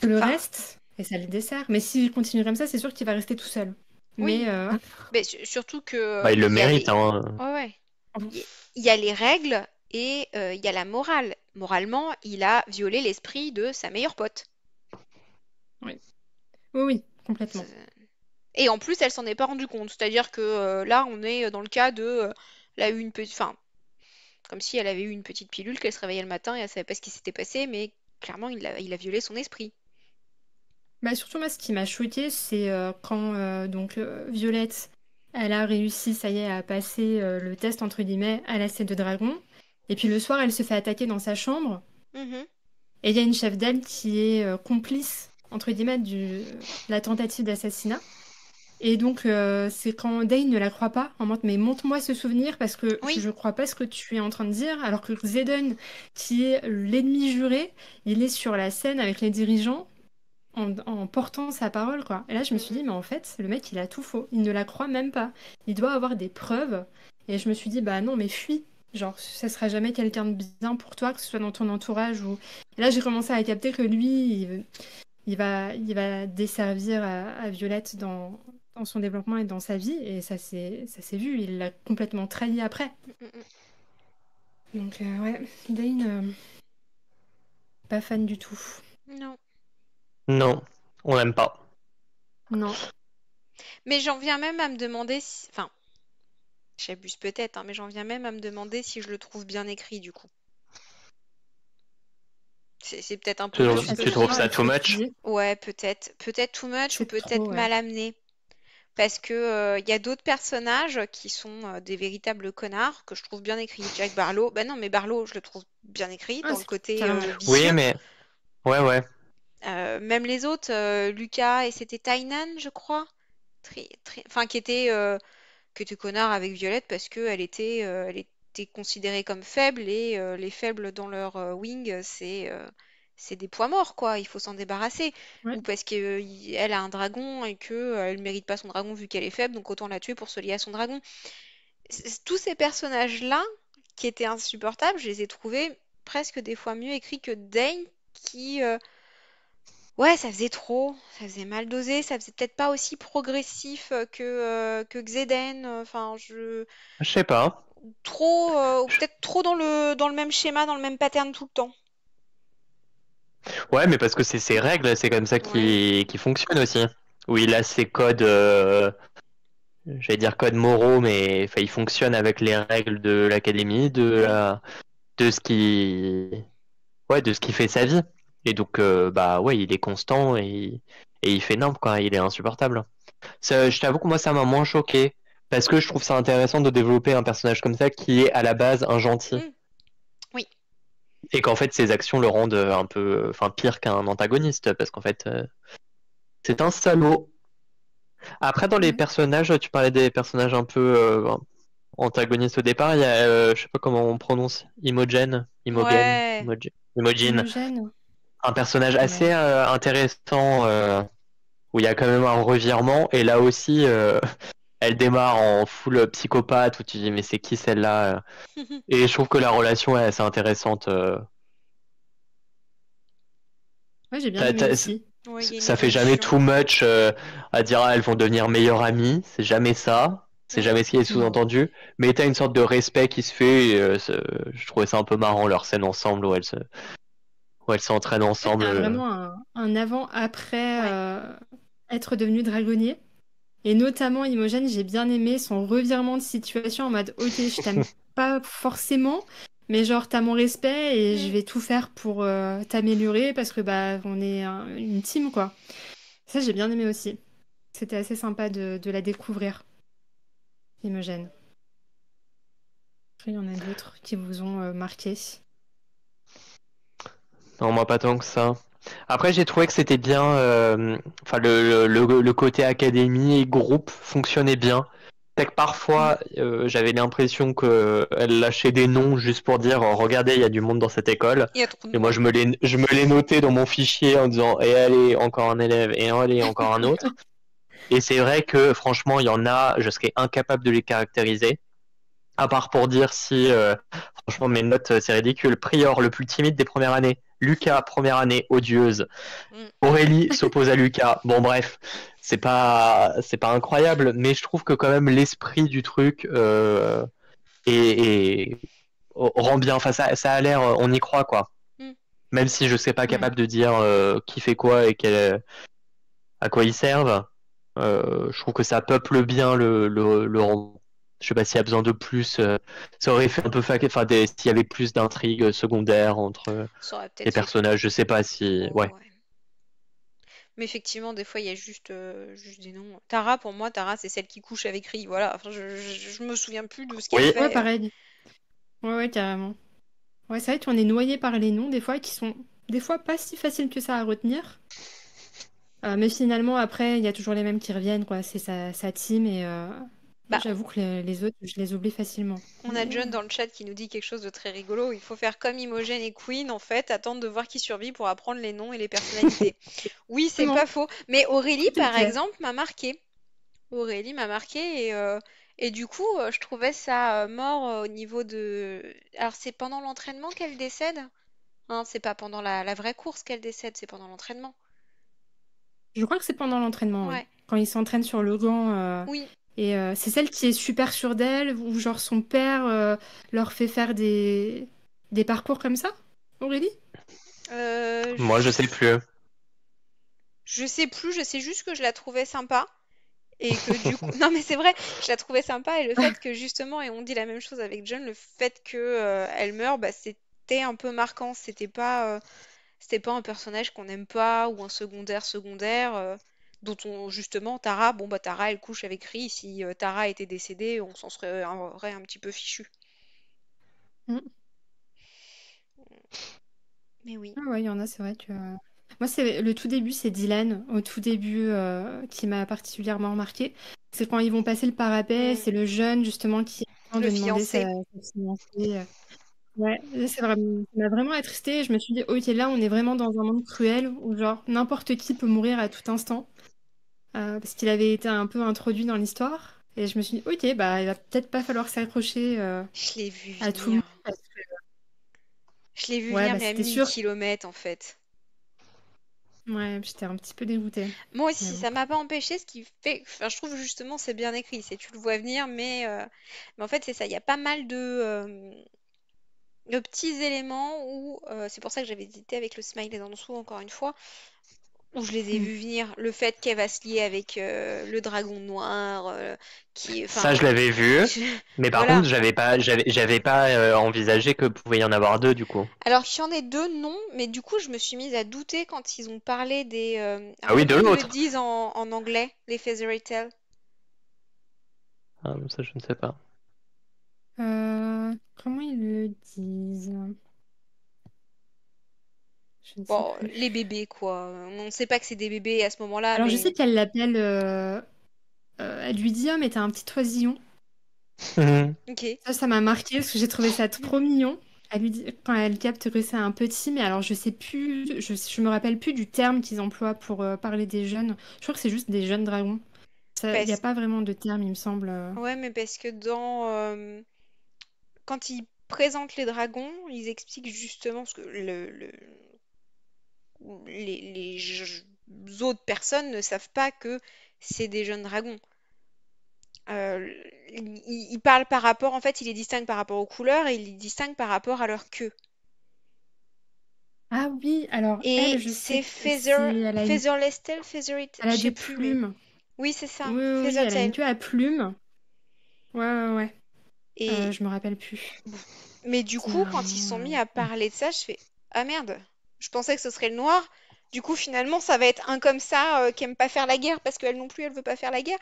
Speaker 3: le
Speaker 1: Enfin,
Speaker 3: reste, et ça le dessert. Mais s'il continue comme ça, c'est sûr qu'il va rester tout seul. Mais
Speaker 1: oui. Mais surtout que
Speaker 2: Bah, il le
Speaker 1: il y a
Speaker 2: mérite,
Speaker 1: les.
Speaker 2: hein.
Speaker 1: Ouais, ouais. Il y a les règles et il y a la morale. Moralement, il a violé l'esprit de sa meilleure pote.
Speaker 3: oui, oui, oui, complètement.
Speaker 1: C'est- Et en plus, elle s'en est pas rendue compte. C'est-à-dire que là, on est dans le cas de. Elle a eu une petite. Enfin, comme si elle avait eu une petite pilule, qu'elle se réveillait le matin et elle savait pas ce qui s'était passé, mais clairement, il a violé son esprit.
Speaker 3: Bah, surtout, moi, ce qui m'a choquée, c'est quand Violette, elle a réussi, ça y est, à passer le test, entre guillemets, à la de dragon. Et puis le soir, elle se fait attaquer dans sa chambre.
Speaker 1: Mhm.
Speaker 3: Et il y a une chef d'elle qui est complice, entre guillemets, de la tentative d'assassinat. Et donc, c'est quand Dane ne la croit pas, en mode, mais montre-moi ce souvenir parce que
Speaker 1: Oui.
Speaker 3: je crois pas ce que tu es en train de dire. Alors que Xenon, qui est l'ennemi juré, il est sur la scène avec les dirigeants en portant sa parole, quoi. Et là, je me suis
Speaker 1: Mhm.
Speaker 3: dit, mais en fait, le mec, il a tout faux. Il ne la croit même pas. Il doit avoir des preuves. Et je me suis dit, bah non, mais fuis. Genre, ça sera jamais quelqu'un de bien pour toi, que ce soit dans ton entourage ou... Et là, j'ai commencé à capter que lui, il va desservir à Violette dans son développement et dans sa vie. Et ça s'est vu. Il l'a complètement trahi après.
Speaker 1: Mhm.
Speaker 3: Donc, ouais, Dane, pas fan du tout.
Speaker 1: Non.
Speaker 2: Non, on n'aime pas.
Speaker 3: Non.
Speaker 1: Mais j'en viens même à me demander si... Enfin, j'abuse peut-être, hein, mais j'en viens même à me demander si je le trouve bien écrit, du coup. C'est peut-être un peu
Speaker 3: Ouais, je
Speaker 1: dur
Speaker 3: suis
Speaker 1: ce que
Speaker 3: assez
Speaker 2: Tu
Speaker 1: je
Speaker 2: trouves
Speaker 3: d'accord
Speaker 1: dis.
Speaker 2: ça
Speaker 3: avec ce
Speaker 2: too
Speaker 3: que tu
Speaker 2: much?
Speaker 3: dis.
Speaker 1: Ouais, peut-être. Peut-être too much ou
Speaker 3: C'est trop,
Speaker 1: peut-être
Speaker 3: ouais.
Speaker 1: mal amené. Parce que il y a d'autres personnages qui sont des véritables connards que je trouve bien écrits. Jack Barlow, bah non, mais Barlow, je le trouve bien écrit
Speaker 3: Ah,
Speaker 1: dans le
Speaker 3: c'est
Speaker 1: côté
Speaker 3: carrément.
Speaker 2: Oui,
Speaker 1: vicieux.
Speaker 2: mais ouais, ouais.
Speaker 1: Même les autres, Lucas et c'était Tainan, je crois, enfin qui était connard avec Violette parce que elle était considérée comme faible et les faibles dans leur wing, c'est des poids morts quoi. Il faut s'en débarrasser.
Speaker 3: Ouais.
Speaker 1: Ou parce que elle a un dragon et que elle mérite pas son dragon vu qu'elle est faible, donc autant la tuer pour se lier à son dragon. Tous ces personnages-là qui étaient insupportables, je les ai trouvés presque des fois mieux écrits que Dane qui ouais, ça faisait trop, ça faisait mal dosé, ça faisait peut-être pas aussi progressif que Xeden, enfin
Speaker 2: Je sais pas.
Speaker 1: trop ou peut-être trop dans le même schéma, dans le même pattern tout le temps.
Speaker 2: Ouais, mais parce que c'est ses règles, c'est comme ça
Speaker 1: Ouais.
Speaker 2: qui fonctionne aussi. Où il a ses codes, j'allais dire codes moraux, mais enfin, il fonctionne avec les règles de l'académie,
Speaker 1: Oui.
Speaker 2: de ce qui, ouais, de ce qui fait sa vie. Et donc, bah ouais, il est constant et il fait nimp, quoi. Il est insupportable. Je t'avoue que moi, ça m'a moins choqué. Parce que je trouve ça intéressant de développer un personnage comme ça qui est à la base un gentil.
Speaker 1: Mm. Oui.
Speaker 2: Et qu'en fait, ses actions le rendent un peu, enfin, pire qu'un antagoniste. Parce qu'en fait, c'est un salaud. Après, dans les
Speaker 3: Ouais.
Speaker 2: personnages, tu parlais des personnages un peu antagoniste au départ. Il y a, je sais pas comment on prononce,
Speaker 1: Ouais.
Speaker 2: Imogen,
Speaker 3: Imogène?
Speaker 2: un personnage
Speaker 3: Ouais.
Speaker 2: assez intéressant où il y a quand même un revirement. Et là aussi, elle démarre en full psychopathe où tu dis mais c'est qui celle-là? Et je trouve que la relation est assez intéressante.
Speaker 3: Ouais, j'ai bien
Speaker 2: T'as-
Speaker 3: aimé
Speaker 2: t'as-
Speaker 3: aussi.
Speaker 1: Ouais, il y a une
Speaker 2: Ça fait jamais
Speaker 1: évolution.
Speaker 2: too much à dire elles vont devenir meilleures amies. C'est jamais ça. C'est
Speaker 1: Mm.
Speaker 2: jamais ce qui est
Speaker 3: Non.
Speaker 2: sous-entendu. Mais t'as une sorte de respect qui se fait. Et, je trouvais ça un peu marrant leur scène ensemble où elles s'entraînent
Speaker 3: En fait, il y
Speaker 2: ensemble.
Speaker 3: a vraiment un avant-après
Speaker 1: Ouais.
Speaker 3: être devenu dragonnier. Et notamment, Imogen, j'ai bien aimé son revirement de situation en mode, ok, je t'aime pas forcément, mais genre, t'as mon respect et je
Speaker 1: Mm.
Speaker 3: vais tout faire pour t'améliorer parce que bah, on est une team, quoi. Ça, j'ai bien aimé aussi. C'était assez sympa de la découvrir, Imogen. Après, il y en a d'autres qui vous ont marqué.
Speaker 2: Non, moi pas tant que ça. Après, j'ai trouvé que c'était bien. Enfin, le côté académie et groupe fonctionnait bien. C'est que
Speaker 3: Mm.
Speaker 2: parfois, j'avais l'impression que elle lâchait des noms juste pour dire regardez, il y a du monde dans cette école.
Speaker 1: Il y a trop de
Speaker 2: Et moi,
Speaker 1: monde.
Speaker 2: je me les notais dans mon fichier en disant et allez, encore un élève, et allez, encore un autre. Et c'est vrai que franchement, il y en a, je serais incapable de les caractériser. À part pour dire si, franchement, mes notes, c'est ridicule. Prior, le plus timide des premières années. Lucas, première année, odieuse.
Speaker 1: Mm.
Speaker 2: Aurélie s'oppose à Lucas. Bon, bref, c'est pas incroyable, mais je trouve que quand même l'esprit du truc est- rend bien. Enfin, ça a l'air, on y croit, quoi.
Speaker 1: Mm.
Speaker 2: Même si je sais pas
Speaker 3: Ouais.
Speaker 2: capable de dire qui fait quoi et à quoi ils servent, je trouve que ça peuple bien le roman. Je sais pas s'il y a besoin de plus. Ça aurait fait un peu enfin, s'il y avait plus d'intrigues secondaires entre
Speaker 1: Ça aurait
Speaker 2: les
Speaker 1: peut-être fait.
Speaker 2: personnages. Je sais pas si.
Speaker 1: Oh,
Speaker 2: Ouais.
Speaker 1: ouais. Mais effectivement, des fois, il y a juste des noms. Tara, pour moi, Tara, c'est celle qui couche avec Ri. Voilà. Enfin, je me souviens plus de ce qu'elle
Speaker 2: Oui.
Speaker 3: Ouais,
Speaker 1: fait.
Speaker 3: pareil. Ouais, ouais, carrément. Ouais, c'est vrai qu'on est noyé par les noms, des fois, qui sont des fois pas si faciles que ça à retenir. Mais finalement, après, il y a toujours les mêmes qui reviennent, quoi. C'est sa team et moi,
Speaker 1: Bah,
Speaker 3: j'avoue que les autres, je les oublie facilement.
Speaker 1: on a
Speaker 3: Mais
Speaker 1: John dans le chat qui nous dit quelque chose de très rigolo. Il faut faire comme Imogen et Queen, en fait, attendre de voir qui survit pour apprendre les noms et les personnalités. Oui, c'est pas
Speaker 3: Exactement,
Speaker 1: faux. Mais Aurélie,
Speaker 3: tout est
Speaker 1: par
Speaker 3: clair.
Speaker 1: exemple, m'a marqué. Aurélie m'a marqué et du coup, je trouvais ça mort au niveau de. Alors, c'est pendant l'entraînement qu'elle décède? Hein, c'est pas pendant la vraie course qu'elle décède, c'est pendant l'entraînement.
Speaker 3: Je crois que c'est pendant l'entraînement, oui.
Speaker 1: Ouais,
Speaker 3: Quand ils s'entraînent sur le gant.
Speaker 1: oui.
Speaker 3: Et c'est celle qui est super sûre d'elle, ou genre son père leur fait faire des parcours comme ça, Aurélie?
Speaker 1: Euh,
Speaker 2: Moi, je sais plus.
Speaker 1: je sais plus, je sais juste que je la trouvais sympa. Et que du coup, non mais c'est vrai, je la trouvais sympa et le fait que justement, et on dit la même chose avec John, le fait que elle meurt, bah, c'était un peu marquant. C'était pas un personnage qu'on n'aime pas ou un secondaire dont on justement Tara, bon bah Tara elle couche avec Rhys. Si Tara était décédée, on s'en serait un petit peu fichu.
Speaker 3: Mm.
Speaker 1: Mais oui.
Speaker 3: Ah ouais, il y en a, c'est vrai que... Moi, c'est le tout début, c'est Dylan, au tout début, qui m'a particulièrement marqué. C'est quand ils vont passer le parapet,
Speaker 1: Mm.
Speaker 3: c'est le jeune, justement, qui est en train
Speaker 1: Le
Speaker 3: de demander
Speaker 1: fiancé.
Speaker 3: sa fiancée. Ouais, là, ça m'a vraiment attristée. Je me suis dit, ok, là, on est vraiment dans un monde cruel où, genre, n'importe qui peut mourir à tout instant. Parce qu'il avait été un peu introduit dans l'histoire. Et je me suis dit, ok, bah, il va peut-être pas falloir s'accrocher
Speaker 1: Je l'ai vu
Speaker 3: à tout le monde.
Speaker 1: venir. Je l'ai vu
Speaker 3: Ouais,
Speaker 1: venir,
Speaker 3: bah,
Speaker 1: mais à
Speaker 3: c'était
Speaker 1: 1000
Speaker 3: sûr.
Speaker 1: kilomètres en fait.
Speaker 3: Ouais, j'étais un petit peu dégoûtée.
Speaker 1: Moi
Speaker 3: Mais
Speaker 1: aussi,
Speaker 3: bon.
Speaker 1: ça m'a pas empêché, ce qui fait, enfin, je trouve justement c'est bien écrit, c'est tu le vois venir, mais en fait c'est ça, il y a pas mal de petits éléments où c'est pour ça que j'avais hésité avec le smiley en dessous encore une fois, où je les ai
Speaker 3: Hmm.
Speaker 1: vus venir. Le fait qu'elle va se lier avec le dragon noir,
Speaker 2: Ça, je
Speaker 1: enfin,
Speaker 2: l'avais vu. Mais par contre,
Speaker 1: voilà.
Speaker 2: j'avais pas envisagé que pouvait y en avoir deux, du coup.
Speaker 1: Alors qu'il y en ait deux, non, mais du coup je me suis mise à douter quand ils ont parlé des. Alors
Speaker 2: Ah oui, de
Speaker 1: comment ils le
Speaker 2: l'autre.
Speaker 1: disent en anglais, les Feathery Tail?
Speaker 2: Ah, ça, je ne sais pas.
Speaker 3: Comment ils le disent? Je ne sais
Speaker 1: Bon,
Speaker 3: plus.
Speaker 1: les bébés, quoi. On ne sait pas que c'est des bébés à ce moment-là,
Speaker 3: Alors, je sais
Speaker 1: mais
Speaker 3: qu'elle l'appelle... elle lui dit, oh, mais t'as un petit oisillon.
Speaker 1: Ok.
Speaker 3: Ça m'a marqué parce que j'ai trouvé ça trop mignon. Elle lui dit, quand elle capte que c'est un petit, mais alors je sais plus, je me rappelle plus du terme qu'ils emploient pour parler des jeunes. Je crois que c'est juste des jeunes dragons. Il n'y a
Speaker 1: Parce...
Speaker 3: pas vraiment de terme, il me semble.
Speaker 1: Ouais, mais parce que quand ils présentent les dragons, ils expliquent justement parce que les autres personnes ne savent pas que c'est des jeunes dragons. Ils parlent par rapport, en fait, ils les distinguent par rapport aux couleurs et ils les distinguent par rapport à leur queue.
Speaker 3: Ah oui, alors
Speaker 1: Et
Speaker 3: elle, je sais
Speaker 1: c'est
Speaker 3: que c'est,
Speaker 1: Featherless Tail,
Speaker 3: elle
Speaker 1: je
Speaker 3: a
Speaker 1: sais
Speaker 3: des
Speaker 1: plus, mais
Speaker 3: plumes.
Speaker 1: oui, c'est ça,
Speaker 3: Oui, oui, oui,
Speaker 1: Feather
Speaker 3: elle a une
Speaker 1: Tail.
Speaker 3: queue à plumes. Ouais, ouais, ouais.
Speaker 1: Et
Speaker 3: Je me rappelle plus.
Speaker 1: mais du
Speaker 3: Il y a
Speaker 1: coup,
Speaker 3: un
Speaker 1: quand ils sont mis
Speaker 3: nom.
Speaker 1: à parler de ça, je fais ah merde, je pensais que ce serait le noir. Du coup, finalement, ça va être un comme ça qui aime pas faire la guerre parce qu'elle non plus, elle veut pas faire la guerre.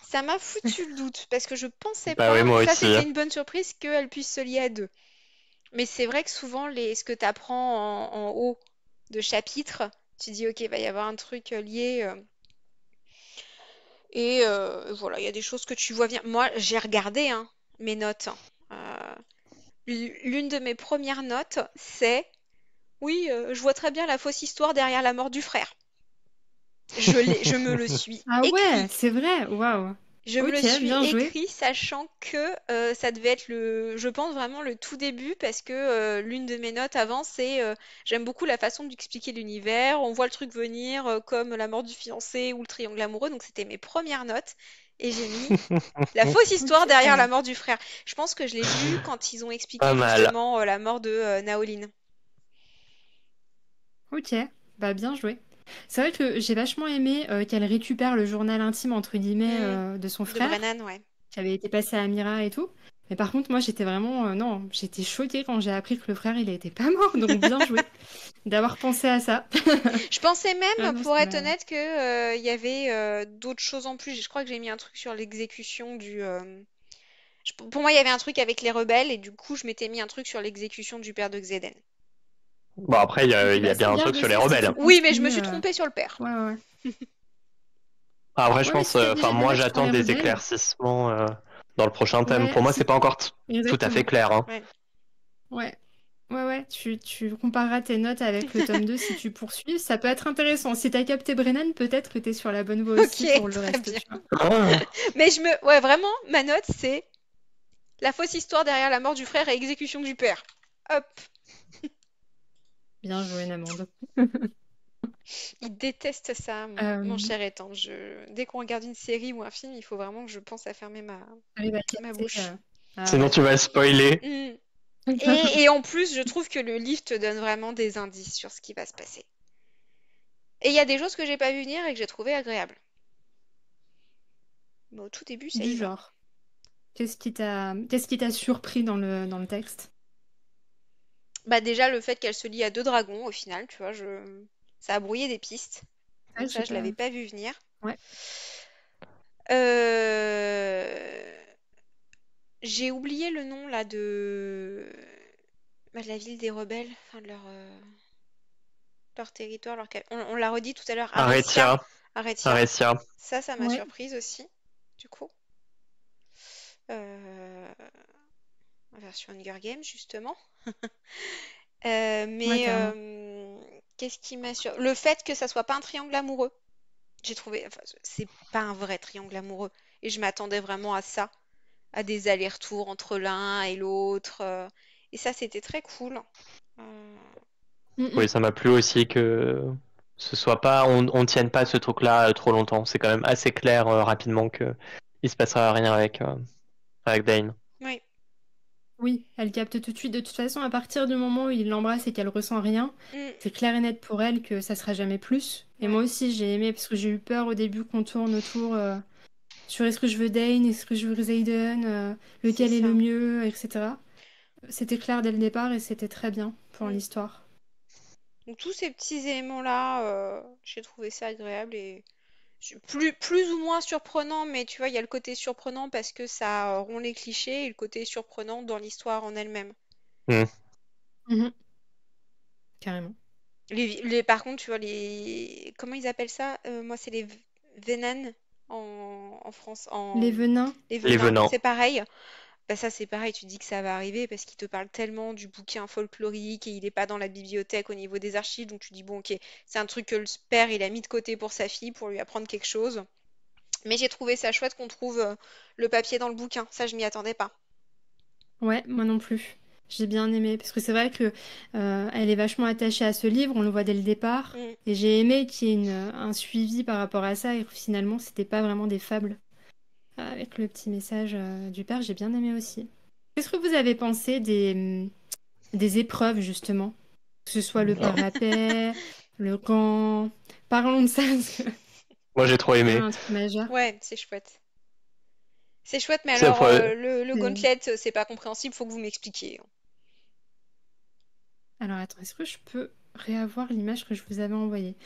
Speaker 1: Ça m'a foutu le doute parce que je pensais
Speaker 2: Bah oui,
Speaker 1: pas.
Speaker 2: moi
Speaker 1: Ça,
Speaker 2: aussi.
Speaker 1: c'était une bonne surprise qu'elle puisse se lier à deux. Mais c'est vrai que souvent, ce que tu apprends en haut de chapitre, tu dis ok, il va y avoir un truc lié. Et voilà, il y a des choses que tu vois bien. Moi, j'ai regardé hein, mes notes. L'une de mes premières notes, c'est oui, je vois très bien la fausse histoire derrière la mort du frère. Je me le suis
Speaker 3: Ah ouais,
Speaker 1: écrit.
Speaker 3: c'est vrai, waouh.
Speaker 1: Je me le
Speaker 3: Ok,
Speaker 1: suis
Speaker 3: bien joué.
Speaker 1: écrit sachant que ça devait être je pense vraiment le tout début parce que l'une de mes notes avant c'est j'aime beaucoup la façon d'expliquer l'univers, on voit le truc venir comme la mort du fiancé ou le triangle amoureux, donc c'était mes premières notes et j'ai mis la fausse histoire
Speaker 3: Ok,
Speaker 1: derrière la mort du frère. Je pense que je l'ai lu quand ils ont
Speaker 2: Pas
Speaker 1: expliqué
Speaker 2: mal.
Speaker 1: justement la mort de Naoline.
Speaker 3: ok, bah bien joué. C'est vrai que j'ai vachement aimé qu'elle récupère le journal intime, entre guillemets,
Speaker 1: Hmm,
Speaker 3: de son
Speaker 1: de
Speaker 3: frère,
Speaker 1: Brennan, ouais.
Speaker 3: qui avait été passé à Amira et tout. Mais par contre, moi, j'étais vraiment... non, j'étais choquée quand j'ai appris que le frère, il était pas mort, donc bien joué d'avoir pensé à ça.
Speaker 1: Je pensais
Speaker 3: Ah
Speaker 1: même,
Speaker 3: non,
Speaker 1: pour être honnête, que il y avait d'autres choses en plus. Je crois que j'ai mis un truc sur l'exécution du. Pour moi, il y avait un truc avec les rebelles et du coup, je m'étais mis un truc sur l'exécution du père de Xéden.
Speaker 2: Bon, après,
Speaker 3: Ok,
Speaker 2: il y
Speaker 3: bah
Speaker 2: a
Speaker 3: ça
Speaker 2: bien
Speaker 3: me
Speaker 2: un truc
Speaker 3: garde
Speaker 2: sur les
Speaker 3: aussi si
Speaker 2: rebelles.
Speaker 3: tu
Speaker 1: Oui, mais je me
Speaker 3: continues.
Speaker 1: suis trompée sur le père.
Speaker 3: Ouais, ouais.
Speaker 2: Après, je
Speaker 3: Ouais, mais
Speaker 2: pense,
Speaker 3: si t'as
Speaker 2: enfin,
Speaker 3: déjà des
Speaker 2: moi,
Speaker 3: notes sur
Speaker 2: j'attends
Speaker 3: les
Speaker 2: des
Speaker 3: rebelles,
Speaker 2: éclaircissements dans le prochain thème.
Speaker 3: ouais,
Speaker 2: Pour moi,
Speaker 3: si
Speaker 2: c'est pas
Speaker 3: tu...
Speaker 2: encore tout à fait
Speaker 3: Exactement.
Speaker 2: clair, hein.
Speaker 1: Ouais.
Speaker 3: Ouais. Ouais, ouais, tu compareras tes notes avec le tome 2 si tu poursuis. Ça peut être intéressant. Si t'as capté Brennan, peut-être que t'es sur la bonne voie
Speaker 1: Ok,
Speaker 3: aussi pour le
Speaker 1: très
Speaker 3: reste,
Speaker 1: bien.
Speaker 3: tu vois.
Speaker 2: Ah,
Speaker 1: Mais ouais, vraiment, ma note, c'est la fausse histoire derrière la mort du frère et exécution du père. Hop.
Speaker 3: Bien joué, Namande.
Speaker 1: Il déteste ça, mon
Speaker 3: Euh,
Speaker 1: cher Ethan. Dès qu'on regarde une série ou un film, il faut vraiment que je pense à fermer
Speaker 3: J'arrive à
Speaker 1: ma
Speaker 3: capter.
Speaker 1: bouche.
Speaker 3: Ah
Speaker 2: sinon,
Speaker 3: ouais.
Speaker 2: tu vas spoiler.
Speaker 1: Hmm. Et en plus, je trouve que le livre te donne vraiment des indices sur ce qui va se passer. Et il y a des choses que j'ai pas vu venir et que j'ai trouvé agréables. Mais au tout début, ça y
Speaker 3: Du
Speaker 1: va.
Speaker 3: genre. Qu'est-ce qui t'a surpris dans le texte?
Speaker 1: Bah déjà, le fait qu'elle se lie à deux dragons, au final, tu vois, ça a brouillé des pistes.
Speaker 3: Ah,
Speaker 1: Donc
Speaker 3: j'ai
Speaker 1: ça, je
Speaker 3: pas.
Speaker 1: l'avais pas vu venir.
Speaker 3: Ouais.
Speaker 1: Euh, J'ai oublié le nom là de la ville des rebelles, enfin de leur territoire, on l'a redit tout à l'heure, Aretia.
Speaker 2: Aretia,
Speaker 1: Aretia.
Speaker 2: Aretia.
Speaker 1: Ça m'a
Speaker 3: Ouais.
Speaker 1: surprise aussi, du coup. Euh, Version Hunger Games, justement.
Speaker 3: Ouais,
Speaker 1: Mais
Speaker 3: carrément.
Speaker 1: qu'est-ce qui m'a le fait que ça soit pas un triangle amoureux. J'ai trouvé, enfin, c'est pas un vrai triangle amoureux. Et je m'attendais vraiment à ça, à des allers-retours entre l'un et l'autre. Et ça, c'était très cool. Euh,
Speaker 3: Mm,
Speaker 2: Oui,
Speaker 3: mm.
Speaker 2: ça m'a plu aussi que ce soit pas, on tienne pas ce truc-là trop longtemps. C'est quand même assez clair rapidement que il se passera rien avec Dane.
Speaker 1: oui.
Speaker 3: Oui, elle capte tout de suite. De toute façon, à partir du moment où il l'embrasse et qu'elle ressent rien,
Speaker 1: Mm,
Speaker 3: c'est clair et net pour elle que ça sera jamais plus. Et
Speaker 1: ouais,
Speaker 3: moi aussi, j'ai aimé parce que j'ai eu peur au début qu'on tourne autour sur est-ce que je veux Dane, est-ce que je veux Xaden,
Speaker 1: c'est
Speaker 3: lequel est le
Speaker 1: ça.
Speaker 3: mieux, etc. C'était clair dès le départ et c'était très bien pour
Speaker 1: Mm.
Speaker 3: l'histoire.
Speaker 1: Donc tous ces petits éléments-là, j'ai trouvé ça agréable et plus ou moins surprenant, mais tu vois, il y a le côté surprenant parce que ça rompt les clichés et le côté surprenant dans l'histoire en elle-même.
Speaker 2: Hmm.
Speaker 3: Mhm. Carrément.
Speaker 1: Par contre, tu vois, comment ils appellent ça? Moi, c'est les Venan en France,
Speaker 3: Les venins.
Speaker 1: les
Speaker 2: Les
Speaker 1: venins,
Speaker 2: venants.
Speaker 1: c'est pareil. Bah ça c'est pareil, tu dis que ça va arriver parce qu'il te parle tellement du bouquin folklorique et il est pas dans la bibliothèque au niveau des archives, donc tu dis bon ok, c'est un truc que le père il a mis de côté pour sa fille pour lui apprendre quelque chose. Mais j'ai trouvé ça chouette qu'on trouve le papier dans le bouquin, ça je m'y attendais pas.
Speaker 3: Ouais, moi non plus. J'ai bien aimé parce que c'est vrai que elle est vachement attachée à ce livre, on le voit dès le départ.
Speaker 1: Mm.
Speaker 3: Et j'ai aimé qu'il y ait un suivi par rapport à ça et que finalement c'était pas vraiment des fables. Avec le petit message du père, j'ai bien aimé aussi. Qu'est-ce que vous avez pensé des épreuves justement? Que ce soit le parapet, le camp. Parlons de ça parce que
Speaker 2: Moi j'ai trop
Speaker 3: c'est quand même
Speaker 2: aimé.
Speaker 3: un truc majeur.
Speaker 1: Ouais, c'est chouette. C'est chouette, mais
Speaker 2: Ça,
Speaker 1: alors
Speaker 2: faut-
Speaker 1: le
Speaker 3: C'est-
Speaker 1: gauntlet, c'est pas compréhensible, faut que vous m'expliquiez.
Speaker 3: Alors attends, est-ce que je peux réavoir l'image que je vous avais envoyée?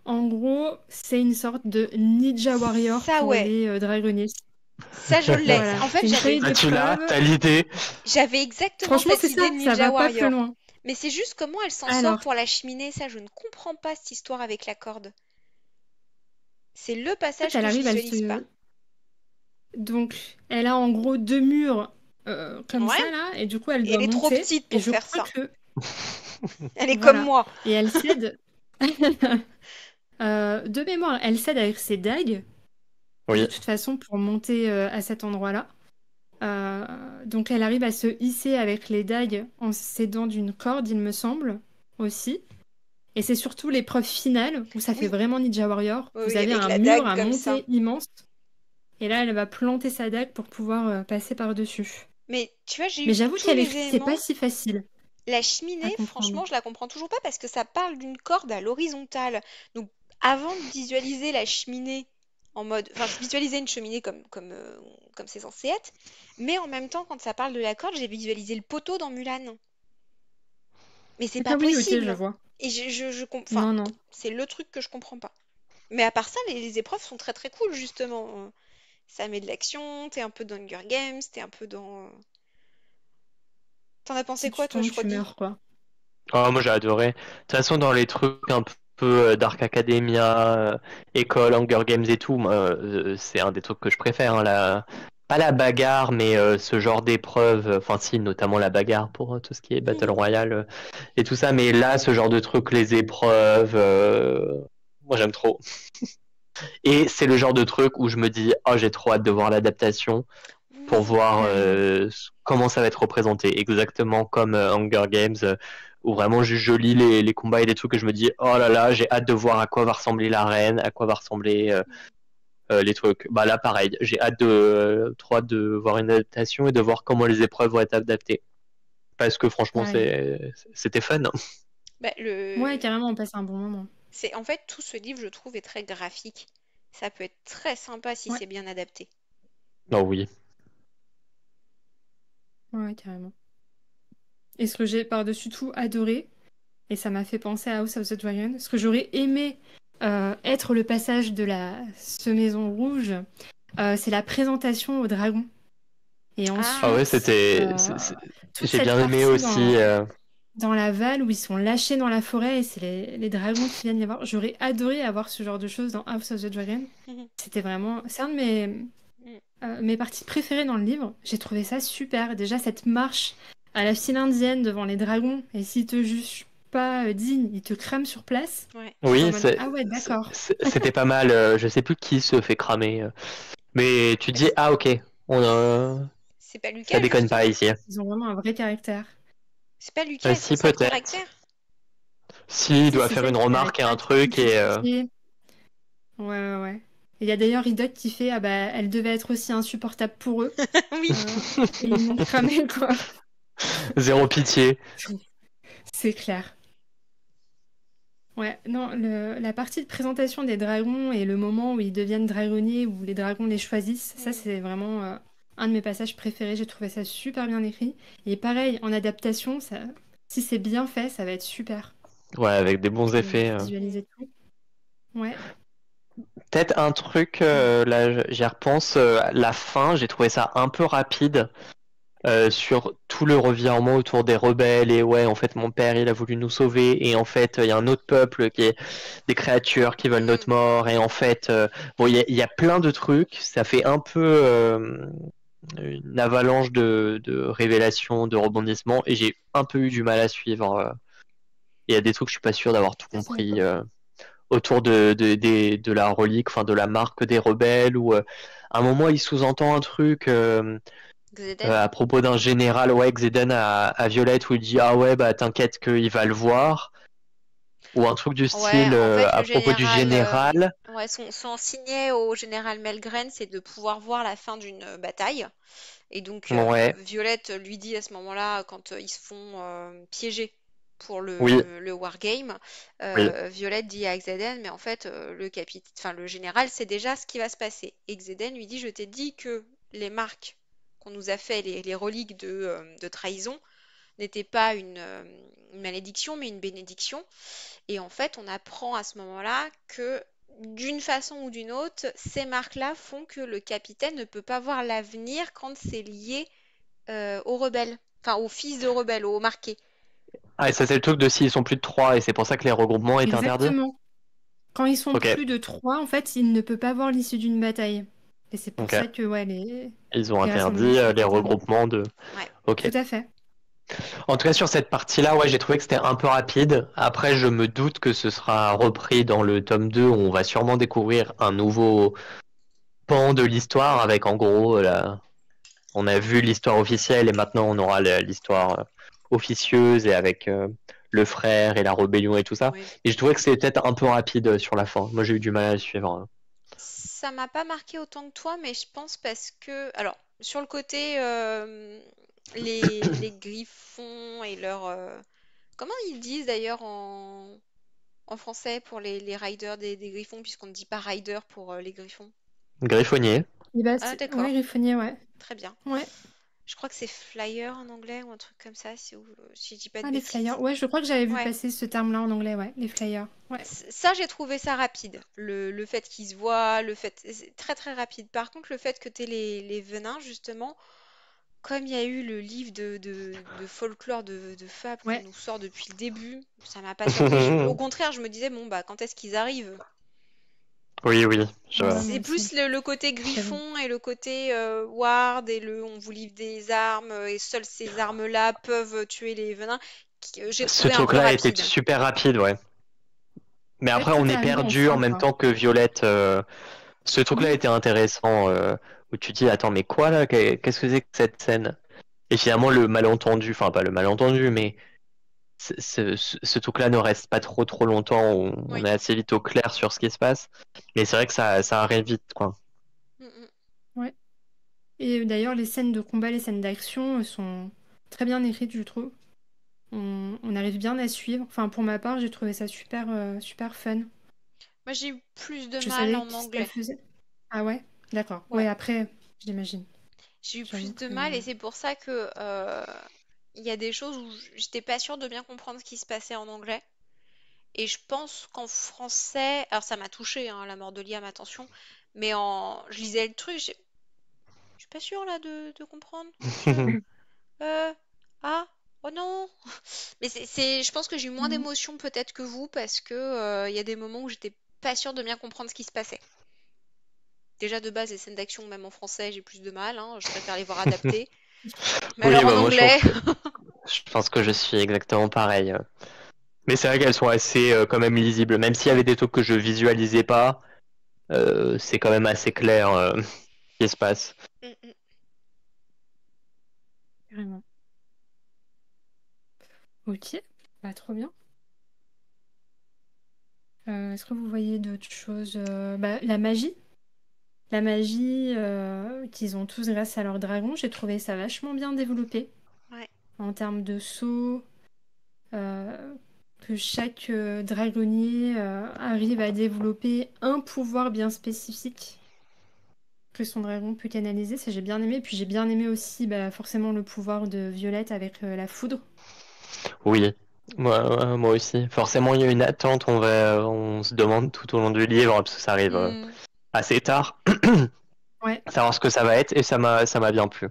Speaker 3: En gros, c'est une sorte de Ninja Warrior
Speaker 1: Ça
Speaker 3: pour
Speaker 1: ouais,
Speaker 3: les dragonnistes.
Speaker 1: ça je l'ai.
Speaker 3: Voilà,
Speaker 1: En fait,
Speaker 3: c'est une feuille
Speaker 2: Ah, tu l'as,
Speaker 3: d'épreuve.
Speaker 2: t'as l'idée.
Speaker 1: j'avais exactement
Speaker 3: Franchement,
Speaker 1: cette
Speaker 3: c'est
Speaker 1: idée
Speaker 3: ça,
Speaker 1: de
Speaker 3: ça
Speaker 1: Ninja
Speaker 3: va pas plus
Speaker 1: Warrior.
Speaker 3: loin.
Speaker 1: Mais c'est juste comment elle s'en sort
Speaker 3: Alors,
Speaker 1: pour la cheminée, ça je ne comprends pas cette histoire avec la corde. C'est le
Speaker 3: en fait,
Speaker 1: passage
Speaker 3: elle
Speaker 1: que je
Speaker 3: arrive, elle
Speaker 1: visualise pas.
Speaker 3: se... Donc, elle a en gros deux murs comme
Speaker 1: Ouais,
Speaker 3: ça, là, et du coup, elle
Speaker 1: et
Speaker 3: doit
Speaker 1: elle est trop
Speaker 3: monter.
Speaker 1: petite
Speaker 3: Et
Speaker 1: pour
Speaker 3: je
Speaker 1: faire
Speaker 3: crois
Speaker 1: ça.
Speaker 3: que...
Speaker 1: Elle est comme
Speaker 3: Voilà.
Speaker 1: moi.
Speaker 3: Et elle cède... de mémoire, elle cède avec ses dagues, de
Speaker 2: Oui.
Speaker 3: toute façon, pour monter à cet endroit-là. Donc elle arrive à se hisser avec les dagues en s'aidant d'une corde, il me semble, aussi. Et c'est surtout l'épreuve finale où ça fait
Speaker 1: Oui,
Speaker 3: vraiment Ninja Warrior.
Speaker 1: oui,
Speaker 3: Vous
Speaker 1: oui,
Speaker 3: avez
Speaker 1: avec
Speaker 3: un
Speaker 1: la
Speaker 3: mur
Speaker 1: dague
Speaker 3: à
Speaker 1: comme ça.
Speaker 3: monter immense. Et là, elle va planter sa dague pour pouvoir passer par-dessus.
Speaker 1: Mais tu vois, j'ai
Speaker 3: Mais
Speaker 1: eu
Speaker 3: j'avoue
Speaker 1: tous
Speaker 3: qu'à
Speaker 1: les
Speaker 3: l'écrit, c'est pas
Speaker 1: éléments.
Speaker 3: si facile
Speaker 1: La
Speaker 3: à
Speaker 1: cheminée,
Speaker 3: comprendre.
Speaker 1: franchement, je la comprends toujours pas parce que ça parle d'une corde à l'horizontale. Donc, avant de visualiser la cheminée en mode, enfin, je visualisais une cheminée comme c'est censé être, mais en même temps, quand ça parle de la corde, j'ai visualisé le poteau dans Mulan. Mais c'est pas
Speaker 3: Ah oui, ok, je
Speaker 1: possible.
Speaker 3: vois.
Speaker 1: Et enfin,
Speaker 3: Non, non.
Speaker 1: c'est le truc que je comprends pas. Mais à part ça, les épreuves sont très très cool justement. Ça met de l'action, t'es un peu dans Hunger Games, t'es un peu dans. T'en as pensé
Speaker 3: Si
Speaker 1: quoi,
Speaker 3: tu
Speaker 1: toi,
Speaker 3: tombes, tu
Speaker 1: Shroby?
Speaker 3: meurs, quoi.
Speaker 2: Ah, moi j'ai adoré. De toute façon, dans les trucs un peu Dark Academia, école, Hunger Games et tout, moi, c'est un des trucs que je préfère, hein, pas la bagarre, mais ce genre d'épreuve, enfin si, notamment la bagarre pour tout ce qui est Battle Royale et tout ça, mais là, ce genre de trucs, les épreuves, moi j'aime trop. Et c'est le genre de truc où je me dis, oh j'ai trop hâte de voir l'adaptation pour
Speaker 1: Oui,
Speaker 2: voir
Speaker 3: Carrément.
Speaker 2: comment ça va être représenté. Exactement comme Hunger Games, où vraiment je lis les combats et des trucs et je me dis, oh là là, j'ai hâte de voir à quoi va ressembler l'arène, à quoi va ressembler les trucs. Bah là, pareil, j'ai hâte trop hâte de voir une adaptation et de voir comment les épreuves vont être adaptées. Parce que franchement,
Speaker 3: Pareil.
Speaker 2: c'était fun.
Speaker 1: bah,
Speaker 3: Ouais, carrément, on passe un bon moment.
Speaker 1: c'est en fait tout ce livre, je trouve, est très graphique. Ça peut être très sympa si
Speaker 3: Ouais,
Speaker 1: c'est bien adapté.
Speaker 2: Oh oui.
Speaker 3: ouais, carrément. Et ce que j'ai par-dessus tout adoré, et ça m'a fait penser à House of the Dragon, ce que j'aurais aimé être le passage de la Semaison Rouge, c'est la présentation au dragon. Et
Speaker 2: Ah ouais,
Speaker 1: Ah,
Speaker 3: ensuite, toute
Speaker 2: j'ai
Speaker 3: cette
Speaker 2: bien aimé
Speaker 3: partie
Speaker 2: aussi.
Speaker 3: dans la Val où ils sont lâchés dans la forêt et c'est les dragons qui viennent les voir. J'aurais adoré avoir ce genre de choses dans House of the Dragon. C'était vraiment... C'est un de mes parties préférées dans le livre. J'ai trouvé ça super. Déjà, cette marche à la file indienne devant les dragons, et s'ils te jugent pas digne, ils te crament sur place.
Speaker 1: ouais.
Speaker 3: J'étais en
Speaker 2: Oui,
Speaker 3: mode, ah ouais, d'accord.
Speaker 2: c'était pas mal. Je sais plus qui se fait cramer. Mais tu
Speaker 1: Bah,
Speaker 2: dis, ah ok, on,
Speaker 1: c'est pas
Speaker 2: ça
Speaker 1: Lucas,
Speaker 2: déconne pas
Speaker 1: justement?
Speaker 2: ici.
Speaker 3: Ils ont vraiment un vrai caractère.
Speaker 1: C'est pas Lucas et son
Speaker 2: Si,
Speaker 1: sale
Speaker 2: peut-être.
Speaker 1: caractère?
Speaker 2: Si, il
Speaker 3: Si,
Speaker 2: doit
Speaker 3: c'est
Speaker 2: faire
Speaker 3: ça
Speaker 2: une
Speaker 3: qui arrête
Speaker 2: remarque et
Speaker 3: pas
Speaker 2: un
Speaker 3: de
Speaker 2: truc et
Speaker 3: critiquer. Ouais, ouais, ouais. Et il y a d'ailleurs Idoc qui fait, ah bah, elle devait être aussi insupportable pour eux.
Speaker 1: Oui.
Speaker 3: Et ils m'ont cramé, quoi.
Speaker 2: zéro pitié.
Speaker 3: C'est clair. Ouais, non, la partie de présentation des dragons et le moment où ils deviennent dragonniers, où les dragons les choisissent, ça c'est vraiment un de mes passages préférés. J'ai trouvé ça super bien écrit. Et pareil, en adaptation, ça, si c'est bien fait, ça va être super.
Speaker 2: Ouais, avec des bons
Speaker 3: De
Speaker 2: effets.
Speaker 3: visualiser tout. Ouais.
Speaker 2: Peut-être un truc, là j'y repense, la fin, j'ai trouvé ça un peu rapide. sur tout le revirement autour des rebelles et ouais, en fait, mon père, il a voulu nous sauver et en fait, il y a un autre peuple qui est des créatures qui veulent notre mort et en fait, bon, il y a plein de trucs. Ça fait un peu une avalanche de révélations, de rebondissements et j'ai un peu eu du mal à suivre. Il y a des trucs, je suis pas sûr d'avoir tout compris autour de la relique, enfin de la marque des rebelles ou à un moment, il sous-entend un truc. À propos d'un général, ouais, Xeden à Violette, où il dit ah ouais, bah t'inquiète qu'il va le voir, ou un truc du
Speaker 1: Ouais,
Speaker 2: style
Speaker 1: en fait,
Speaker 2: à
Speaker 1: le
Speaker 2: propos du
Speaker 1: général,
Speaker 2: général.
Speaker 1: ouais, son signet au général Melgren, c'est de pouvoir voir la fin d'une bataille. Et donc,
Speaker 2: Ouais,
Speaker 1: Violette lui dit à ce moment-là, quand ils se font piéger pour
Speaker 2: oui,
Speaker 1: le wargame,
Speaker 2: oui.
Speaker 1: Violette dit à Xaden, mais en fait, enfin, le général sait déjà ce qui va se passer. Et Xaden lui dit, je t'ai dit que les marques qu'on nous a fait, les reliques de trahison, n'étaient pas une malédiction, mais une bénédiction. Et en fait, on apprend à ce moment-là que d'une façon ou d'une autre, ces marques-là font que le capitaine ne peut pas voir l'avenir quand c'est lié aux rebelles, enfin aux fils de rebelles, aux marqués.
Speaker 2: Ah, et ça c'est le truc de s'ils sont plus de 3 et c'est pour ça que les regroupements étaient interdits.
Speaker 3: Exactement. Quand ils sont
Speaker 2: Ok,
Speaker 3: plus de 3, en fait, il ne peut pas voir l'issue d'une bataille. Et c'est pour
Speaker 2: ok.
Speaker 3: ça que ouais, les,
Speaker 2: Ils ont
Speaker 3: les rassemblements
Speaker 2: interdit
Speaker 3: sont
Speaker 2: les
Speaker 3: interdits.
Speaker 2: regroupements de.
Speaker 1: Ouais.
Speaker 2: Ok.
Speaker 3: Tout à fait.
Speaker 2: En tout cas, sur cette partie-là, ouais, j'ai trouvé que c'était un peu rapide. Après, je me doute que ce sera repris dans le tome 2 où on va sûrement découvrir un nouveau pan de l'histoire avec en gros on a vu l'histoire officielle et maintenant on aura l'histoire officieuse et avec le frère et la rébellion et tout ça.
Speaker 1: Oui.
Speaker 2: Et je trouvais que c'était peut-être un peu rapide sur la fin. Moi j'ai eu du mal à le suivre.
Speaker 1: Ça m'a pas marqué autant que toi, mais je pense parce que, alors, sur le côté les griffons et leur, comment ils disent d'ailleurs en français pour les riders des griffons, puisqu'on ne dit pas rider pour les griffons.
Speaker 2: Griffonnier.
Speaker 3: Et bah,
Speaker 1: Ah,
Speaker 3: ouais,
Speaker 1: d'accord,
Speaker 3: griffonnier, ouais.
Speaker 1: très bien.
Speaker 3: Ouais.
Speaker 1: Je crois que c'est flyer en anglais ou un truc comme ça, si je dis pas de
Speaker 3: Ah, les
Speaker 1: bêtises.
Speaker 3: flyers. Ouais, je crois que j'avais vu
Speaker 1: Ouais.
Speaker 3: passer ce terme-là en anglais, ouais. Les flyers. Ouais.
Speaker 1: Ça, j'ai trouvé ça rapide. Le fait qu'ils se voient, le fait. C'est très très rapide. Par contre, le fait que tu aies les venins, justement, comme il y a eu le livre de folklore de Fable qu'on
Speaker 3: Ouais.
Speaker 1: nous sort depuis le début, ça m'a pas surpris. Au contraire, je me disais, bon, bah, quand est-ce qu'ils arrivent?
Speaker 2: Oui, oui.
Speaker 3: Ouais, ouais, moi
Speaker 1: C'est
Speaker 3: aussi.
Speaker 1: plus le côté
Speaker 3: J'avoue.
Speaker 1: griffon et le côté ward et on vous livre des armes et seules ces armes-là peuvent tuer les venins que j'ai
Speaker 2: Ce
Speaker 1: trouvé un peu
Speaker 2: truc-là était
Speaker 1: rapide.
Speaker 2: super rapide, ouais. Mais
Speaker 3: En fait,
Speaker 2: après
Speaker 3: tout
Speaker 2: on
Speaker 3: est
Speaker 2: est
Speaker 3: arrivé en
Speaker 2: perdu en
Speaker 3: fin,
Speaker 2: même
Speaker 3: quoi.
Speaker 2: temps que Violette. Ce truc-là
Speaker 3: Oui.
Speaker 2: était intéressant où tu te dis attends mais quoi là? Qu'est-ce que c'est que cette scène? Et finalement le malentendu, enfin pas le malentendu, mais ce truc-là ne reste pas trop longtemps. On
Speaker 1: Oui.
Speaker 2: est assez vite au clair sur ce qui se passe. Mais c'est vrai que ça arrive vite, quoi.
Speaker 1: Mm, mm.
Speaker 3: Ouais. Et d'ailleurs, les scènes de combat, les scènes d'action sont très bien écrites, je trouve. On arrive bien à suivre. Enfin, pour ma part, j'ai trouvé ça super, super fun.
Speaker 1: Moi, j'ai eu plus de
Speaker 3: Je
Speaker 1: mal
Speaker 3: savais
Speaker 1: en
Speaker 3: que ça
Speaker 1: anglais.
Speaker 3: faisait. Ah ouais? D'accord.
Speaker 1: Ouais.
Speaker 3: Ouais, après, j'imagine.
Speaker 1: J'ai eu
Speaker 3: J'avoue
Speaker 1: plus de
Speaker 3: que.
Speaker 1: mal et c'est pour ça que il y a des choses où j'étais pas sûre de bien comprendre ce qui se passait en anglais. Et je pense qu'en français, alors ça m'a touché, hein, la mort de Liam, attention, mais je lisais le truc, je suis pas sûre là de comprendre. Euh, ah, oh non. Mais je pense que j'ai eu moins
Speaker 3: Mhm.
Speaker 1: d'émotions peut-être que vous parce que il y a des moments où j'étais pas sûre de bien comprendre ce qui se passait. Déjà de base, les scènes d'action, même en français, j'ai plus de mal, hein, je préfère les voir adaptées. Mais
Speaker 2: Oui,
Speaker 1: alors en
Speaker 2: bah moi
Speaker 1: anglais,
Speaker 2: je pense que je suis exactement pareil. Mais c'est vrai qu'elles sont assez quand même lisibles. Même s'il y avait des trucs que je visualisais pas, c'est quand même assez clair ce qui se passe.
Speaker 1: Mm, mm.
Speaker 3: Carrément. Ok. Bah, trop bien. Est-ce que vous voyez d'autres choses? Bah, la magie. La magie qu'ils ont tous grâce à leur dragon, j'ai trouvé ça vachement bien développé
Speaker 1: Ouais.
Speaker 3: en termes de sauts, euh, que chaque dragonnier arrive à développer un pouvoir bien spécifique que son dragon peut canaliser, ça j'ai bien aimé. Puis j'ai bien aimé aussi bah, forcément le pouvoir de Violette avec la foudre.
Speaker 2: Oui, moi aussi. Forcément, il y a une attente. On se demande tout au long du livre, parce que ça arrive
Speaker 1: Mm.
Speaker 2: assez tard,
Speaker 3: Ouais,
Speaker 2: savoir ce que ça va être, et ça m'a bien plu.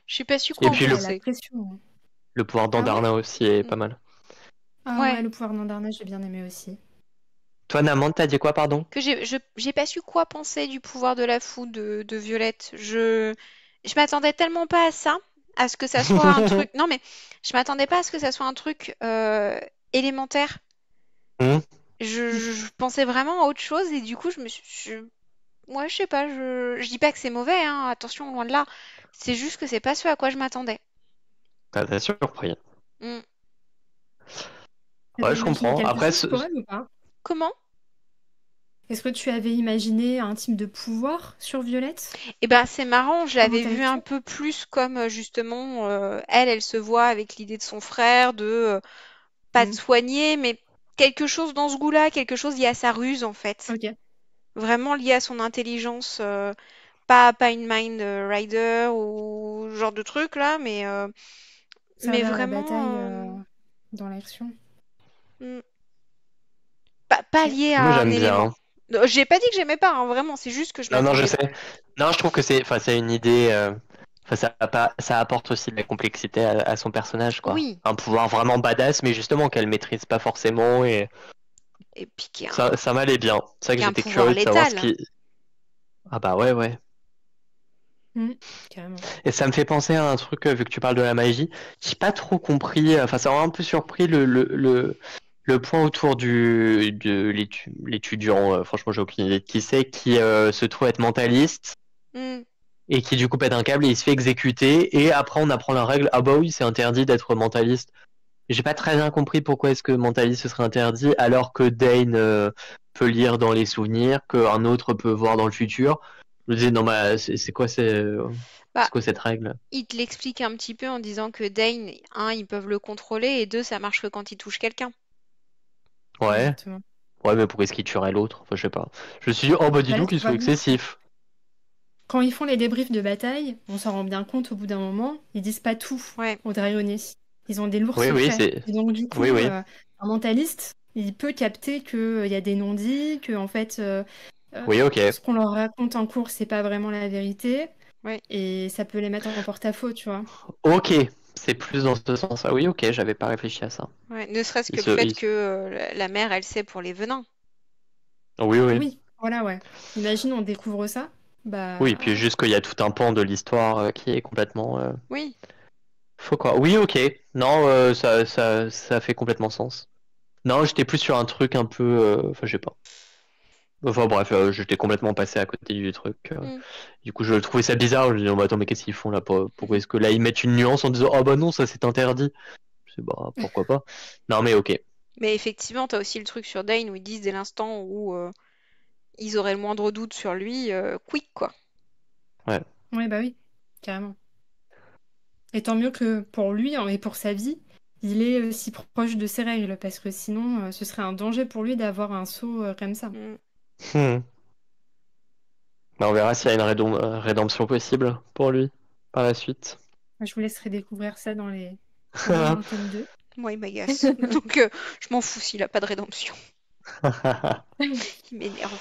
Speaker 1: Je suis pas su
Speaker 2: Et
Speaker 1: quoi en
Speaker 2: puis
Speaker 3: Ouais, la
Speaker 1: penser.
Speaker 3: pression, hein.
Speaker 2: le pouvoir
Speaker 3: Ah ouais?
Speaker 2: d'Andarna aussi est pas mal.
Speaker 3: Ah ouais,
Speaker 1: Ouais,
Speaker 3: le pouvoir d'Andarna, j'ai bien aimé aussi.
Speaker 2: Toi, Namand, t'as dit quoi, pardon?
Speaker 1: que j'ai pas su quoi penser du pouvoir de la foudre de Violette. Je m'attendais tellement pas à ça, à ce que ça soit un truc. Non, mais je m'attendais pas à ce que ça soit un truc élémentaire.
Speaker 2: Hmm.
Speaker 1: Je pensais vraiment à autre chose et du coup, ouais, je sais pas, je dis pas que c'est mauvais, hein, attention, loin de là. C'est juste que c'est pas ce à quoi je m'attendais.
Speaker 2: Ça t'a surpris.
Speaker 1: Hmm.
Speaker 3: T'avais
Speaker 2: Ouais, je
Speaker 3: imaginé
Speaker 2: comprends.
Speaker 3: quelque
Speaker 2: Après,
Speaker 3: chose pour elle ou pas?
Speaker 1: Comment?
Speaker 3: Est-ce que tu avais imaginé un type de pouvoir sur Violette
Speaker 1: Eh ben, c'est marrant, je
Speaker 3: pendant
Speaker 1: l'avais
Speaker 3: ta
Speaker 1: vu un
Speaker 3: lecture?
Speaker 1: peu plus comme justement, elle se voit avec l'idée de son frère, pas de
Speaker 3: Hmm.
Speaker 1: soigner, mais quelque chose dans ce goût-là, quelque chose lié à sa ruse en fait.
Speaker 3: Ok.
Speaker 1: Vraiment lié à son intelligence, pas une mind rider ou ce genre de truc là, mais
Speaker 3: Servir la bataille
Speaker 1: vraiment
Speaker 3: dans l'action.
Speaker 1: hmm, pas
Speaker 3: Ok.
Speaker 1: lié
Speaker 2: moi
Speaker 1: à un
Speaker 2: j'aime
Speaker 1: élément.
Speaker 2: bien.
Speaker 1: J'ai pas dit que j'aimais pas, hein, vraiment, c'est juste que je
Speaker 2: Non, non, je
Speaker 1: m'attendais.
Speaker 2: sais. Non, je trouve que c'est une idée. Enfin, ça apporte aussi de la complexité à son personnage, quoi.
Speaker 1: Oui,
Speaker 2: Un pouvoir vraiment badass, mais justement qu'elle maîtrise pas forcément, et
Speaker 1: et puis
Speaker 2: ça m'allait bien. C'est vrai que
Speaker 1: qui a un
Speaker 2: j'étais
Speaker 1: pouvoir
Speaker 2: curieux de savoir ce
Speaker 1: létal.
Speaker 2: qui. Ah bah ouais, ouais.
Speaker 3: Hmm. Carrément.
Speaker 2: Et ça me fait penser à un truc, vu que tu parles de la magie. J'ai pas trop compris, enfin, ça m'a un peu surpris le point autour de l'étudiant, franchement, j'ai aucune idée de qui c'est, qui se trouve être mentaliste
Speaker 1: Hmm.
Speaker 2: et qui du coup pète un câble et il se fait exécuter. Et après, on apprend la règle, ah bah oui, c'est interdit d'être mentaliste. J'ai pas très bien compris pourquoi est-ce que mentaliste ce serait interdit alors que Dane peut lire dans les souvenirs, qu'un autre peut voir dans le futur. Je me disais, non, bah,
Speaker 1: Bah,
Speaker 2: c'est quoi cette règle?
Speaker 1: il te l'explique un petit peu en disant que Dane, un, ils peuvent le contrôler, et deux, ça marche que quand il touche quelqu'un.
Speaker 2: Ouais.
Speaker 3: Exactement.
Speaker 2: Ouais, mais pourquoi est-ce qu'il tuerait l'autre? Enfin, je sais pas. Je me suis dit, oh bah dis
Speaker 3: Bah là,
Speaker 2: donc,
Speaker 3: tu
Speaker 2: ils sont
Speaker 3: vois bien que
Speaker 2: excessifs.
Speaker 3: quand ils font les débriefs de bataille, on s'en rend bien compte au bout d'un moment, ils disent pas tout
Speaker 1: Ouais.
Speaker 3: aux Dragonniers. Ils ont des lourds
Speaker 2: Oui, oui,
Speaker 3: secrets.
Speaker 2: c'est.
Speaker 3: Et donc, du
Speaker 2: Oui,
Speaker 3: coup,
Speaker 2: oui.
Speaker 3: un mentaliste, il peut capter qu'il y a des non-dits, que en fait,
Speaker 2: Oui, ok.
Speaker 3: ce qu'on leur raconte en cours, c'est pas vraiment la vérité.
Speaker 1: Ouais.
Speaker 3: Et ça peut les mettre en porte-à-faux, tu vois.
Speaker 2: Ok. C'est plus dans ce sens. Ah oui, ok, j'avais pas réfléchi à ça.
Speaker 1: Ouais, ne serait-ce
Speaker 2: Il
Speaker 1: que le
Speaker 2: se.
Speaker 1: fait que la mère, elle sait pour les venins.
Speaker 2: Oui, oui.
Speaker 3: Oui, voilà, ouais. Imagine, on découvre ça.
Speaker 2: Oui, puis
Speaker 3: Bah,
Speaker 2: juste qu'il y a tout un pan de l'histoire qui est complètement
Speaker 1: Oui,
Speaker 2: faux, quoi. Oui, ok. Non, ça fait complètement sens. Non, j'étais plus sur un truc un peu. Enfin, je sais pas. Enfin bref, j'étais complètement passé à côté du truc.
Speaker 1: mm,
Speaker 2: Du coup, je trouvais ça bizarre. Je me disais, oh, bah, attends, mais qu'est-ce qu'ils font là? Pourquoi est-ce que là ils mettent une nuance en disant, oh bah non, ça c'est interdit? Je sais, bah pourquoi pas. Non, mais ok.
Speaker 1: mais effectivement, t'as aussi le truc sur Dane où ils disent dès l'instant où ils auraient le moindre doute sur lui, quick quoi.
Speaker 2: Ouais.
Speaker 3: ouais, bah oui, carrément. Et tant mieux que pour lui et pour sa vie, il est si proche de ses règles, parce que sinon, ce serait un danger pour lui d'avoir un saut comme ça.
Speaker 1: Mm.
Speaker 2: Hmm. Bah, on verra s'il y a une rédemption possible pour lui par la suite.
Speaker 3: Je vous laisserai découvrir ça dans le tome 2.
Speaker 1: Moi, il m'agace. Donc, je m'en fous s'il a pas de rédemption. Il m'énerve.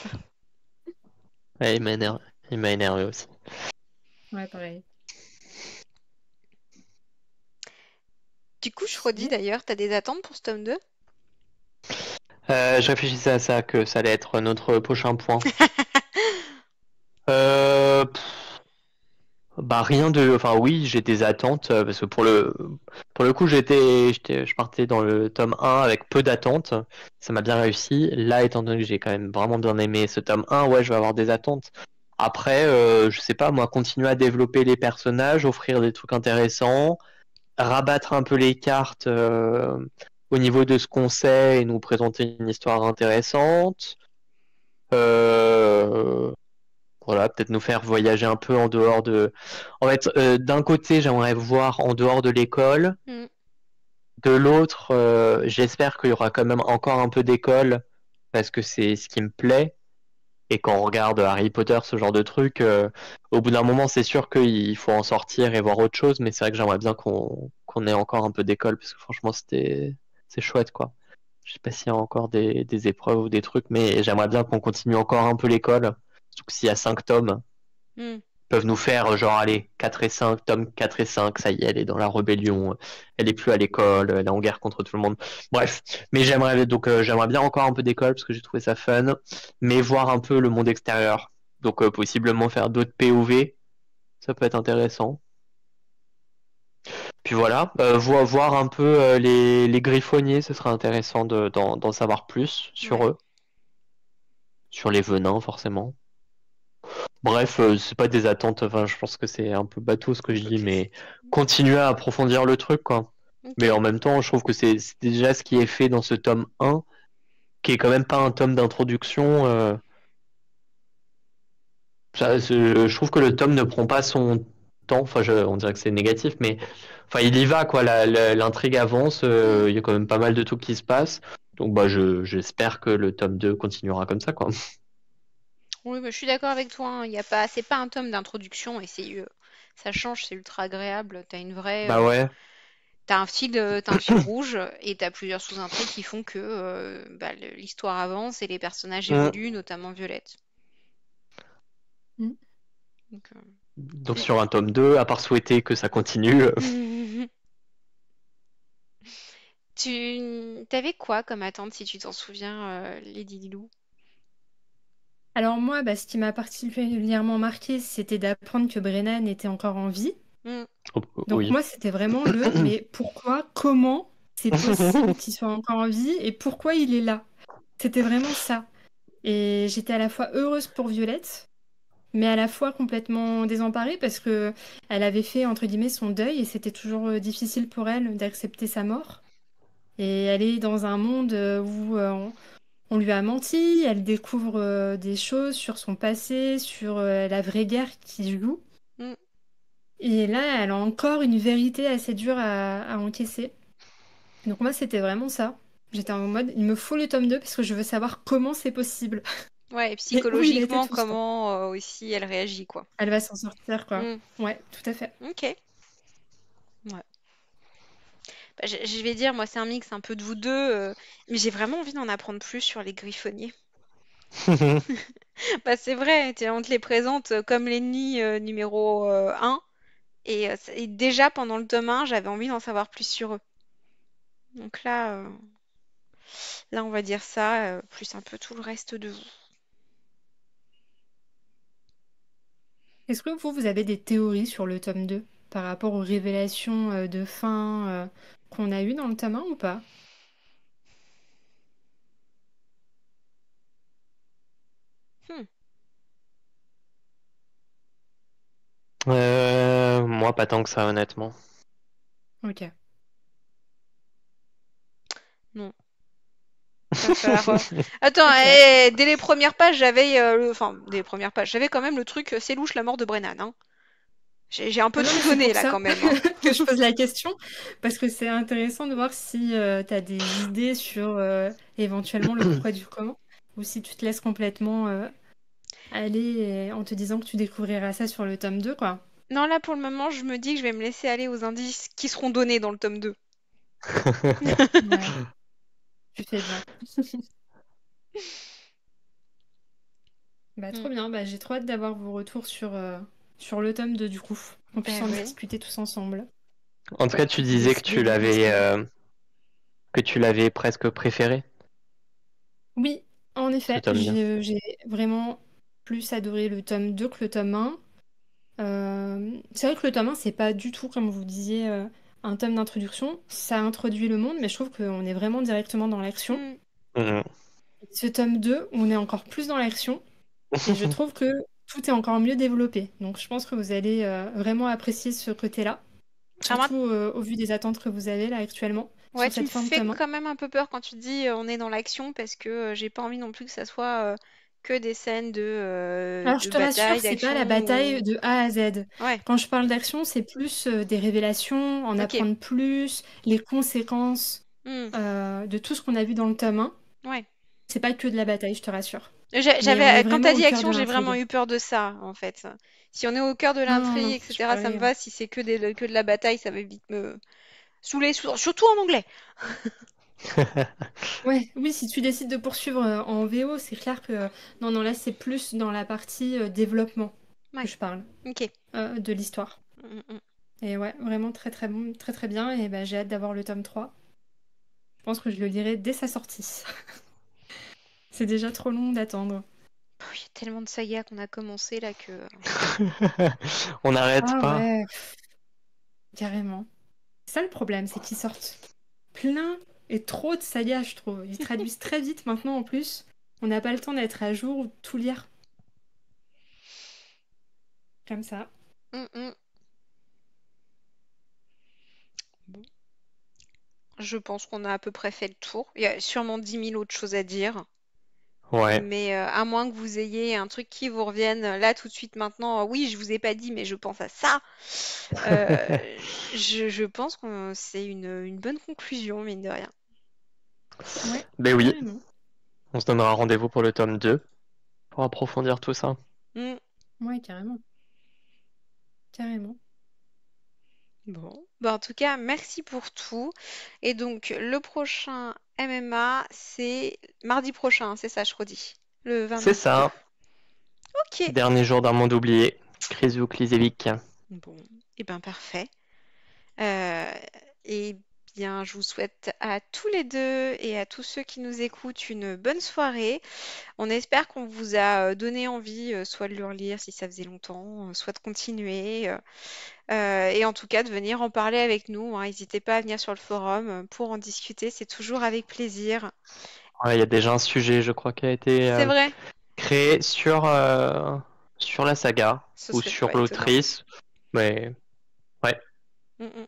Speaker 2: Ouais, il m'a énervé aussi.
Speaker 3: Ouais, pareil.
Speaker 1: Du coup, je redis d'ailleurs, t'as des attentes pour ce tome 2?
Speaker 2: Je réfléchissais à ça, que ça allait être notre prochain point. Euh, Bah rien de, enfin oui, j'ai des attentes parce que pour le coup je partais dans le tome 1 avec peu d'attentes, ça m'a bien réussi. Là, étant donné que j'ai quand même vraiment bien aimé ce tome 1, ouais, je vais avoir des attentes. Après, je sais pas, moi, continuer à développer les personnages, offrir des trucs intéressants, rabattre un peu les cartes au niveau de ce qu'on sait et nous présenter une histoire intéressante. Euh, voilà, peut-être nous faire voyager un peu en dehors de. En fait, d'un côté, j'aimerais voir en dehors de l'école.
Speaker 1: Mm.
Speaker 2: De l'autre, j'espère qu'il y aura quand même encore un peu d'école parce que c'est ce qui me plaît. Et quand on regarde Harry Potter, ce genre de truc, au bout d'un moment, c'est sûr qu'il faut en sortir et voir autre chose. Mais c'est vrai que j'aimerais bien qu'on ait encore un peu d'école parce que franchement, c'est chouette, quoi. Je sais pas s'il y a encore des épreuves ou des trucs, mais j'aimerais bien qu'on continue encore un peu l'école. Surtout que s'il y a 5 tomes.
Speaker 1: Mm.
Speaker 2: peuvent nous faire genre allez 4 et 5, tome 4 et 5, ça y est, elle est dans la rébellion, elle est plus à l'école, elle est en guerre contre tout le monde. Bref, mais j'aimerais bien encore un peu d'école parce que j'ai trouvé ça fun, mais voir un peu le monde extérieur. Donc possiblement faire d'autres POV, ça peut être intéressant. Puis voilà, voir un peu les griffonniers, ce serait intéressant d'en savoir plus sur
Speaker 1: Ouais.
Speaker 2: eux, sur les venins forcément. Bref, c'est pas des attentes, enfin je pense que c'est un peu bateau ce que je dis, mais continuer à approfondir le truc quoi. Mais
Speaker 1: Ok.
Speaker 2: en même temps, je trouve que c'est déjà ce qui est fait dans ce tome 1, qui est quand même pas un tome d'introduction. Je trouve que le tome ne prend pas son temps, enfin on dirait que c'est négatif, mais enfin il y va quoi, l'intrigue avance,
Speaker 1: Hmm.
Speaker 2: il y a quand même pas mal de trucs qui se passent. Donc j'espère que le tome 2 continuera comme ça quoi.
Speaker 1: Oui, bah, je suis d'accord avec toi, hein. C'est pas un tome d'introduction et ça change, c'est ultra agréable.
Speaker 2: Bah ouais.
Speaker 1: T'as un fil rouge et t'as plusieurs sous-intrigues qui font que bah, l'histoire avance et les personnages
Speaker 2: Mm.
Speaker 1: évoluent, notamment Violette.
Speaker 3: Mm.
Speaker 1: Donc,
Speaker 2: Donc sur un tome 2, à part souhaiter que ça continue.
Speaker 1: Tu t'avais quoi comme attente si tu t'en souviens, Lady Lilou?
Speaker 3: Alors moi, ce qui m'a particulièrement marqué, c'était d'apprendre que Brennan était encore en vie.
Speaker 1: Hmm.
Speaker 3: Donc
Speaker 2: Oui.
Speaker 3: moi, c'était vraiment mais pourquoi, comment c'est possible qu'il soit encore en vie et pourquoi il est là? C'était vraiment ça. Et j'étais à la fois heureuse pour Violette, mais à la fois complètement désemparée parce que elle avait fait, entre guillemets, son deuil et c'était toujours difficile pour elle d'accepter sa mort. Et elle est dans un monde où on lui a menti, elle découvre des choses sur son passé, sur la vraie guerre qui joue.
Speaker 1: Hmm.
Speaker 3: Et là, elle a encore une vérité assez dure à encaisser. Donc moi, c'était vraiment ça. J'étais en mode, il me faut le tome 2 parce que je veux savoir comment c'est possible
Speaker 1: Ouais, et
Speaker 3: et où il a été
Speaker 1: psychologiquement,
Speaker 3: tout ça.
Speaker 1: comment aussi elle réagit, quoi.
Speaker 3: Elle va s'en sortir, quoi.
Speaker 1: Hmm.
Speaker 3: Ouais, tout à fait.
Speaker 1: Ok. Ouais. Bah, je vais dire, moi, c'est un mix un peu de vous deux, mais j'ai vraiment envie d'en apprendre plus sur les griffonniers. Bah, c'est vrai, on te les présente comme l'ennemi numéro 1, et déjà pendant le tome 1, j'avais envie d'en savoir plus sur eux. Donc là, on va dire ça, plus un peu tout le reste de vous.
Speaker 3: Est-ce que vous avez des théories sur le tome 2 par rapport aux révélations de fin qu'on a eues dans le tome 1 ou pas?
Speaker 1: Hmm.
Speaker 2: Moi, pas tant que ça, honnêtement.
Speaker 3: Ok.
Speaker 1: Non. Va falloir, Attends,
Speaker 3: Ok.
Speaker 1: dès les premières pages, enfin, dès les premières pages, j'avais quand même le truc, c'est louche la mort de Brennan, hein. J'ai un peu
Speaker 3: Non,
Speaker 1: tout
Speaker 3: mais c'est
Speaker 1: donné
Speaker 3: pour
Speaker 1: là
Speaker 3: ça
Speaker 1: quand même, hein.
Speaker 3: que je pose la question, parce que c'est intéressant de voir si tu as des idées sur éventuellement le pourquoi du comment, ou si tu te laisses complètement aller en te disant que tu découvriras ça sur le tome 2, quoi.
Speaker 1: Non, là pour le moment, je me dis que je vais me laisser aller aux indices qui seront donnés dans le tome 2.
Speaker 3: Ouais, tu fais bien. Bah,
Speaker 1: Mm.
Speaker 3: trop bien, j'ai trop hâte d'avoir vos retours sur le tome 2 du coup, qu'on puisse
Speaker 1: Ben
Speaker 3: en
Speaker 1: oui.
Speaker 3: discuter tous ensemble
Speaker 2: En tout cas, tu
Speaker 3: et
Speaker 2: disais
Speaker 3: décider de continuer.
Speaker 2: que tu l'avais presque préféré,
Speaker 3: Oui, en
Speaker 2: ce
Speaker 3: effet,
Speaker 2: tome bien.
Speaker 3: j'ai vraiment plus adoré le tome 2 que le tome 1. C'est vrai que le tome 1, c'est pas du tout, comme vous disiez, un tome d'introduction. Ça introduit le monde, mais je trouve qu'on est vraiment directement dans l'action.
Speaker 1: Mm.
Speaker 2: Mhm.
Speaker 3: Ce tome 2, on est encore plus dans l'action, et je trouve que tout est encore mieux développé. Donc je pense que vous allez vraiment apprécier ce côté-là,
Speaker 1: Ah, moi,
Speaker 3: surtout au vu des attentes que vous avez là actuellement
Speaker 1: ouais,
Speaker 3: sur
Speaker 1: tu me
Speaker 3: cette fin de
Speaker 1: fais
Speaker 3: tome 1.
Speaker 1: quand même un peu peur quand tu dis on est dans l'action parce que j'ai pas envie non plus que ça soit que des scènes
Speaker 3: Alors je
Speaker 1: de
Speaker 3: te rassure,
Speaker 1: bataille,
Speaker 3: c'est pas
Speaker 1: d'action
Speaker 3: la bataille
Speaker 1: ou...
Speaker 3: de A à Z.
Speaker 1: Ouais,
Speaker 3: Quand je parle d'action, c'est plus des révélations, en
Speaker 1: ok.
Speaker 3: apprendre plus, les conséquences
Speaker 1: Hmm.
Speaker 3: de tout ce qu'on a vu dans le tome 1.
Speaker 1: Ouais.
Speaker 3: C'est pas que de la bataille, je te rassure. Mais on est
Speaker 1: Quand
Speaker 3: vraiment
Speaker 1: t'as
Speaker 3: au
Speaker 1: dit
Speaker 3: cœur de
Speaker 1: action, j'ai vraiment
Speaker 3: l'intrigue.
Speaker 1: eu peur de ça, en fait. Si on est au cœur de
Speaker 3: Non, non,
Speaker 1: l'intrigue,
Speaker 3: non, je
Speaker 1: etc., ça me
Speaker 3: parlais.
Speaker 1: va. Si c'est que de la bataille, ça va vite me saouler, surtout en anglais.
Speaker 3: Ouais, oui, si tu décides de poursuivre en VO, c'est clair que non, non, là c'est plus dans la partie développement. que
Speaker 1: Ouais.
Speaker 3: je parle
Speaker 1: Ok.
Speaker 3: de l'histoire.
Speaker 1: Mm, mm.
Speaker 3: Et ouais, vraiment très très bon, très très bien. Et bah, j'ai hâte d'avoir le tome 3. Je pense que je le lirai dès sa sortie. C'est déjà trop long d'attendre.
Speaker 1: Il y a tellement de sagas qu'on a commencé là que.
Speaker 2: On n'arrête
Speaker 3: Ah
Speaker 2: pas.
Speaker 3: ouais, carrément. Ça le problème, c'est qu'ils sortent plein et trop de sagas, je trouve. Ils traduisent très vite maintenant en plus. On n'a pas le temps d'être à jour ou de tout lire. Comme ça.
Speaker 1: Mm, mm. Bon. Je pense qu'on a à peu près fait le tour. Il y a sûrement 10 000 autres choses à dire.
Speaker 2: Ouais.
Speaker 1: Mais à moins que vous ayez un truc qui vous revienne là tout de suite maintenant, oui, je vous ai pas dit, mais je pense à ça. euh, je pense que c'est une bonne conclusion, mine de rien.
Speaker 3: Ouais,
Speaker 2: Ben oui,
Speaker 3: carrément.
Speaker 2: on se donnera rendez-vous pour le tome 2 pour approfondir tout ça.
Speaker 1: Mm.
Speaker 3: Ouais, carrément. Carrément.
Speaker 1: Bon, bah, en tout cas, merci pour tout. Et donc, le prochain MMA, c'est mardi prochain, c'est ça, je redis. Le
Speaker 2: C'est
Speaker 1: 22.
Speaker 2: ça.
Speaker 1: Ok.
Speaker 2: Dernier jour d'un monde oublié. Krzyzou Klisevic.
Speaker 1: Bon, et ben parfait. Euh, et bien, je vous souhaite à tous les deux et à tous ceux qui nous écoutent une bonne soirée. On espère qu'on vous a donné envie, soit de le relire si ça faisait longtemps, soit de continuer. Et en tout cas, de venir en parler avec nous, hein. N'hésitez pas à venir sur le forum pour en discuter, c'est toujours avec plaisir.
Speaker 2: Ouais, il y a déjà un sujet, je crois, qui a été
Speaker 1: C'est vrai,
Speaker 2: créé sur la saga
Speaker 1: ce
Speaker 2: ou
Speaker 1: serait pas
Speaker 2: sur
Speaker 1: étonnant.
Speaker 2: l'autrice. Mais ouais,
Speaker 1: Mm, mm.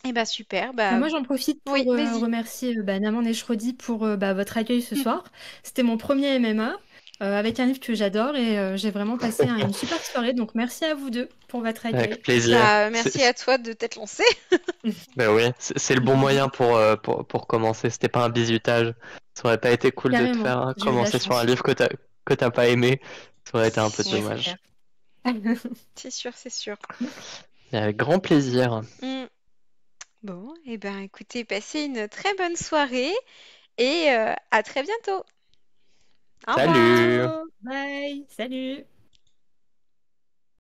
Speaker 1: Et bah super,
Speaker 3: Bah,
Speaker 1: bah
Speaker 3: moi, j'en profite
Speaker 1: oui,
Speaker 3: pour
Speaker 1: vas-y.
Speaker 3: remercier Naman et Shrodi pour votre accueil ce soir. C'était mon premier MMA avec un livre que j'adore et j'ai vraiment passé une super soirée. Donc, merci à vous deux pour votre
Speaker 2: avec
Speaker 3: accueil.
Speaker 2: plaisir.
Speaker 1: Bah merci à toi de t'être lancé.
Speaker 2: Ben oui, c'est le bon moyen pour commencer. C'était pas un bizutage. Ça aurait pas été cool de te
Speaker 3: Carrément,
Speaker 2: faire
Speaker 3: j'ai eu de la
Speaker 2: commencer sur un
Speaker 3: chance.
Speaker 2: livre que t'as pas aimé. Ça aurait été un peu
Speaker 1: C'est
Speaker 3: Ouais,
Speaker 1: sûr,
Speaker 3: c'est clair.
Speaker 2: dommage.
Speaker 1: c'est sûr, c'est sûr.
Speaker 2: Et avec grand plaisir.
Speaker 1: Mm. Bon, et ben écoutez, passez une très bonne soirée et à très bientôt. Au revoir.
Speaker 2: Salut!
Speaker 3: Ciao, bye, salut.